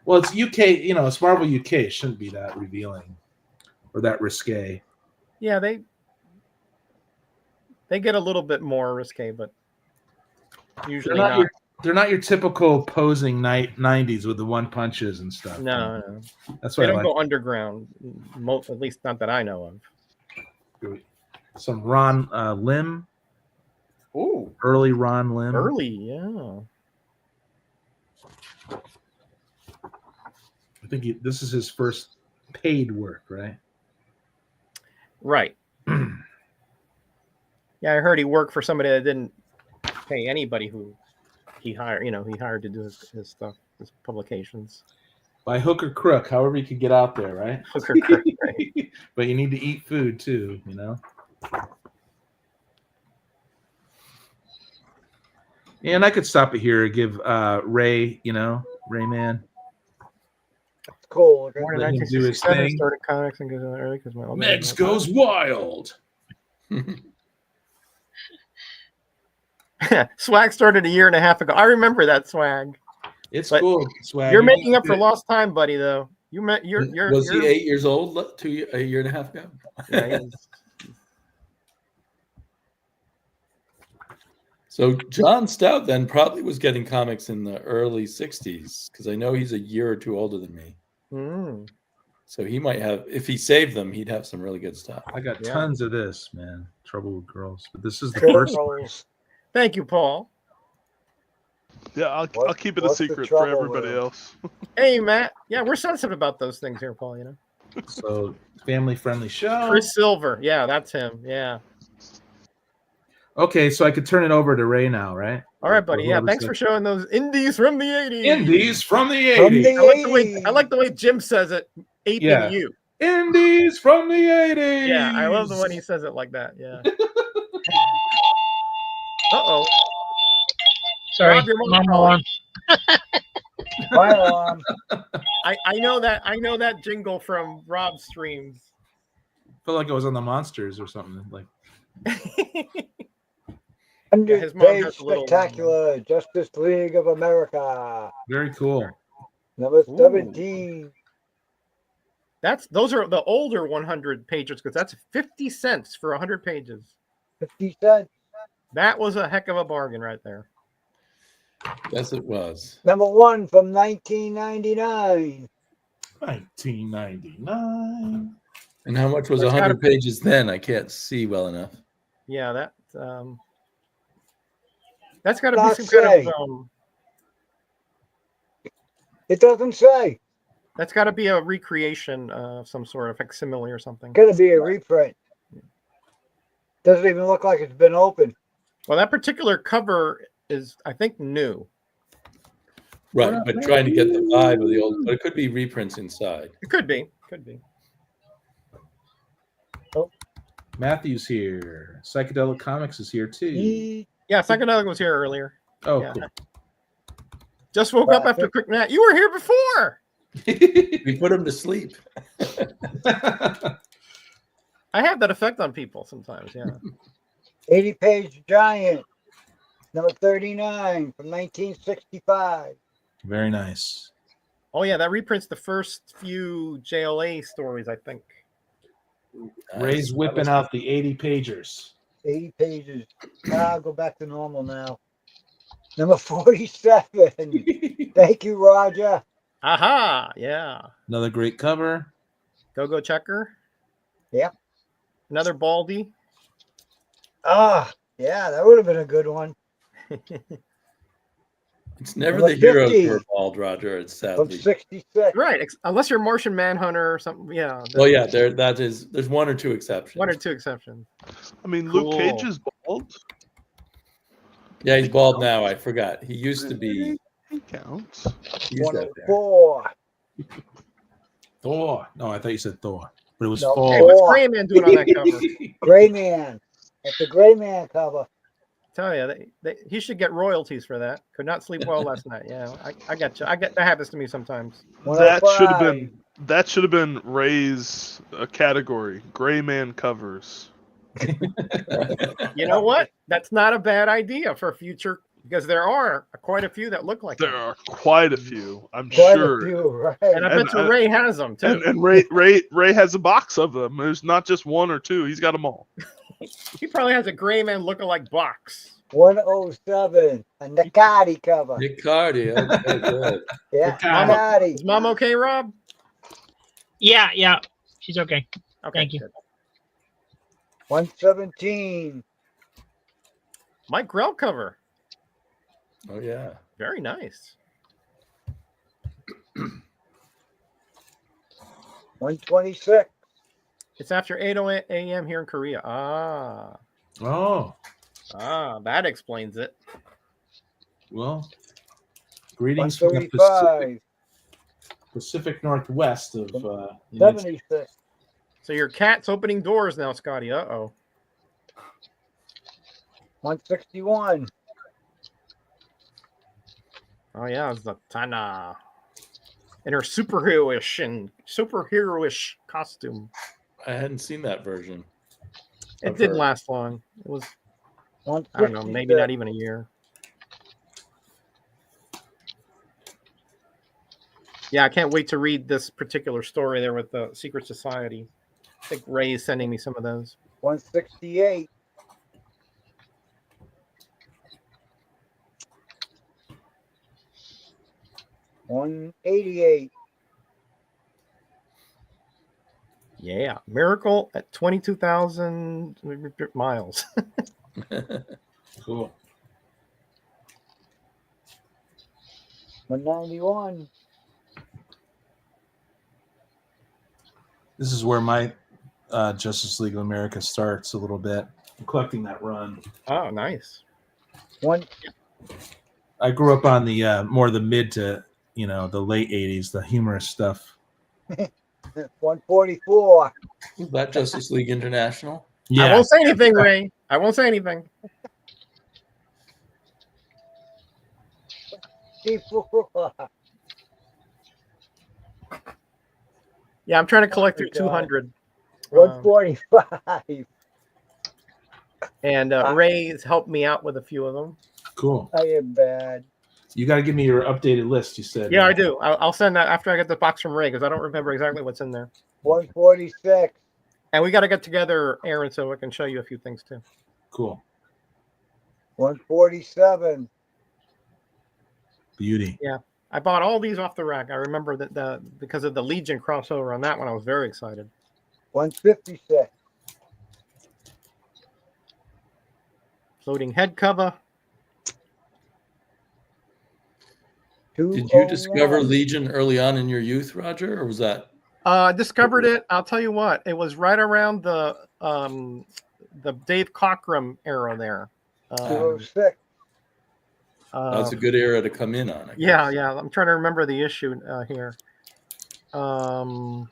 Well, it's UK. It's Marvel UK. It shouldn't be that revealing or that risque. Yeah, they get a little bit more risque, but usually not. They're not your typical posing 90s with the one punches and stuff. No. That's why they don't go underground. At least not that I know of. Some Ron Lim. Ooh, early Ron Lim. Early, yeah. I think this is his first paid work, right? Right. Yeah, I heard he worked for somebody that didn't pay anybody who he hired. He hired to do his stuff, his publications. By hook or crook, however you could get out there, right? Hook or crook, right? But you need to eat food too, And I could stop it here and give Ray, Greyman. Cool. Born in 1967, started comics and goes on early because my Megs goes wild. Swag started a year and a half ago. I remember that, Swag. It's But cool. Swag. You're making up for lost time, buddy. Though you met you're Was he 8 years old a year and a half ago? Yeah, So John Stout then probably was getting comics in the early 60s because I know he's a year or two older than me. Mm. So he might have, if he saved them, he'd have some really good stuff. I got tons of this, man. Trouble with Girls. But this is the Girls. first. Thank you, Paul. Yeah, I'll keep it a what's the secret for trouble everybody with it? else. Hey, Matt. Yeah, we're sensitive about those things here, Paul. You know, So family-friendly show. Chris Silver. Yeah, that's him. Yeah. Okay, so I could turn it over to Ray now, right? All right, buddy. Or Yeah, whoever's thanks for showing those indies from the 80s. Indies from the From 80s. the I like the way Jim says it, aping Yeah. you. Indies from the 80s. Yeah, I love the way he says it like that. Yeah. Uh-oh. Sorry, Rob, your mom mom alarm. Fire alarm. I know that jingle from Rob's streams. Felt like I was on the Monsters or something. Like 100 mom page has a little- spectacular Justice League of America. very cool. Number Ooh. 17. Those are the older 100 pages because that's 50 cents for 100 pages. 50 cents. That was a heck of a bargain right there. Yes, it was. Number 1 from 1999. 1999. And how much was It's 100 pages then? I can't see well enough. Yeah, that's got to be Not some kind say. of It doesn't say. that's got to be a recreation of some sort of facsimile or something. Gonna be a reprint. Doesn't even look like it's been opened. Well, that particular cover is, I think, new. Right, but trying to get the vibe of the old, but it could be reprints inside. It could be. Could be. Matthew's here. Psychedelic Comics is here too. Yeah, Psychedelic was here earlier. Oh, Yeah. cool. Just woke up after a quick nap. You were here before. We put him to sleep. I have that effect on people sometimes. Yeah. 80 page giant. Number 39 from 1965. Very nice. Oh yeah, that reprints the first few JLA stories, I think. Ray's whipping out the 80 pagers. 80 pages. I'll go back to normal now. Number 47. Thank you, Roger. Aha! Yeah. Another great cover. Go Checker. Yep. Another Baldy. Ah, yeah, that would have been a good one. It's never Number the hero 50. who are bald, Roger. It's From sadly. 66. Right, unless you're Martian Manhunter or something. Yeah. Well, yeah, there's one or two exceptions. One or two exceptions. I mean, Cool. Luke Cage is bald. Yeah, he's bald now. I forgot. He used to be. He counts. He's up there. 104. Thor. No, I thought you said Thor, but it was No. Hey, Thor. what's Greyman doing on that cover? Greyman. That's the Greyman cover. Tell you, he should get royalties for that. Could not sleep well last night. Yeah, I got you. That happens to me sometimes. That should have 105. been Ray's category. Gray Man covers. You know what? That's not a bad idea for future, because there are quite a few that look like There that. are quite a few, I'm Quite sure. a few, right? And I bet And, you Ray has them too. And Ray has a box of them. There's not just one or two. He's got them all. He probably has a Greyman lookalike box. 107. A Nakati cover. Nick Cardi. Okay, good. Yeah, Nakati. Is Nakati. Mom okay, Rob? Yeah, she's okay. Okay, Thank you. good. 117. Mike Grell cover. Oh yeah. Very nice. 126. It's after 8:08 a.m. here in Korea. Oh, That explains it. well. Greetings from the 135. Pacific Northwest of United States. 76. So your cat's opening doors now, Scotty. 161. Oh yeah, it's the Tana in her superhero-ish costume. I hadn't seen that version. It of didn't her. last long. It was, I don't know, maybe not even a year. Yeah, I can't wait to read this particular story there with the Secret Society. I think Ray is sending me some of those. 168. $188. Yeah, Miracle at 22,000 miles. Cool. 191. This is where my Justice League of America starts a little bit. I'm collecting that run. Oh, nice. I grew up on the more the mid to the late '80s, the humorous stuff. 144. Is that Justice League International? Yeah, I won't say anything, Ray. I won't say anything. 54. Yeah, I'm trying to collect Oh, through God. 200. 145. And Ray's helped me out with a few of them. cool. I am bad. You got to give me your updated list. You said. Yeah, I do. I'll send that after I get the box from Ray because I don't remember exactly what's in there. 146. And we got to get together, Aaron, so I can show you a few things too. Cool. 147. Beauty. Yeah, I bought all these off the rack. I remember that because of the Legion crossover on that one, I was very excited. 156. Floating head cover. Did you discover Legion early on in your youth, Roger, or was that? I discovered it. I'll tell you what. It was right around the Dave Cockrum era there. 206. That's a good era to come in on. I Yeah, guess. yeah. I'm trying to remember the issue here. So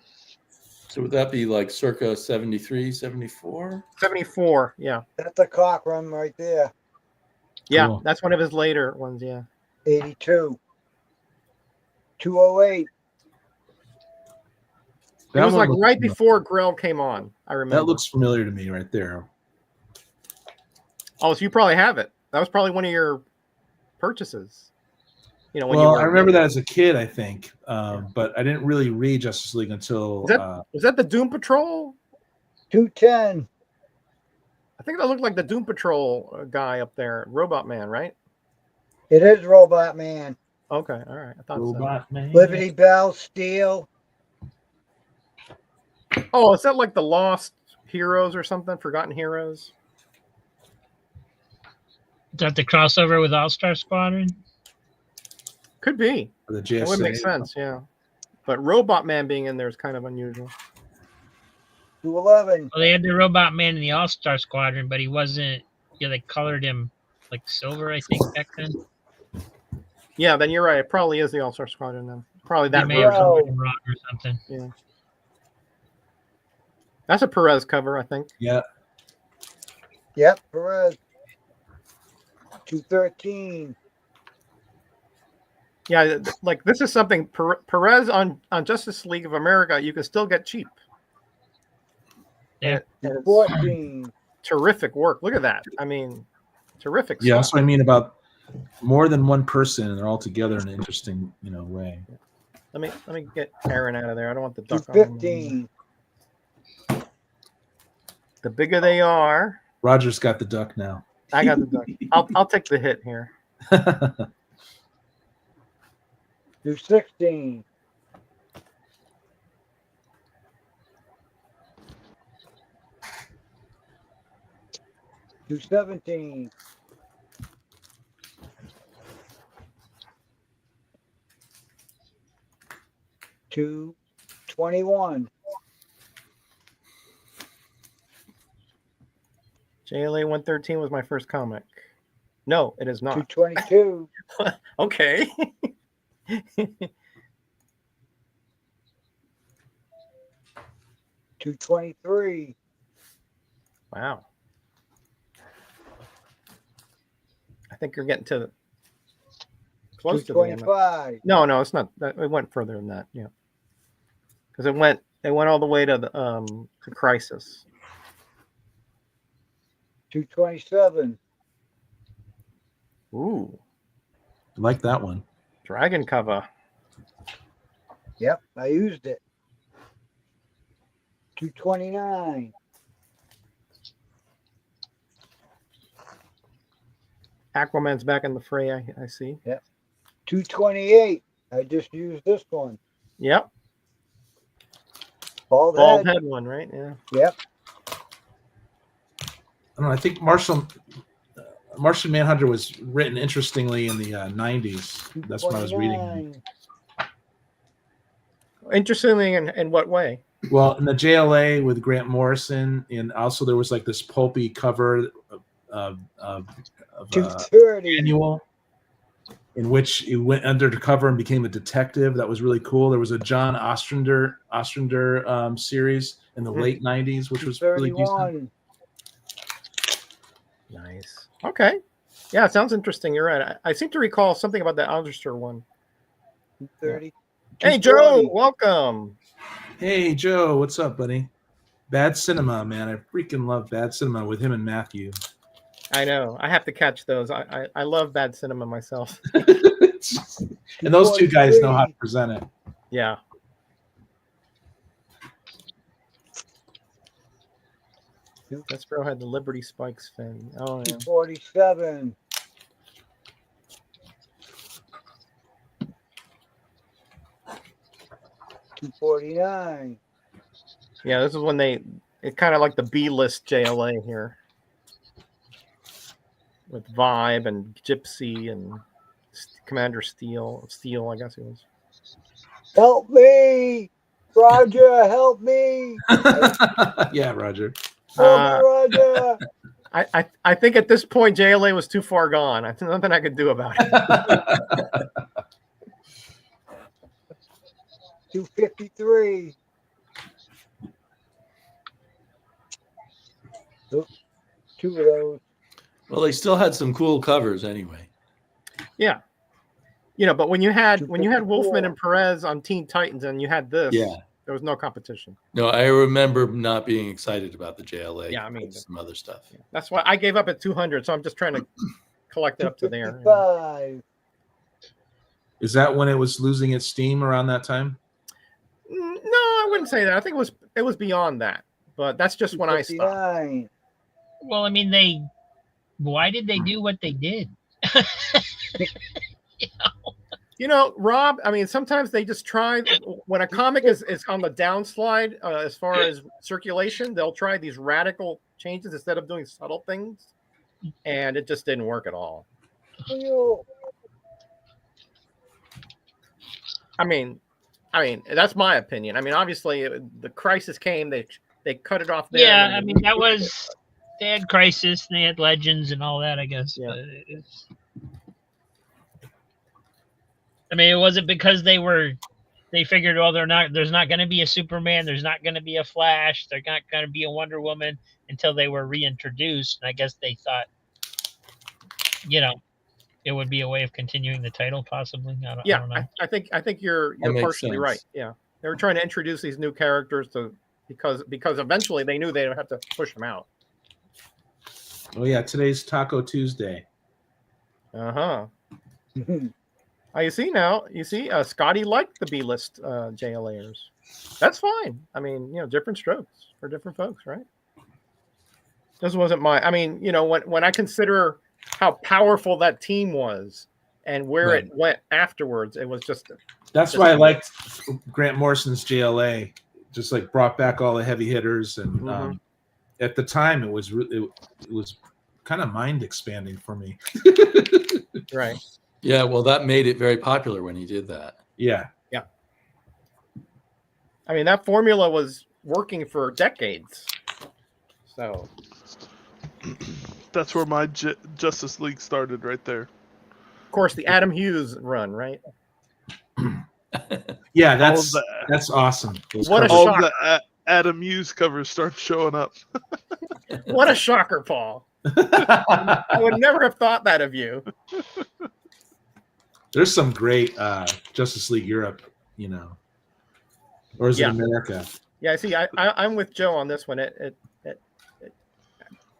would that be like circa 73, 74? 74, yeah. That's a cock run right there. Yeah, Cool. that's one of his later ones, yeah. 82. 208. It was like looks right familiar. before Grell came on, I remember. That looks familiar to me right there. Oh, so you probably have it. That was probably one of your purchases. When you Well, were I remember that as a kid, I think, but I didn't really read Justice League until. Was that the Doom Patrol? 210. I think that looked like the Doom Patrol guy up there, Robot Man, right? It is Robot Man. Okay, all right. I thought Robot Man. Liberty Bell, Steel. so. Oh, is that like the Lost Heroes or something? Forgotten Heroes? Is that the crossover with All Star Squadron? Could be. The That would make JSA. sense, yeah. But Robot Man being in there is kind of unusual. 211. Well, they had the Robot Man in the All Star Squadron, but he wasn't. Yeah, they colored him like silver, I think, back then. Yeah, then you're right. It probably is the All-Star Squadron then. Probably They that may have version. colored him wrong or something. Yeah. That's a Perez cover, I think. Yeah. Yep, Perez. 213. Yeah, like this is something Perez on Justice League of America you can still get cheap. Yeah. And it's 14. terrific work. Look at that. I mean, terrific Yeah, that's stuff. what I mean about more than one person, and they're all together in an interesting, way. Let me get Aaron out of there. I don't want the duck on him. 215. The bigger they are, Roger's got the duck now. I got the duck. I'll take the hit here. 216. 217. 221. JLA 113 was my first comic. No, it is not. 222. Okay. 223. Wow. I think you're getting to close to the end. 225. No, it's not. It went further than that. Yeah, because it went all the way to the to Crisis. 227. Ooh, I like that one. Dragon cover. Yep, I used it. 229. Aquaman's back in the fray. I see. Yep. 228. I just used this one. Yep. Bald Bald head. head one, right? Yeah. Yep. I don't know. I think Martian Manhunter was written interestingly in the 90s. That's what I was reading. 229. Interestingly, in what way? Well, in the JLA with Grant Morrison, and also there was like this pulpy cover of 230. annual in which he went undercover and became a detective. That was really cool. There was a John Ostrander series in the late 90s, which was really decent. Nice. Okay. Yeah, it sounds interesting. You're right. I seem to recall something about the Ostrander one. 230. Hey, Joe, welcome. Hey, Joe, what's up, buddy? Bad Cinema, man. I freaking love Bad Cinema with him and Matthew. I know. I have to catch those. I love Bad Cinema myself. And those two guys know how to present it. Yeah. Destro had the Liberty Spikes thing. Oh, yeah. 247. $249. Yeah, this is when it's kind of like the B-list JLA here. With Vibe and Gypsy and Commander Steel, I guess it was. Help me! Roger, help me! Yeah, Roger. Roger! I think at this point JLA was too far gone. There's nothing I could do about it. 253. Oops, two of those. Well, they still had some cool covers anyway. Yeah. But when you had Wolfman and Perez on Teen Titans and you had this, there was no competition. No, I remember not being excited about the JLA. Yeah, I mean some other stuff. Yeah. That's why I gave up at 200, so I'm just trying to collect it up to there. 255. Is that when it was losing its steam around that time? No, I wouldn't say that. I think it was beyond that. But that's just when I stopped. Well, I mean, why did they do what they did? Rob, I mean, sometimes they just try, when a comic is on the downslide as far as circulation, they'll try these radical changes instead of doing subtle things. And it just didn't work at all. I mean, that's my opinion. I mean, obviously, the crisis came. They cut it off there. Yeah, I mean, they had Crisis, and they had Legends and all that, I guess. Yeah. But it wasn't because they figured, well, there's not going to be a Superman, there's not going to be a Flash, there's not going to be a Wonder Woman until they were reintroduced. And I guess they thought, it would be a way of continuing the title, possibly. I don't know. I think you're partially right. Yeah, they were trying to introduce these new characters because eventually they knew they would have to push them out. Oh yeah, today's Taco Tuesday. You see, Scotty liked the B-list JLAers. That's fine. I mean, different strokes for different folks, right? This wasn't when I consider how powerful that team was and where it went afterwards, it was just. That's why I liked Grant Morrison's JLA. Just like brought back all the heavy hitters, and at the time it was kind of mind expanding for me. Right. Yeah, well, that made it very popular when he did that. Yeah. I mean, that formula was working for decades. So. That's where my Justice League started, right there. Of course, the Adam Hughes run, right? Yeah, that's awesome. What a all shocker. the Adam Hughes covers start showing up. What a shocker, Paul. I would never have thought that of you. There's some great Justice League Europe, or is it America? Yeah, see, I'm with Joe on this one. It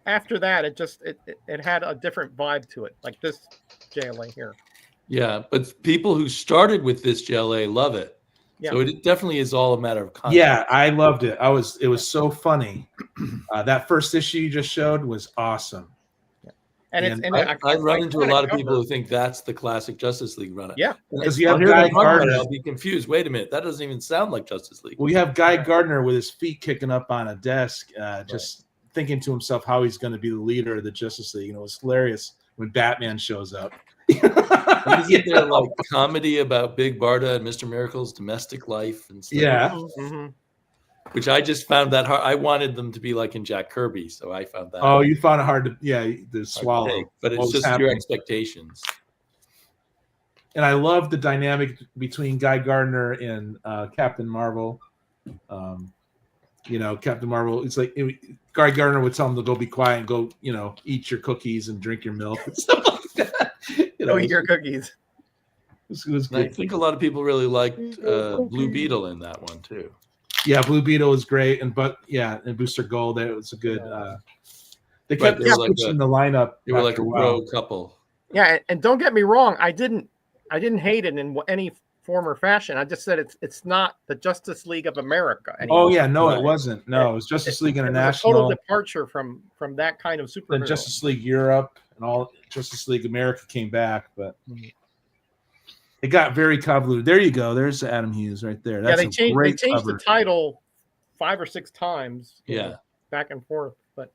after that, it had a different vibe to it, like this JLA here. Yeah, but people who started with this JLA love it. Yeah. So it definitely is all a matter of context. Yeah, I loved it. It was so funny. That first issue you just showed was awesome. And it's And I run into a lot of people cover. who think that's the classic Justice League run. Yeah, because you I'll have hear them Guy talk about it, Gardner. I'll be confused. Wait a minute, that doesn't even sound like Justice League. Well, you have Guy Gardner with his feet kicking up on a desk, just thinking to himself how he's going to be the leader of the Justice League. And it was hilarious when Batman shows up. Isn't there like comedy about Big Barda and Mr. Miracle's domestic life and stuff? Yeah. Mm-hmm. Which I just found that hard. I wanted them to be like in Jack Kirby, so I found that. Oh, you found it hard to swallow. Take, but it's just your expectations. And I love the dynamic between Guy Gardner and Captain Marvel. Captain Marvel, it's like Guy Gardner would tell him to go be quiet and go, eat your cookies and drink your milk and stuff like that. Eat your cookies. It was I great. think a lot of people really liked Blue Beetle in that one too. Yeah, Blue Beetle was great, and Booster Gold. That was a good. They kept switching the lineup. They were like a bro couple. Yeah, and don't get me wrong, I didn't hate it in any form or fashion. I just said it's not the Justice League of America anymore. Oh yeah, no, it wasn't. No, it was Justice League International. It was a total departure from that kind of superhero. Then Justice League Europe and all Justice League America came back, but it got very convoluted. There you go. There's Adam Hughes right there. That's they changed the title 5 or 6 times. Back and forth. But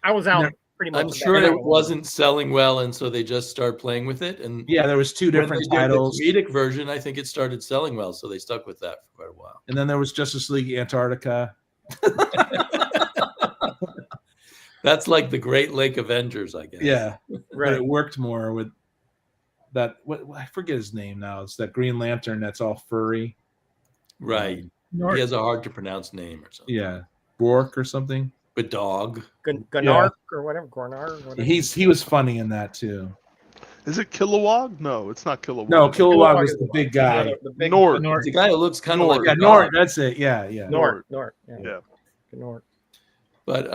I was out pretty much. I'm sure it wasn't selling well, and so they just started playing with it. And there was 2 different titles. The comedic version, I think it started selling well, so they stuck with that for quite a while. And then there was Justice League Antarctica. That's like the Great Lake Avengers, I guess. Yeah, right. But it worked more with that. I forget his name now. It's that Green Lantern that's all furry. Right. He has a hard to pronounce name or something. Yeah, Bork or something. But dog. Gunark or whatever. Gornar. He was funny in that too. Is it Kilowog? No, it's not Kilowog. No, Kilowog was the big guy. Nort. The guy who looks kind of like Nort. That's it. Yeah. Nort. Yeah. Nort. But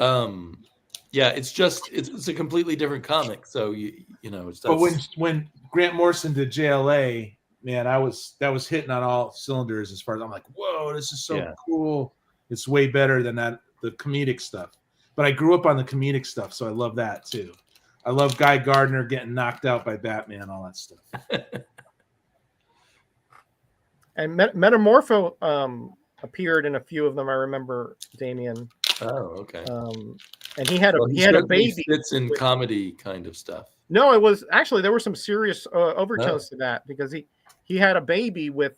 it's a completely different comic. So it's. But when Grant Morrison did JLA, man, that was hitting on all cylinders as far as I'm like, whoa, this is so cool. It's way better than the comedic stuff. But I grew up on the comedic stuff, so I love that too. I love Guy Gardner getting knocked out by Batman, all that stuff. And Metamorpho appeared in a few of them. I remember Damien. Oh, okay. And he had a baby. Fits in comedy kind of stuff. No, it was actually there were some serious overtones to that because he had a baby with.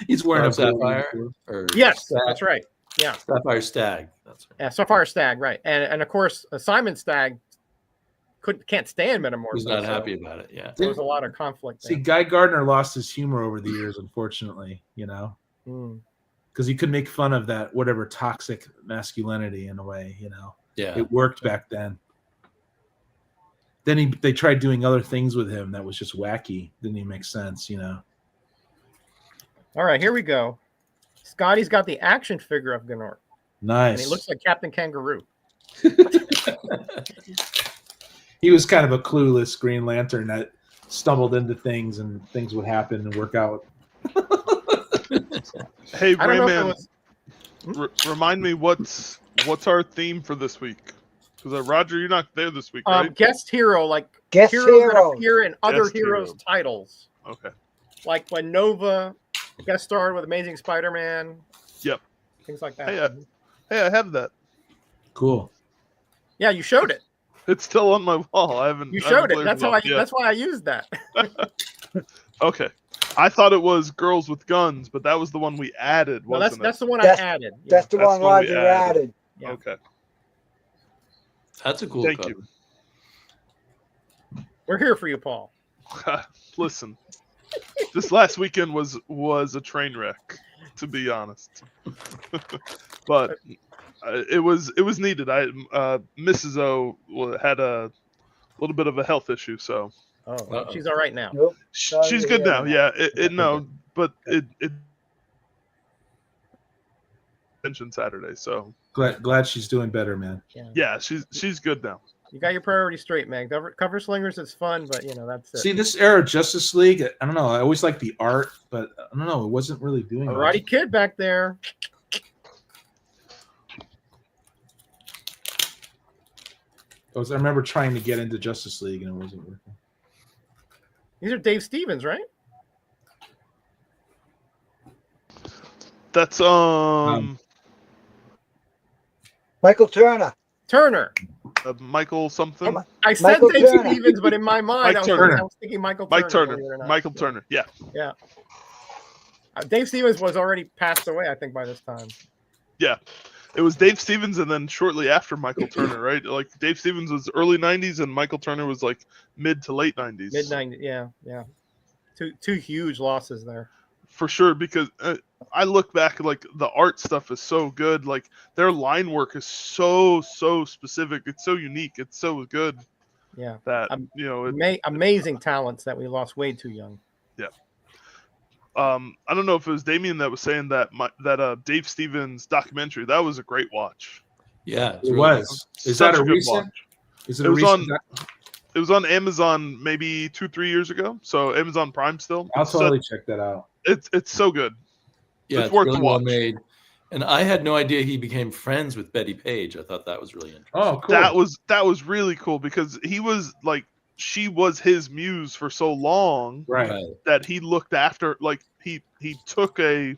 He's wearing a Sapphire. Yes, that's right. Yeah, Sapphire Stag. That's right. Yeah, Sapphire Stag, right? And of course, Simon Stagg can't stand Metamorpho. He's not happy about it. Yeah, there was a lot of conflict. See, Guy Gardner lost his humor over the years, unfortunately. Because he could make fun of that whatever toxic masculinity in a way. Yeah, it worked back then. Then they tried doing other things with him that was just wacky. Didn't even make sense. All right, here we go. Scotty's got the action figure of Gunnar. Nice. And he looks like Captain Kangaroo. He was kind of a clueless Green Lantern that stumbled into things and things would happen and work out. Hey, Greyman, remind me what's our theme for this week? Because Roger, you're not there this week, right? Guest hero, like guest heroes that appear in other heroes' titles. Okay. Like when Nova guest starred with Amazing Spider-Man. Yep. Things like that. Hey, I have that. Cool. Yeah, you showed it. It's still on my wall. I haven't. You showed it. That's why I used that. Okay. I thought it was Girls with Guns, but that was the one we added. No, wasn't that's it? the one I added. Yeah. That's the one Roger added. Yeah. Okay. That's a cool. Thank cover. you. We're here for you, Paul. Listen, this last weekend was a train wreck, to be honest. But it was needed. Mrs. O had a little bit of a health issue, so. Oh, she's all right now. Nope. She's good now. Yeah. But it mentioned Saturday, so. Glad she's doing better, man. Yeah, she's good now. You got your priorities straight, man. Cover slingers is fun, but that's it. See, this era of Justice League, I don't know. I always liked the art, but I don't know. It wasn't really doing much. Alrighty, kid back there. I remember trying to get into Justice League and it wasn't working. These are Dave Stevens, right? That's Michael Turner. Michael something. I said Michael Dave Turner. Stevens, but in my mind, I was thinking Michael Turner. Mike Turner. believe it or not. Michael Turner. Yeah. Yeah. Dave Stevens was already passed away, I think, by this time. Yeah. It was Dave Stevens and then shortly after Michael Turner, right? Like Dave Stevens was early 90s and Michael Turner was like mid to late 90s. Mid 90s, yeah. Two huge losses there. For sure, because I look back, like the art stuff is so good. Like their line work is so specific. It's so unique. It's so good. Yeah. That amazing talents that we lost way too young. Yeah. I don't know if it was Damien that was saying that Dave Stevens documentary, that was a great watch. Yeah, it was. Is that a recent? Is it a recent? It was on Amazon maybe 2-3 years ago. So Amazon Prime still. I'll totally check that out. It's so good. Yeah, it's worth really the watch. well made. And I had no idea he became friends with Betty Page. I thought that was really interesting. Oh, cool. That was really cool because he was like, she was his muse for so long, right? That he looked after, like he took a,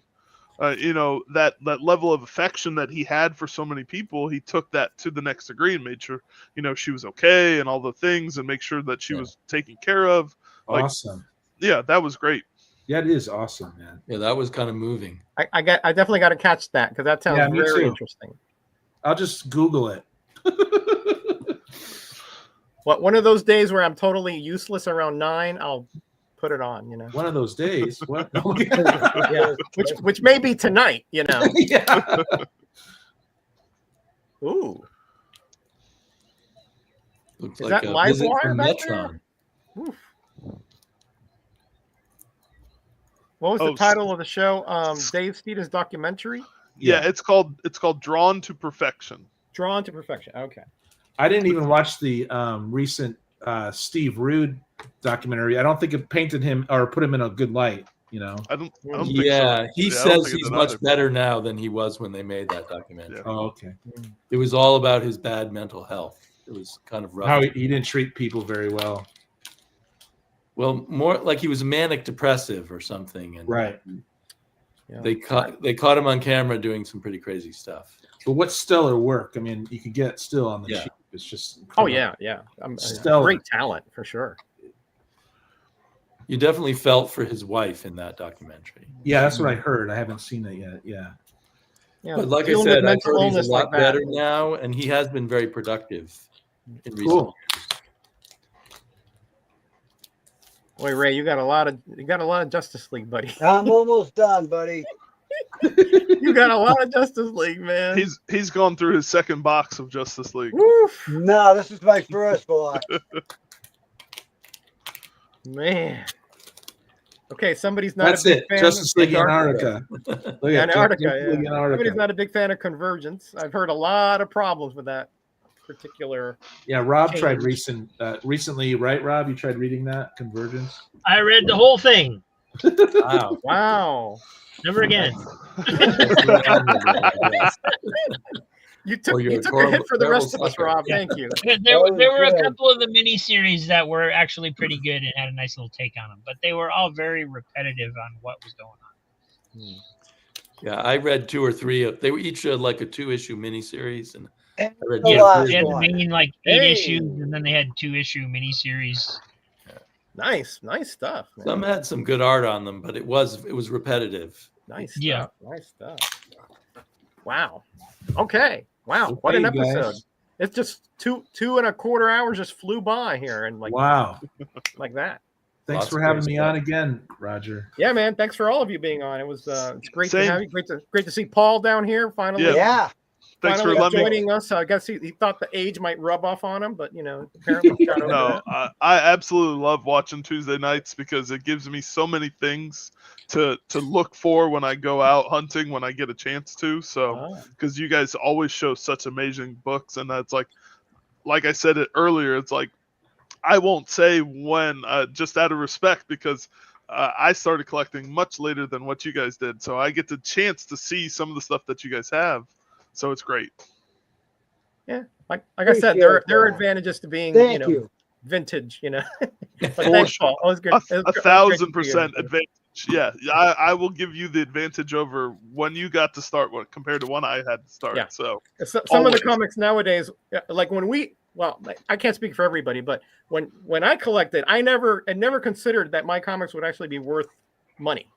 that level of affection that he had for so many people. He took that to the next degree and made sure, she was okay and all the things and make sure that she was taken care of. Like, awesome. Yeah, that was great. Yeah, it is awesome, man. Yeah, that was kind of moving. I definitely got to catch that because that sounds very interesting. I'll just Google it. What, one of those days where I'm totally useless around 9, I'll put it on. One of those days. What? Yeah, which may be tonight. Yeah. Ooh. Looks Is like that a live visit wire from back Metron. there? Oof. What was the title of the show? Dave Stevens documentary. Yeah, it's called Drawn to Perfection. Drawn to Perfection. Okay. I didn't even watch the recent Steve Rude documentary. I don't think it painted him or put him in a good light. I don't think so. Yeah, he says he's much better now than he was when they made that documentary. Yeah. Oh, okay. It was all about his bad mental health. It was kind of rough. How he didn't treat people very well. Well, more like he was manic depressive or something, and right. They caught him on camera doing some pretty crazy stuff. But what stellar work! I mean, you could get still on the cheap. It's just yeah. Great talent for sure. You definitely felt for his wife in that documentary. Yeah, that's what I heard. I haven't seen it yet. Yeah, but like I said, I've heard he's a lot better now, and he has been very productive in recent years. Boy, Ray, you got a lot of Justice League, buddy. I'm almost done, buddy. You got a lot of Justice League, man. He's gone through his second box of Justice League. Woof. No, this is my first box. Man. Okay, somebody's not That's a big it. fan Justice of League Antarctica. Antarctica. Somebody's not a big fan of Convergence. I've heard a lot of problems with that particular. Yeah, Rob tried recently, right, Rob? You tried reading that Convergence? I read the whole thing. Wow. Never again. You took a hit for the rest of us, Rob. Thank you. There were a couple of the miniseries that were actually pretty good and had a nice little take on them, but they were all very repetitive on what was going on. Yeah, I read 2 or 3. They were each like a 2-issue miniseries, and I read they had the main 8 issues, and then they had 2-issue miniseries. Nice stuff. Man. Some had some good art on them, but it was repetitive. Nice stuff. Nice stuff. Wow. Okay. Wow. What an episode. Guys. It's just 2.25 hours just flew by here, and wow, like that. Thanks for having me on again, Roger. Yeah, man. Thanks for all of you being on. It was it's great to have you. Great to see Paul down here finally. Yeah. Thanks for joining us. I guess he thought the age might rub off on him, but apparently no. I absolutely love watching Tuesday nights because it gives me so many things to look for when I go out hunting when I get a chance to. So because you guys always show such amazing books, and that's like like I said it earlier, it's like I won't say when, just out of respect, because I started collecting much later than what you guys did, so I get the chance to see some of the stuff that you guys have. So it's great. Yeah, like I said, there are advantages to being vintage. But thanks, Paul. It was good. 1,000% advantage. Yeah, I will give you the advantage over when you got to start compared to when I had to start. Yeah. So some of the comics nowadays, like I can't speak for everybody, but when I collected, I never considered that my comics would actually be worth money.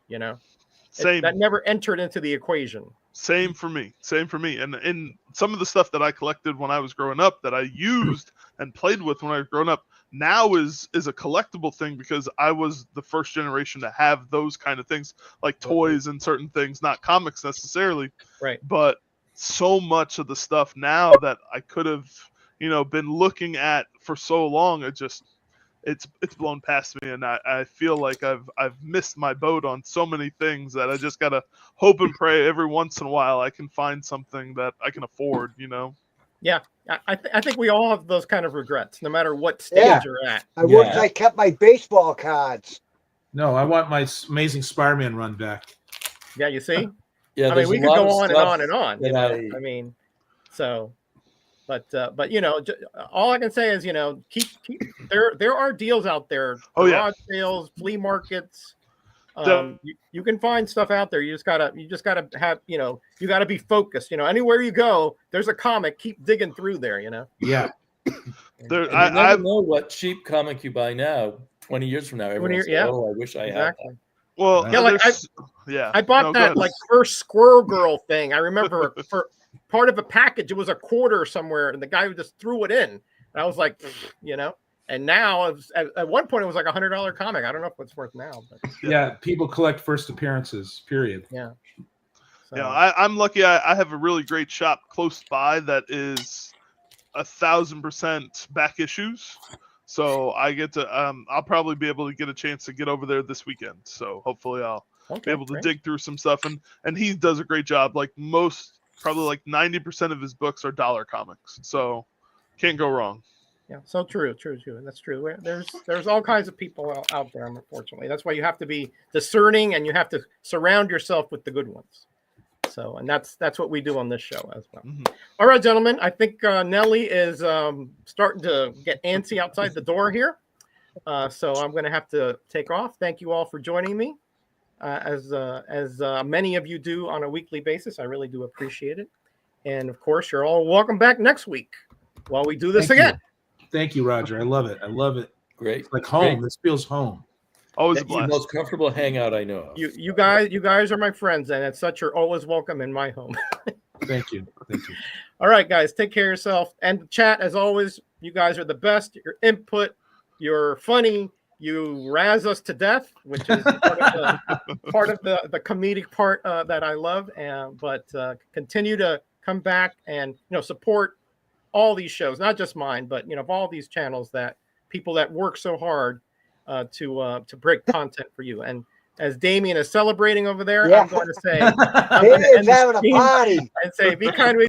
Same. That never entered into the equation. Same for me. And some of the stuff that I collected when I was growing up that I used and played with when I was growing up now is a collectible thing because I was the first generation to have those kind of things, like toys and certain things, not comics necessarily. Right. But so much of the stuff now that I could have, been looking at for so long, it's blown past me, and I feel like I've missed my boat on so many things that I just gotta hope and pray every once in a while I can find something that I can afford. Yeah, I think we all have those kind of regrets, no matter what stage you're at. I wish I kept my baseball cards. No, I want my Amazing Spider-Man run back. Yeah, you see. Yeah, I mean, we could go on and on and on. But all I can say is, keep there are deals out there. Garage sales, flea markets. You can find stuff out there. You just gotta have, you gotta be focused. Anywhere you go, there's a comic. Keep digging through there. Yeah. I never know what cheap comic you buy now. 20 years from now, everyone says, "Oh, I wish I had that." Well, I bought that first Squirrel Girl thing. I remember for part of a package, it was $0.25 somewhere, and the guy just threw it in. And I was like, And now, at one point, it was like $100 comic. I don't know if it's worth now. But yeah, people collect first appearances. Period. Yeah. So. Yeah, I'm lucky. I have a really great shop close by that is 1,000% back issues. So I get to. I'll probably be able to get a chance to get over there this weekend. So hopefully I'll be able to dig through some stuff. And he does a great job. Like probably like 90% of his books are dollar comics. So can't go wrong. Yeah, so true. That's true. There's all kinds of people out there, unfortunately. That's why you have to be discerning and you have to surround yourself with the good ones. So, and that's what we do on this show as well. Mm-hmm. All right, gentlemen. I think Nelly is starting to get antsy outside the door here. So I'm going to have to take off. Thank you all for joining me, as many of you do on a weekly basis. I really do appreciate it. And of course, you're all welcome back next week while we do this again. Thank you, Roger. I love it. Great. It's like home. Great. This feels home. Always That's the most comfortable hangout I know of. You guys are my friends, and as such, you're always welcome in my home. Thank you. All right, guys, take care of yourself. And the chat, as always, you guys are the best. Your input, you're funny. You razz us to death, which is part of the comedic part that I love. But continue to come back and support all these shows, not just mine, but of all these channels, that people that work so hard to break content for you. And as Damien is celebrating over there, I'm going to say, he is having a party. And say, be kind to